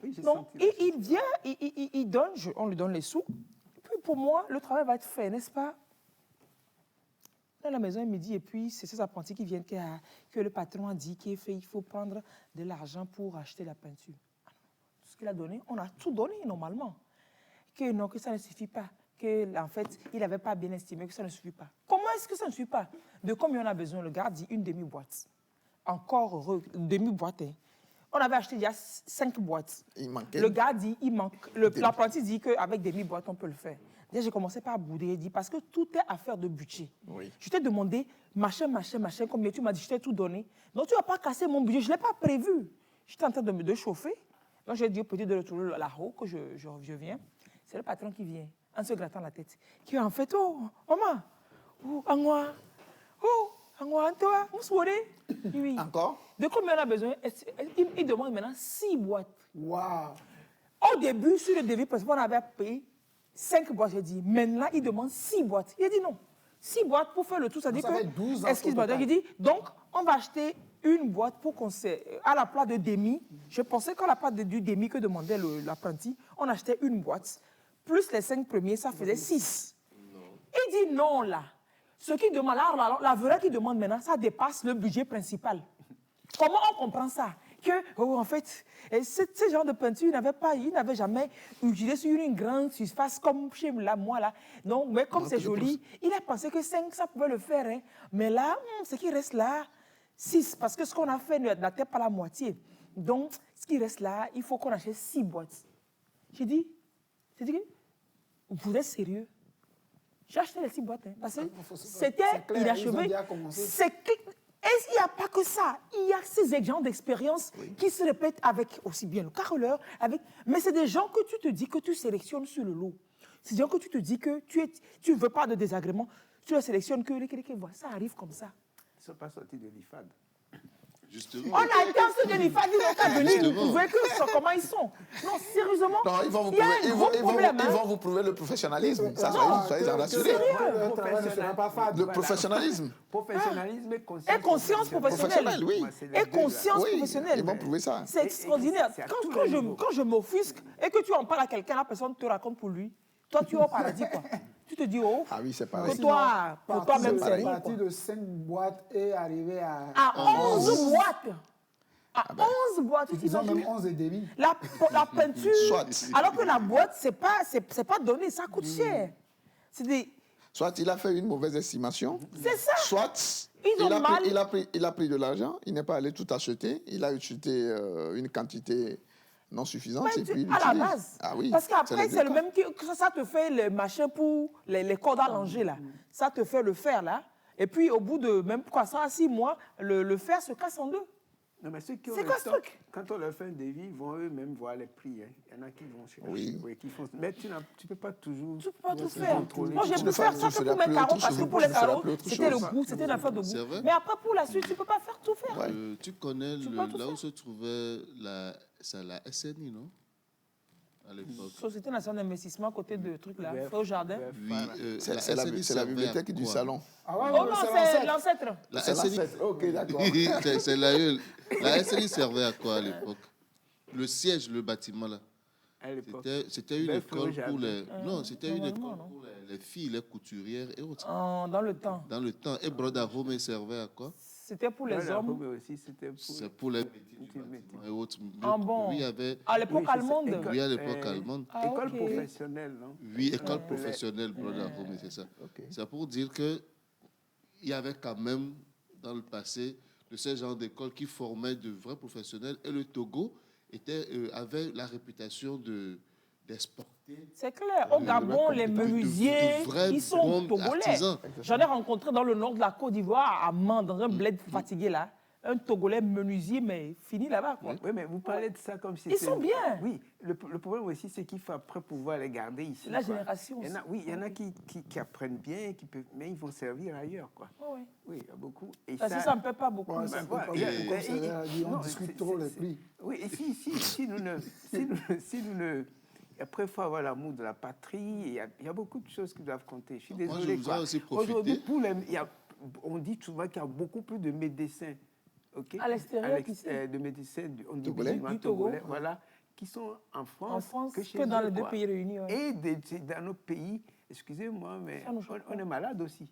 Oui, j'ai Donc, senti la il vient, il donne, on lui donne les sous. Puis pour moi, le travail va être fait, n'est-ce pas? Dans la maison, il me dit, et puis c'est ces apprentis qui viennent que le patron a dit qu'il faut prendre de l'argent pour acheter la peinture. Tout ce qu'il a donné, on a tout donné normalement. Que non, que ça ne suffit pas. Que, en fait, il n'avait pas bien estimé que ça ne suffit pas. Comment est-ce que ça ne suffit pas? De combien on a besoin? Le gars dit une demi-boîte. Encore heureux, une demi-boîte. Hein. On avait acheté déjà 5 boîtes. Il manquait. Le gars dit, il manque. L'apprenti dit qu'avec demi-boîte, on peut le faire. Déjà, j'ai commencé par bouder. Il dit, parce que tout est affaire de budget. Oui. Je t'ai demandé, machin, combien tu m'as dit, je t'ai tout donné. Donc, tu ne vas pas casser mon budget. Je ne l'ai pas prévu. J'étais en train de me chauffer. Donc, j'ai dit au petit de retourner là-haut, que je viens. C'est le patron qui vient, en se grattant la tête. Qui en fait, oh, maman, oh, toi, oui. Encore? De combien on a besoin? Il demande maintenant 6 boîtes. Waouh! Au début, sur le devis, parce qu'on avait payé 5 boîtes, j'ai dit. Maintenant, il demande 6 boîtes. Il a dit non. 6 boîtes pour faire le tout, ça dit Ça fait que... 12 ans Excuse-moi, au total. il dit, donc, on va acheter une boîte pour qu'on à la place de demi. Je pensais qu'à la place du demi que demandait l'apprenti, on achetait une boîte. Plus les 5 premiers, ça faisait 6. Il dit non, là. Ce qu'il demande, la vraie qu'il demande maintenant, ça dépasse le budget principal. Comment on comprend ça? Que, en fait, ce genre de peinture, il n'avait jamais utilisé sur une grande surface comme chez moi, là. Non, mais comme c'est joli, il a pensé que 5, ça pouvait le faire. Hein. Mais là, ce qui reste là, 6, parce que ce qu'on a fait n'atteint pas la moitié. Donc, ce qui reste là, il faut qu'on achète 6 boîtes. J'ai dit, vous êtes sérieux? J'ai acheté les 6 boîtes, hein, parce que c'était inachevé. Et il n'y a pas que ça. Il y a ces exemples d'expérience qui se répètent avec aussi bien le carreleur, mais c'est des gens que tu te dis que tu sélectionnes sur le lot. C'est des gens que tu te dis que tu ne veux pas de désagrément. Tu les sélectionnes que ça arrive comme ça. Ils ne sont pas sortis de l'IFAD. Justement. On a été en ce de l'IFAD, ils n'ont pas venu. Vous pouvez comment ils sont. Non, sérieusement. Non, ils vont vous il y a prouver, un gros problème. ils vont vous prouver le professionnalisme. Ça, soyez en rassurés. Le professionnalisme. Professionnalisme et conscience. Et conscience professionnelle. Oui. Et conscience professionnelle. Ils vont prouver ça. C'est extraordinaire. Quand je m'offusque et que tu en parles à quelqu'un, la personne te raconte pour lui. Toi, tu es au paradis, quoi. Tu te dis, oh, Ah oui, c'est pareil. pour toi-même, c'est rien. Parti de 5 boîtes et arrivé à 11 boîtes. À 11 boîtes, tu Ils ont même t'imagines 11 et demi. la peinture, Soit. alors que la boîte, c'est pas donné, ça coûte cher. C'est des... Soit il a fait une mauvaise estimation. C'est ça. Soit il a pris de l'argent, il n'est pas allé tout acheter, il a acheté une quantité non suffisante et puis il à la l'utilise. base. Ah oui, parce qu'après, c'est le cas. même que ça te fait le machin pour les cordes à langer, là. Ça te fait le fer, là. Et puis, au bout de même 6 mois, le fer se casse en deux. Non, mais ceux qui ont C'est le quoi ce temps, truc? quand on leur fait un devis, ils vont eux-mêmes voir les prix. Hein. Il y en a qui vont chercher. Oui. Qui font... Mais tu ne peux pas toujours... Tu ne peux pas tout faire. contrôler. Moi, j'ai Tu pu ne faire feras- ça tu que feras pour mes plus carreaux, autre parce que chose. pour Tu les feras carreaux, plus autre c'était le chose. goût, c'était une affaire de goût. C'est vrai. Mais après, pour la suite, tu ne peux pas faire tout faire. Ouais. Tu connais Tu peux pas tout là faire. où se trouvait la SNI, non? À l'époque. Société nationale d'investissement, à côté de trucs là, Vert- au jardin. vert- Oui, voilà. C'est la c'est la, SNI c'est la servait bibliothèque à du quoi? salon. Ah ouais, Oh non, c'est l'ancêtre. La C'est SNI, l'ancêtre. Ok, d'accord. c'est l'aïeul. La SNI servait à quoi à l'époque? Le siège, le bâtiment là. À l'époque. C'était une Belle école Fleur pour Jardin. les. Non, c'était une école normalement, non. pour les filles, les couturières et autres. Dans le temps. Dans le temps. Et Broda Home servait à quoi? C'était pour les Ouais, la hommes. Rome aussi, c'était pour... C'est pour les métiers du Métiers. bâtiment et autres. Ah bon? Oui, il y avait. À l'époque Oui, c'est ça. allemande. École. Oui, à l'époque allemande. Ah, École ok. professionnelle, non? Oui, école professionnelle, Broda Home, c'est ça. Ok. C'est pour dire que il y avait quand même, dans le passé, de ce genre d'école qui formait de vrais professionnels. Et le Togo avait la réputation d'exporter. C'est clair. Au Gabon, les menuisiers, ils sont togolais. J'en ai rencontré dans le nord de la Côte d'Ivoire, à Mans, dans un bled fatigué là. Un Togolais menuisier, mais fini là-bas. Oui, mais vous parlez de ça comme si... Ils sont bien. Oui, le problème aussi, c'est qu'il faut après pouvoir les garder ici. La génération. Il y en a qui apprennent bien, mais ils vont servir ailleurs, quoi. Oui. Oui, il y a beaucoup. Et Parce que ça ne paie pas beaucoup. Ouais, ça peut pas beaucoup, comme ça, on discute trop les prix. Oui, et si nous ne... Après, il faut avoir l'amour de la patrie. Il y a beaucoup de choses qui doivent compter. Je suis désolé. Moi, je voudrais aussi profiter. Aujourd'hui, on dit souvent qu'il y a beaucoup plus de médecins. Okay. À l'extérieur, de médecins du Togo, voilà, qui sont en France que dans les deux pays réunis. Ouais. Et dans nos pays, excusez-moi, mais on est malade aussi.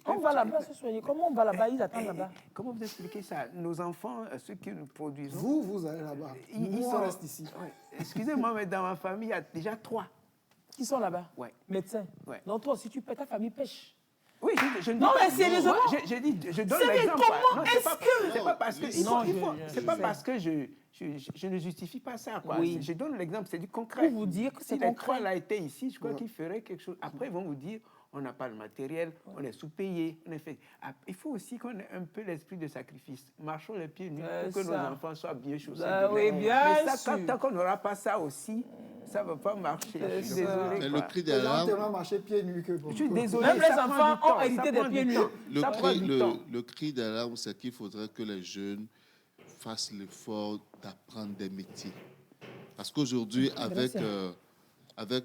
On va là-bas se soigner. Comment on va là-bas? Ils attendent là-bas. Comment vous expliquez ça? Nos enfants, ceux que nous produisons... Vous allez là-bas. Nous, on reste ici. Ouais. Excusez-moi, mais dans ma famille, il y a déjà 3. Qui sont là-bas? Ouais. Médecins. Ouais. Donc toi, si tu paies, ta famille pêche. Oui, je non, mais c'est les autres. Je donne l'exemple. Comment est-ce que... C'est pas parce que... C'est pas parce que je ne justifie pas ça, quoi. Oui. Je donne l'exemple, c'est du concret. Pour vous dire que c'est si concret. les 3 là étaient ici, je crois qu'ils feraient quelque chose. Après, ils vont vous dire, on n'a pas de matériel, on est sous-payé, on est fait... Il faut aussi qu'on ait un peu l'esprit de sacrifice. Marchons les pieds nus pour que nos enfants soient bien chaussés. Oui, bien mais ça, sûr. tant qu'on n'aura pas ça aussi, ça ne va pas marcher. Je suis désolé. Mais le cri Les gens d'alarme... tellement marché pieds nus que... Je suis désolé. Même les enfants ont hérité des pieds nus. Le cri d'alarme, c'est qu'il faudrait que les jeunes fassent l'effort d'apprendre des métiers. Parce qu'aujourd'hui, avec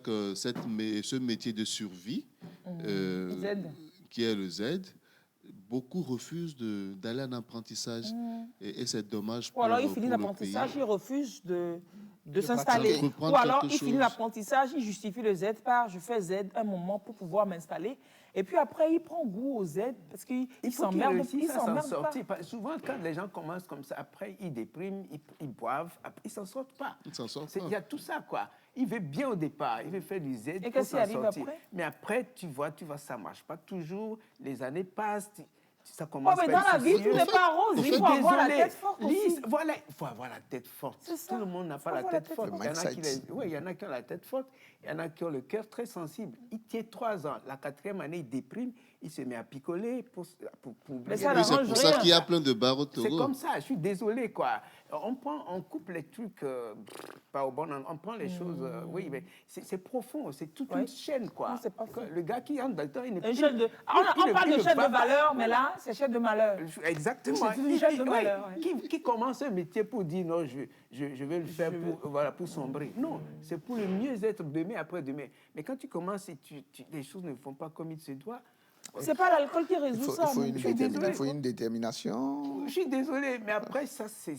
ce métier de survie, qui est le Z, beaucoup refusent d'aller en apprentissage. Et c'est dommage pour Ou alors ils pour finissent le l'apprentissage, pays. ils refusent de s'installer. Ou alors ils finissent l'apprentissage, ils justifient le Z par je fais Z un moment pour pouvoir m'installer. Et puis après, ils prennent goût au Z parce qu'ils s'emmerdent. Ils s'emmerdent pas. Souvent, quand les gens commencent comme ça, après, ils dépriment, ils boivent, après, ils s'en sortent pas. Il y a tout ça, quoi. Il veut bien au départ, il veut faire du Z pour s'en sortir. Mais après, tu vois, ça ne marche pas toujours. Les années passent. Ça commence mais dans la vie, tout n'est pas rose. Il faut avoir la tête forte aussi. Voilà, il faut avoir la tête forte. Tout le monde n'a pas la tête forte. Il y en a qui ont la tête forte, il y en a qui ont le cœur très sensible. Il tient 3 ans. La 4e année, il déprime, il se met à picoler pour mais ça oui, c'est pour ça qu'il y a plein de barres au Togo. C'est comme ça, je suis désolé, quoi. On coupe les trucs pas au bon endroit. On prend les choses, oui, mais c'est profond, c'est toute une chaîne, quoi. Non, c'est pas faux. Le gars qui entre dedans, il n'est plus... On parle de chaîne de valeur, mais là, c'est chaîne de malheur. Exactement. C'est une chaîne de malheur. Qui commence un métier pour dire non, je vais le faire pour sombrer. Non, c'est pour le mieux-être demain, après-demain. Mais quand tu commences et les choses ne font pas comme il se doit... C'est pas l'alcool qui résout ça. Il faut une détermination. Je suis désolé, mais après, ça c'est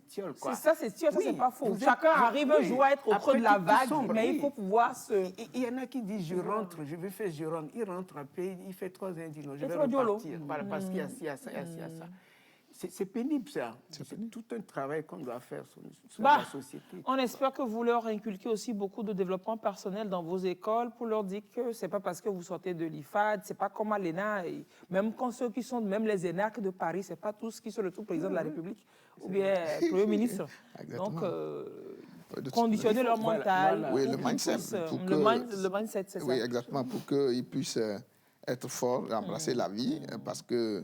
tiole, quoi. C'est tiole, ça c'est pas faux. Chacun arrive un jour à être au creux de la vague, mais il faut pouvoir se... Il y en a qui disent, je rentre. Il rentre, après, il fait 3 ans, il dit non, je vais repartir. Voilà, parce qu'il y a ci, il y a ça, il y a ci, il y a ça. C'est pénible, ça. C'est tout un travail qu'on doit faire sur la société. On espère que vous leur inculquez aussi beaucoup de développement personnel dans vos écoles pour leur dire que ce n'est pas parce que vous sortez de l'IFAD, ce n'est pas comme à l'ENA, même quand ceux qui sont, même les énarques de Paris, ce n'est pas tous qui sont le tout président de la République ou bien Premier ministre. Donc, conditionner leur mental. Oui, le mindset. Le mindset, c'est ça. Oui, exactement, pour qu'ils puissent être forts, embrasser la vie, parce que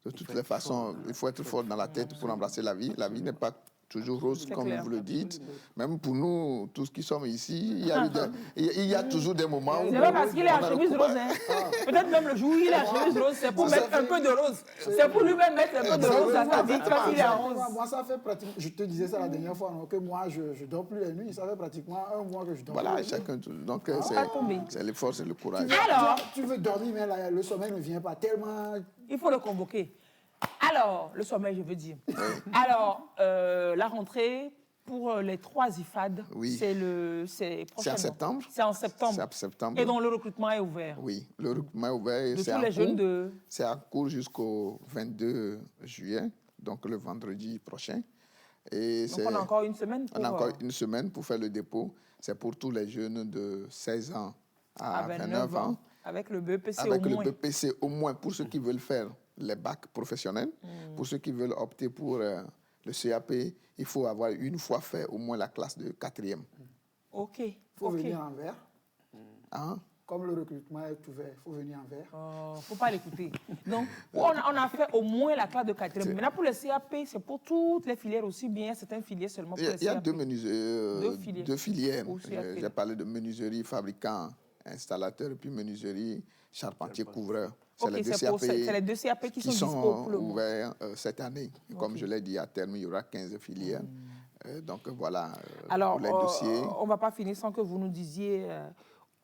de toutes les façons, il faut être fort dans la tête pour embrasser la vie. La vie n'est pas toujours rose, comme vous le dites. Même pour nous, tous qui sommes ici, il y a toujours des moments où... C'est pas parce qu'il est en chemise rose. Hein. Peut-être même le jour où il est en chemise rose, c'est pour mettre un peu de rose. C'est pour lui-même mettre un peu de rose à sa vie parce qu'il est en rose. Moi, ça fait pratiquement... Je te disais ça la dernière fois, que moi, je ne dors plus la nuit. Ça fait pratiquement 1 mois que je dors plus. Voilà, chacun... Donc, c'est l'effort, c'est le courage. Alors, tu veux dormir, mais le sommeil ne vient pas tellement... Il faut le convoquer. Alors, le sommeil, je veux dire. Alors, la rentrée pour les 3 IFAD, c'est en septembre. C'est en septembre. C'est en septembre. Et donc, le recrutement est ouvert. Oui, le recrutement est ouvert. De tous les jeunes de... C'est en cours jusqu'au 22 juillet, donc le vendredi prochain. Et donc, on a encore une semaine pour... On a encore une semaine pour faire le dépôt. C'est pour tous les jeunes de 16 ans à 29 ans. Avec le BEPC au moins. Avec le BEPC au moins, pour ceux qui veulent faire les bacs professionnels. Pour ceux qui veulent opter pour le CAP, il faut avoir une fois fait au moins la classe de 4e. Ok. Il faut venir en vert. Hein? Comme le recrutement est ouvert, il faut venir en vert. Il ne faut pas l'écouter. Donc, on a fait au moins la classe de quatrième. Maintenant, pour le CAP, c'est pour toutes les filières aussi bien. C'est un filière seulement pour le CAP. Il y a deux filières. J'ai parlé de menuiserie, fabricant, installateur, et puis menuiserie, charpentier, couvreur. C'est les deux CAP qui sont ouverts cette année. Comme je l'ai dit, à terme, il y aura 15 filières. Donc voilà, alors, pour les dossiers. On ne va pas finir sans que vous nous disiez...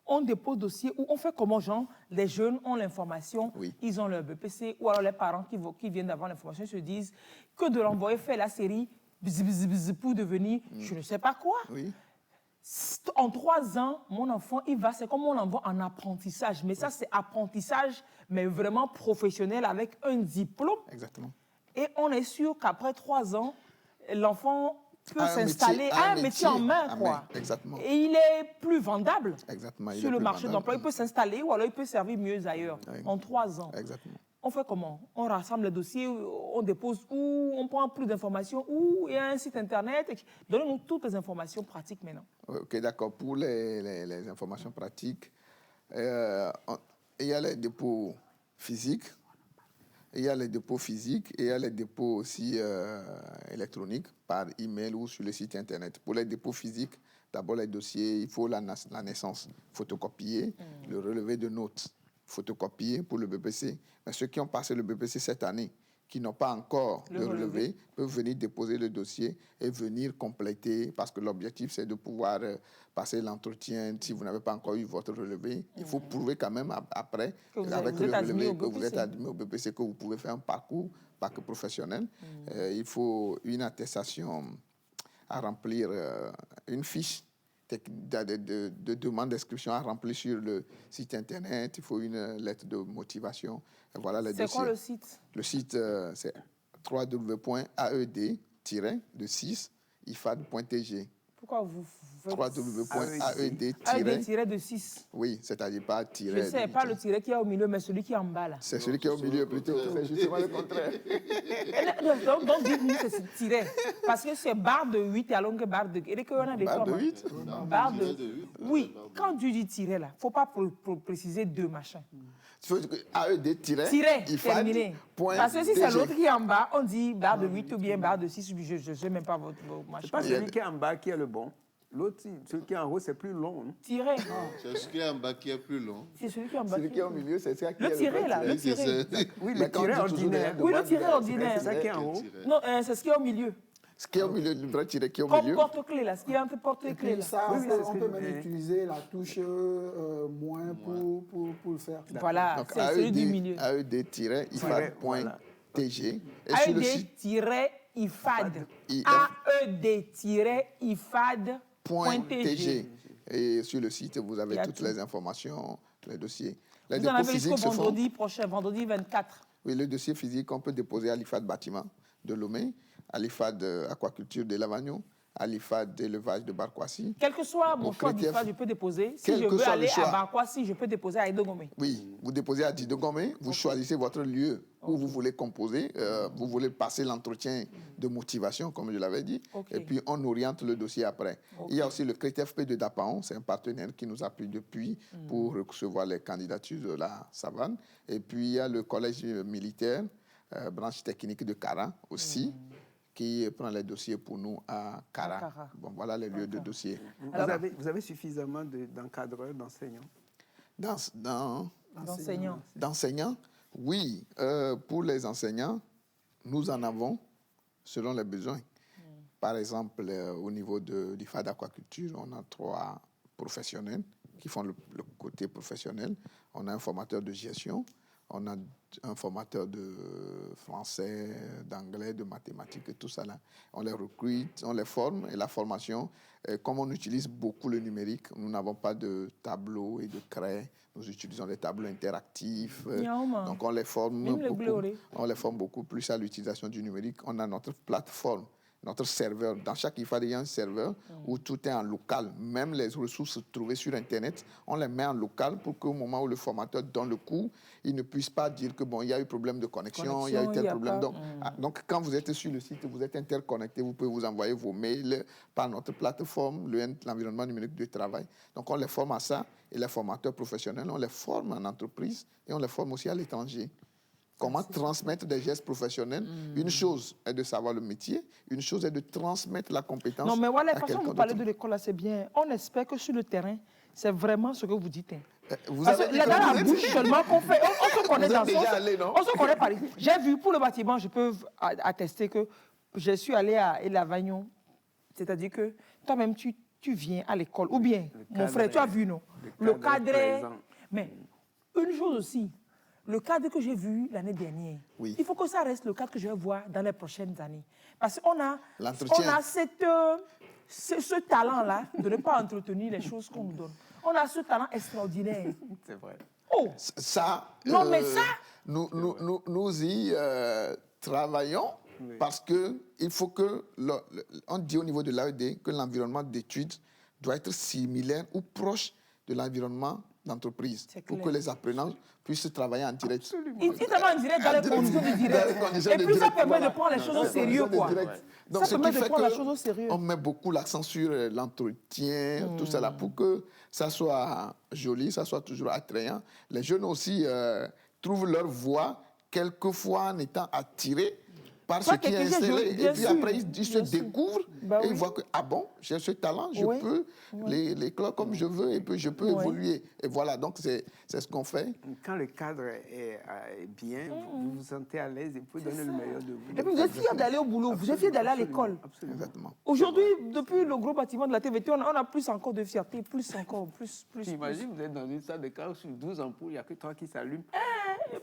on dépose dossier ou on fait comment, genre, les jeunes ont l'information, ils ont leur BPC, ou alors les parents qui viennent d'avoir l'information se disent que de l'envoyer faire la série pour devenir je ne sais pas quoi. Oui. En 3 ans, mon enfant, c'est comme on l'envoie en apprentissage. Mais ça, c'est apprentissage, mais vraiment professionnel avec un diplôme. Exactement. Et on est sûr qu'après 3 ans, l'enfant peut s'installer à un métier en main, quoi. Exactement. Et il est plus vendable sur le marché d'emploi. Il peut s'installer ou alors il peut servir mieux ailleurs en 3 ans. Exactement. On fait comment? On rassemble les dossiers, on dépose où, on prend plus d'informations où, il y a un site internet. Donnez-nous toutes les informations pratiques maintenant. Ok, d'accord. Pour les informations pratiques, il y a les dépôts physiques. Il y a les dépôts physiques et il y a les dépôts aussi électroniques par email ou sur le site internet. Pour les dépôts physiques, d'abord les dossiers, il faut la naissance photocopiée, le relevé de notes photocopié pour le BPC. Mais ceux qui ont passé le BPC cette année, qui n'ont pas encore le relevé, peuvent venir déposer le dossier et venir compléter, parce que l'objectif, c'est de pouvoir passer l'entretien. Si vous n'avez pas encore eu votre relevé, il faut prouver quand même après, avec le relevé, que vous êtes admis au BPC, que vous pouvez faire un parcours professionnel. Il faut une attestation à remplir, une fiche de demande d'inscription à remplir sur le site internet. Il faut une lettre de motivation. Et voilà les dossiers. C'est quoi le site? Le site, c'est www.aed-ifad.tg. Pourquoi vous faites www.aed-de-6. Oui, c'est-à-dire pas tiret. Je sais, pas le tiret qui est au milieu, mais celui qui est en bas là. C'est celui qui est au milieu plutôt. C'est justement le contraire. Donc dites-nous c'est tiret. Parce que c'est barre de 8 et alors que barre de... Barre de 8? Barre de... Oui, quand tu dis tiret là, il ne faut pas préciser deux machins. AED-terminé. Parce que si c'est l'autre qui est en bas, on dit barre de 8 ou bien barre de 6, je ne sais même pas votre machin. C'est pas celui qui est en bas qui est le bon. L'autre, celui qui est en haut, c'est plus long. Tiret. C'est celui qui est en bas qui est plus long. C'est celui qui est en bas. Celui qui est au milieu, c'est ça qui est le tiret, là. Le tiret. Oui, le tiret ordinaire. Oui, le tiret ordinaire. C'est ça qui est en haut. Non, c'est ce qui est au milieu. Ce qui est au milieu, le vrai tiret qui est au comme milieu. Comme porte-clés, là. Ce qui est entre porte-clés, là. Ça, on peut même utiliser la touche moins pour le faire. Voilà, c'est celui du milieu. AED-ifad.tg. AED-ifad. AED-ifad.tg. Et sur le site, vous avez toutes les informations, les dossiers. Les vous en avez jusqu'au vendredi prochain, vendredi 24. Oui, le dossier physique, on peut déposer à l'IFAD bâtiment de Lomé, à l'IFAD aquaculture de Lavagnon, à l'IFAD d'élevage de Barkwassi. Quel que soit mon choix d'IFAD, je peux déposer. Si je veux aller à Barkwassi, je peux déposer à Idogomé. Oui, vous déposez à Idogomé, vous choisissez votre lieu où vous voulez composer, vous voulez passer l'entretien de motivation, comme je l'avais dit, et puis on oriente le dossier après. Il y a aussi le CRETFP de Dapaon, c'est un partenaire qui nous appuie depuis pour recevoir les candidatures de la savane. Et puis il y a le collège militaire, branche technique de Kara aussi, qui prend les dossiers pour nous à Kara. Bon, voilà les lieux de dossiers. Vous avez suffisamment d'encadreurs, d'enseignants? D'enseignants, oui. Pour les enseignants, nous en avons selon les besoins. Par exemple, au niveau de l'IFAD aquaculture, on a 3 professionnels qui font le côté professionnel. On a un formateur de gestion, on a un formateur de français, d'anglais, de mathématiques et tout ça là. On les recrute, on les forme et la formation, comme on utilise beaucoup le numérique, nous n'avons pas de tableau et de craie. Nous utilisons des tableaux interactifs. Donc on les forme beaucoup plus à l'utilisation du numérique. On a notre plateforme notre serveur. Dans chaque IFAD, il y a un serveur où tout est en local. Même les ressources trouvées sur Internet, on les met en local pour qu'au moment où le formateur donne le cours, il ne puisse pas dire que bon, il y a eu problème de connexion, il y a eu tel problème. Donc, quand vous êtes sur le site, vous êtes interconnecté, vous pouvez vous envoyer vos mails par notre plateforme, l'environnement numérique de travail. Donc, on les forme à ça. Et les formateurs professionnels, on les forme en entreprise et on les forme aussi à l'étranger. Comment transmettre des gestes professionnels? Une chose est de savoir le métier, une chose est de transmettre la compétence. Non, mais voilà, la façon dont vous parlez de l'école, là, c'est bien. On espère que sur le terrain, c'est vraiment ce que vous dites. Vous Parce avez que là, dans la bouche seulement qu'on fait, on se connaît dans déjà allé, non? On se connaît par ici. J'ai vu, pour le bâtiment, je peux attester que je suis allé à Elavagnon. C'est-à-dire que toi-même, tu viens à l'école. Ou bien, mon frère, tu as vu, non? Le cadre. Mais une chose aussi, le cadre que j'ai vu l'année dernière, oui. il faut que ça reste le cadre que je vais voir dans les prochaines années. Parce qu'on a ce talent-là de ne pas entretenir les choses qu'on nous donne. On a ce talent extraordinaire. C'est vrai. Oh! Ça, non, mais ça... Nous y travaillons parce qu'il faut que, on dit au niveau de l'AED que l'environnement d'études doit être similaire ou proche de l'environnement d'entreprise pour que les apprenants puissent travailler en direct. Absolument. Ils travaillent en direct dans les conditions de direct. Et puis ça permet de prendre les choses au sérieux, quoi. Donc, ça permet de prendre les choses au sérieux. On met beaucoup l'accent sur l'entretien, tout ça là, pour que ça soit joli, ça soit toujours attrayant. Les jeunes aussi trouvent leur voie, quelquefois en étant attirés par ce qui est installé. Et puis après, ils se découvrent et ils voient que, ah bon, j'ai ce talent, je peux l'école comme je veux et puis je peux évoluer. Et voilà, donc c'est ce qu'on fait. Quand le cadre est bien, vous vous sentez à l'aise et vous pouvez donner le meilleur de vous. Et puis vous êtes fiers d'aller au boulot, vous êtes fiers d'aller à l'école. Exactement. Aujourd'hui, depuis le gros bâtiment de la TVT, on a plus encore de fierté, plus encore, plus. Imagine, vous êtes dans une salle de classe sur 12 ampoules, il n'y a que 3 qui s'allument. Vous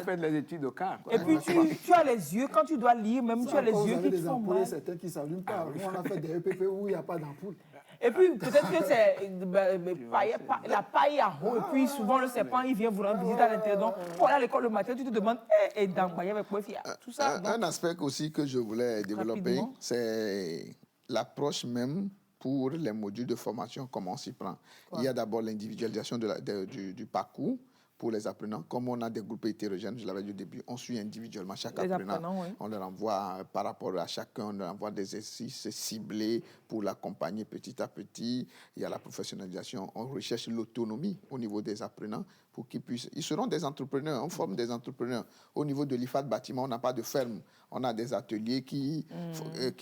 faites des études au quart. Et puis tu as les yeux, quand tu dois lire, même tu as les yeux qui te font mal. Certains qui ne s'allument pas. Nous, on a fait des EPP où il n'y a pas d'ampoule. Et puis peut-être que c'est la paille à eau. Et puis souvent le serpent, il vient vous rendre visite à l'intérieur. Donc pour aller à l'école le matin, tu te demandes, et dans quoi il y avait quoi tout ça. Un aspect aussi que je voulais développer, c'est l'approche même pour les modules de formation, comment on s'y prend. Il y a d'abord l'individualisation du parcours pour les apprenants. Comme on a des groupes hétérogènes, je l'avais dit au début, on suit individuellement chaque apprenant. On leur envoie, par rapport à chacun, on leur envoie des exercices ciblés pour l'accompagner petit à petit. Il y a la professionnalisation. On recherche l'autonomie au niveau des apprenants pour qu'ils puissent... Ils seront des entrepreneurs, on forme des entrepreneurs. Au niveau de l'IFAD bâtiment, on n'a pas de ferme. On a des ateliers qui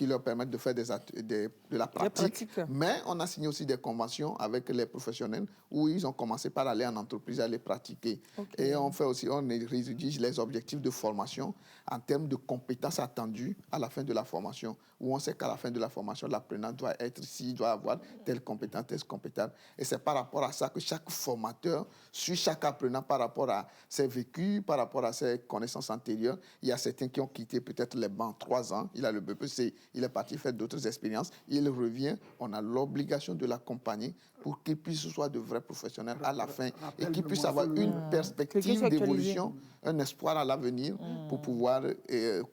leur permettent de faire de la pratique. Mais on a signé aussi des conventions avec les professionnels où ils ont commencé par aller en entreprise à les pratiquer. Et on fait aussi, on rédige les objectifs de formation en termes de compétences attendues à la fin de la formation, où on sait qu'à la fin de la formation, l'apprenant doit être ici, doit avoir telle compétence, telle compétence. Et c'est par rapport à ça que chaque formateur suit chaque apprenant par rapport à ses vécus, par rapport à ses connaissances antérieures. Il y a certains qui ont quitté peut-être les bancs 3 ans, il a le BPC, il est parti faire d'autres expériences, il revient, on a l'obligation de l'accompagner pour qu'il puisse soit de vrais professionnels à la fin et qu'il puisse avoir une perspective d'évolution, un espoir à l'avenir pour pouvoir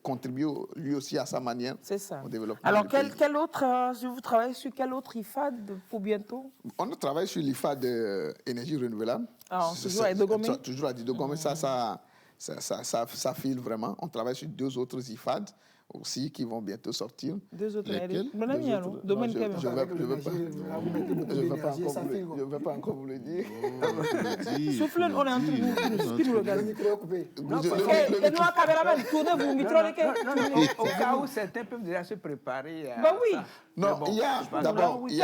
contribuer lui aussi à sa manière au développement. Alors, quel autre, vous travaillez sur quel autre IFAD pour bientôt? On travaille sur l'IFAD énergie renouvelable. Toujours à Dogomé? Toujours à Dogomé, ça file vraiment. On travaille sur 2 autres IFAD aussi qui vont bientôt sortir. 2 autres. Lesquels? Je ne vais pas encore vous le dire. Souffle, on est entre vous. Qui nous regarde? Et nous, à caméraman, tournez-vous, micro. Au cas où certains peuvent déjà se préparer. Oui. Non, il y a d'abord, il y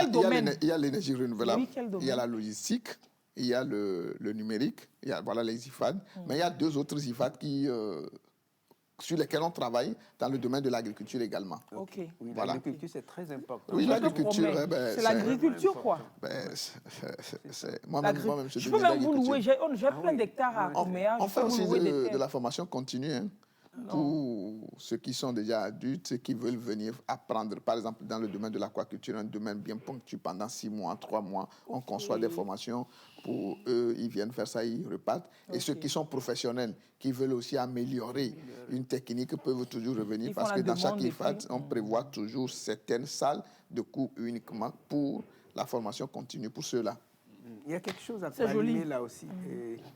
a l'énergie renouvelable, il y a la logistique, il y a le numérique, il y a les IFAD, mais il y a 2 autres IFAD sur lesquels on travaille dans le domaine de l'agriculture également. Oui, l'agriculture, c'est très important. Oui, l'agriculture, c'est l'agriculture, quoi. Moi-même, je peux même vous louer. J'ai plein d'hectares à Ouméa. On fait aussi de la formation continue. Pour ceux qui sont déjà adultes, ceux qui veulent venir apprendre, par exemple, dans le domaine de l'aquaculture, un domaine bien pointu pendant 6 mois, 3 mois, on conçoit des formations pour eux, ils viennent faire ça, ils repartent. Et ceux qui sont professionnels, qui veulent aussi améliorer une technique, peuvent toujours revenir parce que dans chaque IFAD, on prévoit toujours certaines salles de cours uniquement pour la formation continue pour ceux-là. Il y a quelque chose à animer là aussi.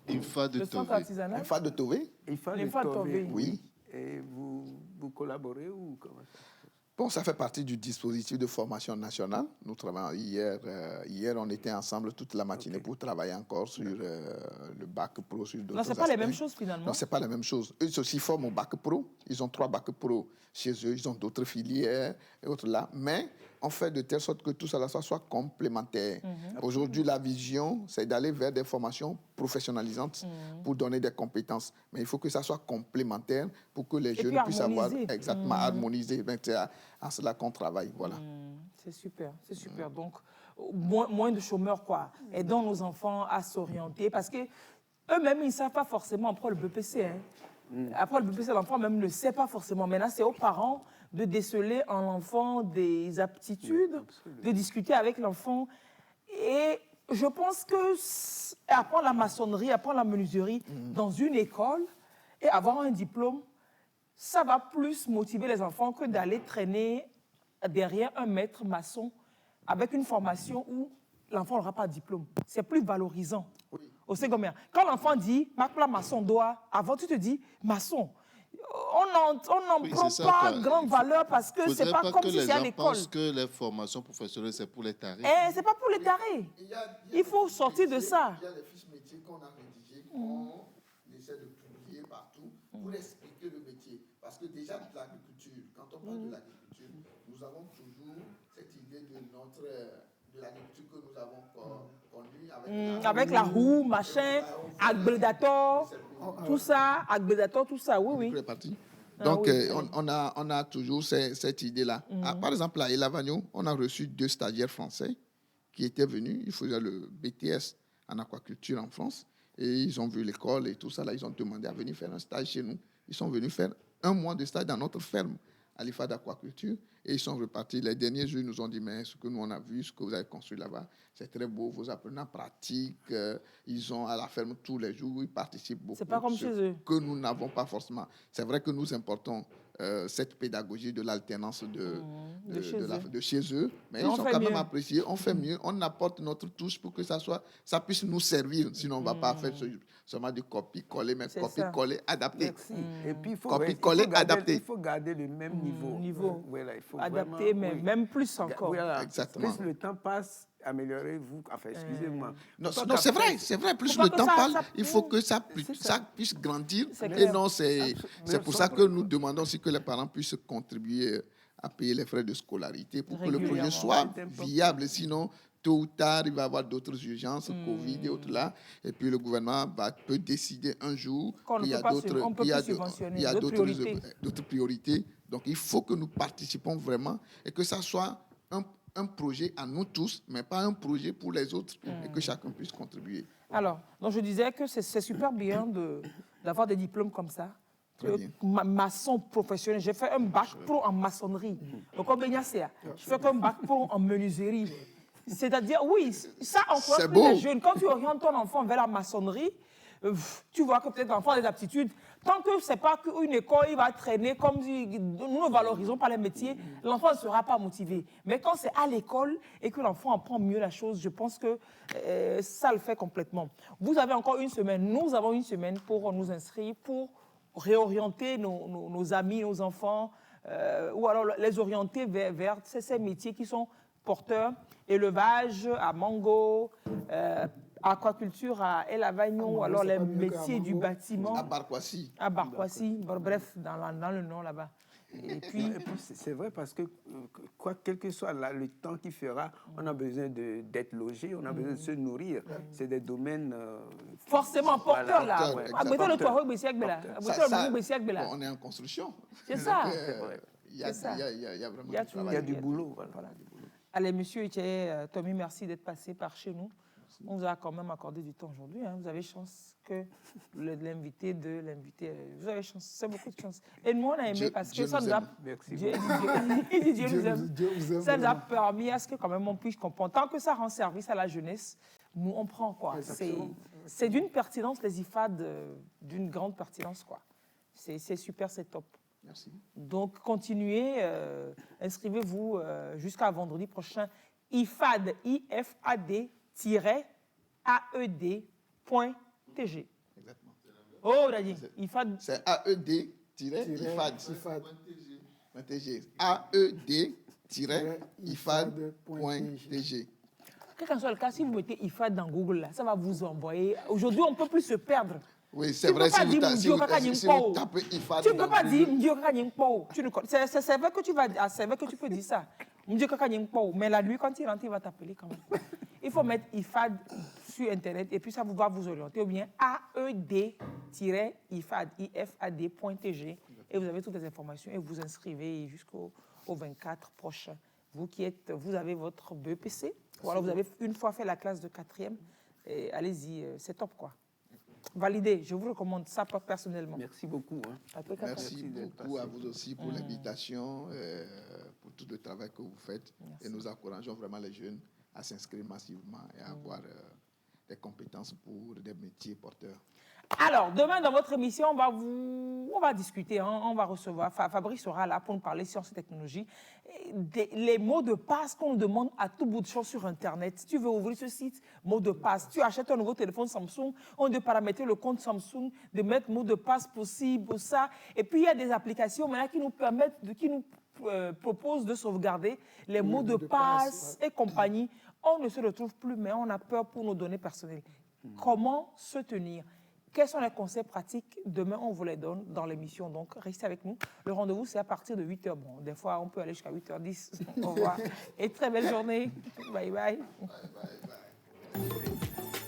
IFAD de Tové. IFAD de Tové? IFAD de Tové, oui. Et vous collaborez ou comment ça? Bon, ça fait partie du dispositif de formation nationale. Nous travaillons hier, on était ensemble toute la matinée pour travailler encore sur le bac pro, sur d'autres aspects. Non, ce n'est pas les mêmes choses finalement. Non, ce n'est pas la même chose. Eux aussi forment au bac pro. Ils ont 3 bacs pro chez eux. Ils ont d'autres filières et autres là. Mais on fait de telle sorte que tout ça soit complémentaire. Aujourd'hui, la vision, c'est d'aller vers des formations professionnalisantes pour donner des compétences. Mais il faut que ça soit complémentaire pour que les jeunes puissent avoir exactement harmonisé. C'est à cela qu'on travaille. Voilà. C'est super, c'est super. Donc, moins de chômeurs, quoi. Aidons nos enfants à s'orienter parce qu'eux-mêmes, ils ne savent pas forcément après le BPC. Après le BPC, l'enfant même ne sait pas forcément. Maintenant, c'est aux parents de déceler en l'enfant des aptitudes, de discuter avec l'enfant. Et je pense que apprendre la maçonnerie, apprendre la menuiserie dans une école et avoir un diplôme, ça va plus motiver les enfants que d'aller traîner derrière un maître maçon avec une formation où l'enfant n'aura pas de diplôme. C'est plus valorisant. Oui. Au secondaire. Quand l'enfant dit « Macla maçon doit », avant tu te dis « maçon ». On n'en prend pas grande valeur parce que c'est pas comme si c'est à l'école. Je pense que les formations professionnelles, c'est pour les tarés. C'est pas pour les tarés. Il faut sortir de ça. Il y a les fiches métiers qu'on a rédigées, qu'on essaie de publier partout pour expliquer le métier. Parce que déjà, de l'agriculture, quand on parle de l'agriculture, nous avons toujours cette idée de l'agriculture que nous avons connue avec la roue, machin, agbedator, tout ça, oui. Donc, on a toujours cette idée-là. Par exemple, à Elavagno, on a reçu 2 stagiaires français qui étaient venus. Ils faisaient le BTS en aquaculture en France. Et ils ont vu l'école et tout ça. Là, ils ont demandé à venir faire un stage chez nous. Ils sont venus faire 1 mois de stage dans notre ferme à l'IFAD d'Aquaculture. Et ils sont repartis. Les derniers jours, ils nous ont dit, mais ce que nous, on a vu, ce que vous avez construit là-bas, c'est très beau. Vos apprenants pratiquent. Ils ont à la ferme tous les jours. Ils participent beaucoup. C'est pas comme chez eux. Que nous n'avons pas forcément. C'est vrai que nous importons cette pédagogie de l'alternance de chez eux. Mais ils sont quand même appréciés. On fait mieux. On apporte notre touche pour que ça puisse nous servir. Sinon, on ne va pas faire seulement du copier-coller, mais copier-coller adapté. Et puis, il faut garder le même niveau. Voilà, il faut adapter, même plus encore. Voilà. Exactement. Plus le temps passe, améliorez-vous. Enfin, excusez-moi. Non, c'est vrai. Plus le temps passe, il faut que ça puisse grandir. Et non, c'est pour ça que nous demandons aussi que les parents puissent contribuer à payer les frais de scolarité pour que le projet soit viable. Sinon, tôt ou tard, il va y avoir d'autres urgences, Covid et autres là. Et puis le gouvernement peut décider un jour qu'il y a d'autres priorités. Donc il faut que nous participons vraiment et que ça soit un projet à nous tous, mais pas un projet pour les autres et que chacun puisse contribuer. Alors, donc je disais que c'est super bien d'avoir des diplômes comme ça. Maçon professionnel. J'ai fait un bac pro en maçonnerie. Donc, je fais un bac pro en menuiserie. C'est-à-dire, oui, ça encourage les jeunes. Quand tu orientes ton enfant vers la maçonnerie, tu vois que peut-être l'enfant a des aptitudes. Tant que ce n'est pas qu'une école, il va traîner comme si nous ne valorisons pas les métiers, l'enfant ne sera pas motivé. Mais quand c'est à l'école et que l'enfant apprend mieux la chose, je pense que ça le fait complètement. Vous avez encore une semaine, nous avons une semaine pour nous inscrire, pour réorienter nos amis, nos enfants, ou alors les orienter vers ces métiers qui sont porteurs, élevage à Mango, aquaculture à Elavagno, alors les métiers du bâtiment. À Barkwassi. À Barkwassi, bref, dans le nom là-bas. Et puis c'est vrai parce que quel que soit le temps qu'il fera, on a besoin d'être logé, on a besoin de se nourrir. C'est des domaines forcément porteurs là. On est en construction. C'est ça. Il y a vraiment il y a du boulot. Allez, monsieur Tommy, merci d'être passé par chez nous. On vous a quand même accordé du temps aujourd'hui. Hein. Vous avez chance que l'invité, vous avez chance, c'est beaucoup de chance. Et nous, on a aimé parce que ça nous a... Dieu nous aime. Ça nous a permis à ce que quand même on puisse comprendre. Tant que ça rend service à la jeunesse, nous, on prend quoi. C'est d'une pertinence, les IFAD, d'une grande pertinence, quoi. C'est super, c'est top. Merci. Donc, continuez, inscrivez-vous jusqu'à vendredi prochain. IFAD, IFAD-AED.tg. Exactement. Oh, Dadi, IFAD. C'est AED-IFAD.tg. AED-IFAD.tg. Quel que soit le cas, si vous mettez IFAD dans Google, là, ça va vous envoyer. Aujourd'hui, on ne peut plus se perdre. Oui, c'est vrai. Si vous tapez IFAD, tu ne peux pas dire M'dio Kakanyingpo. C'est vrai que tu vas, c'est vrai que tu peux dire ça. M'dio Kakanyingpo. Mais la nuit, quand il rentre, il va t'appeler quand même. Il faut mettre IFAD sur Internet et puis ça va vous orienter. Ou bien AED-IFAD.tg et vous avez toutes les informations et vous inscrivez jusqu'au 24 prochain. Vous avez votre BEPC. Ou alors vous avez une fois fait la classe de 4e. Allez-y, c'est top quoi. Validé, je vous recommande ça personnellement. Merci beaucoup. Hein. Merci beaucoup à vous aussi pour l'invitation, pour tout le travail que vous faites. Merci. Et nous encourageons vraiment les jeunes à s'inscrire massivement et à avoir des compétences pour des métiers porteurs. Alors, demain, dans votre émission, on va discuter, hein, on va recevoir, Fabrice sera là pour nous parler sciences et technologies, les mots de passe qu'on nous demande à tout bout de champ sur Internet. Si tu veux ouvrir ce site, mot de passe, tu achètes un nouveau téléphone Samsung, on doit paramétrer le compte Samsung, de mettre mot de passe possible, ça. Et puis, il y a des applications maintenant qui nous permettent, qui nous proposent de sauvegarder les mots de passe et compagnie. On ne se retrouve plus, mais on a peur pour nos données personnelles. Comment se tenir? Quels sont les conseils pratiques? Demain, on vous les donne dans l'émission. Donc, restez avec nous. Le rendez-vous, c'est à partir de 8h. Bon, des fois, on peut aller jusqu'à 8h10. Au revoir. Et très belle journée. Bye bye. Bye bye bye.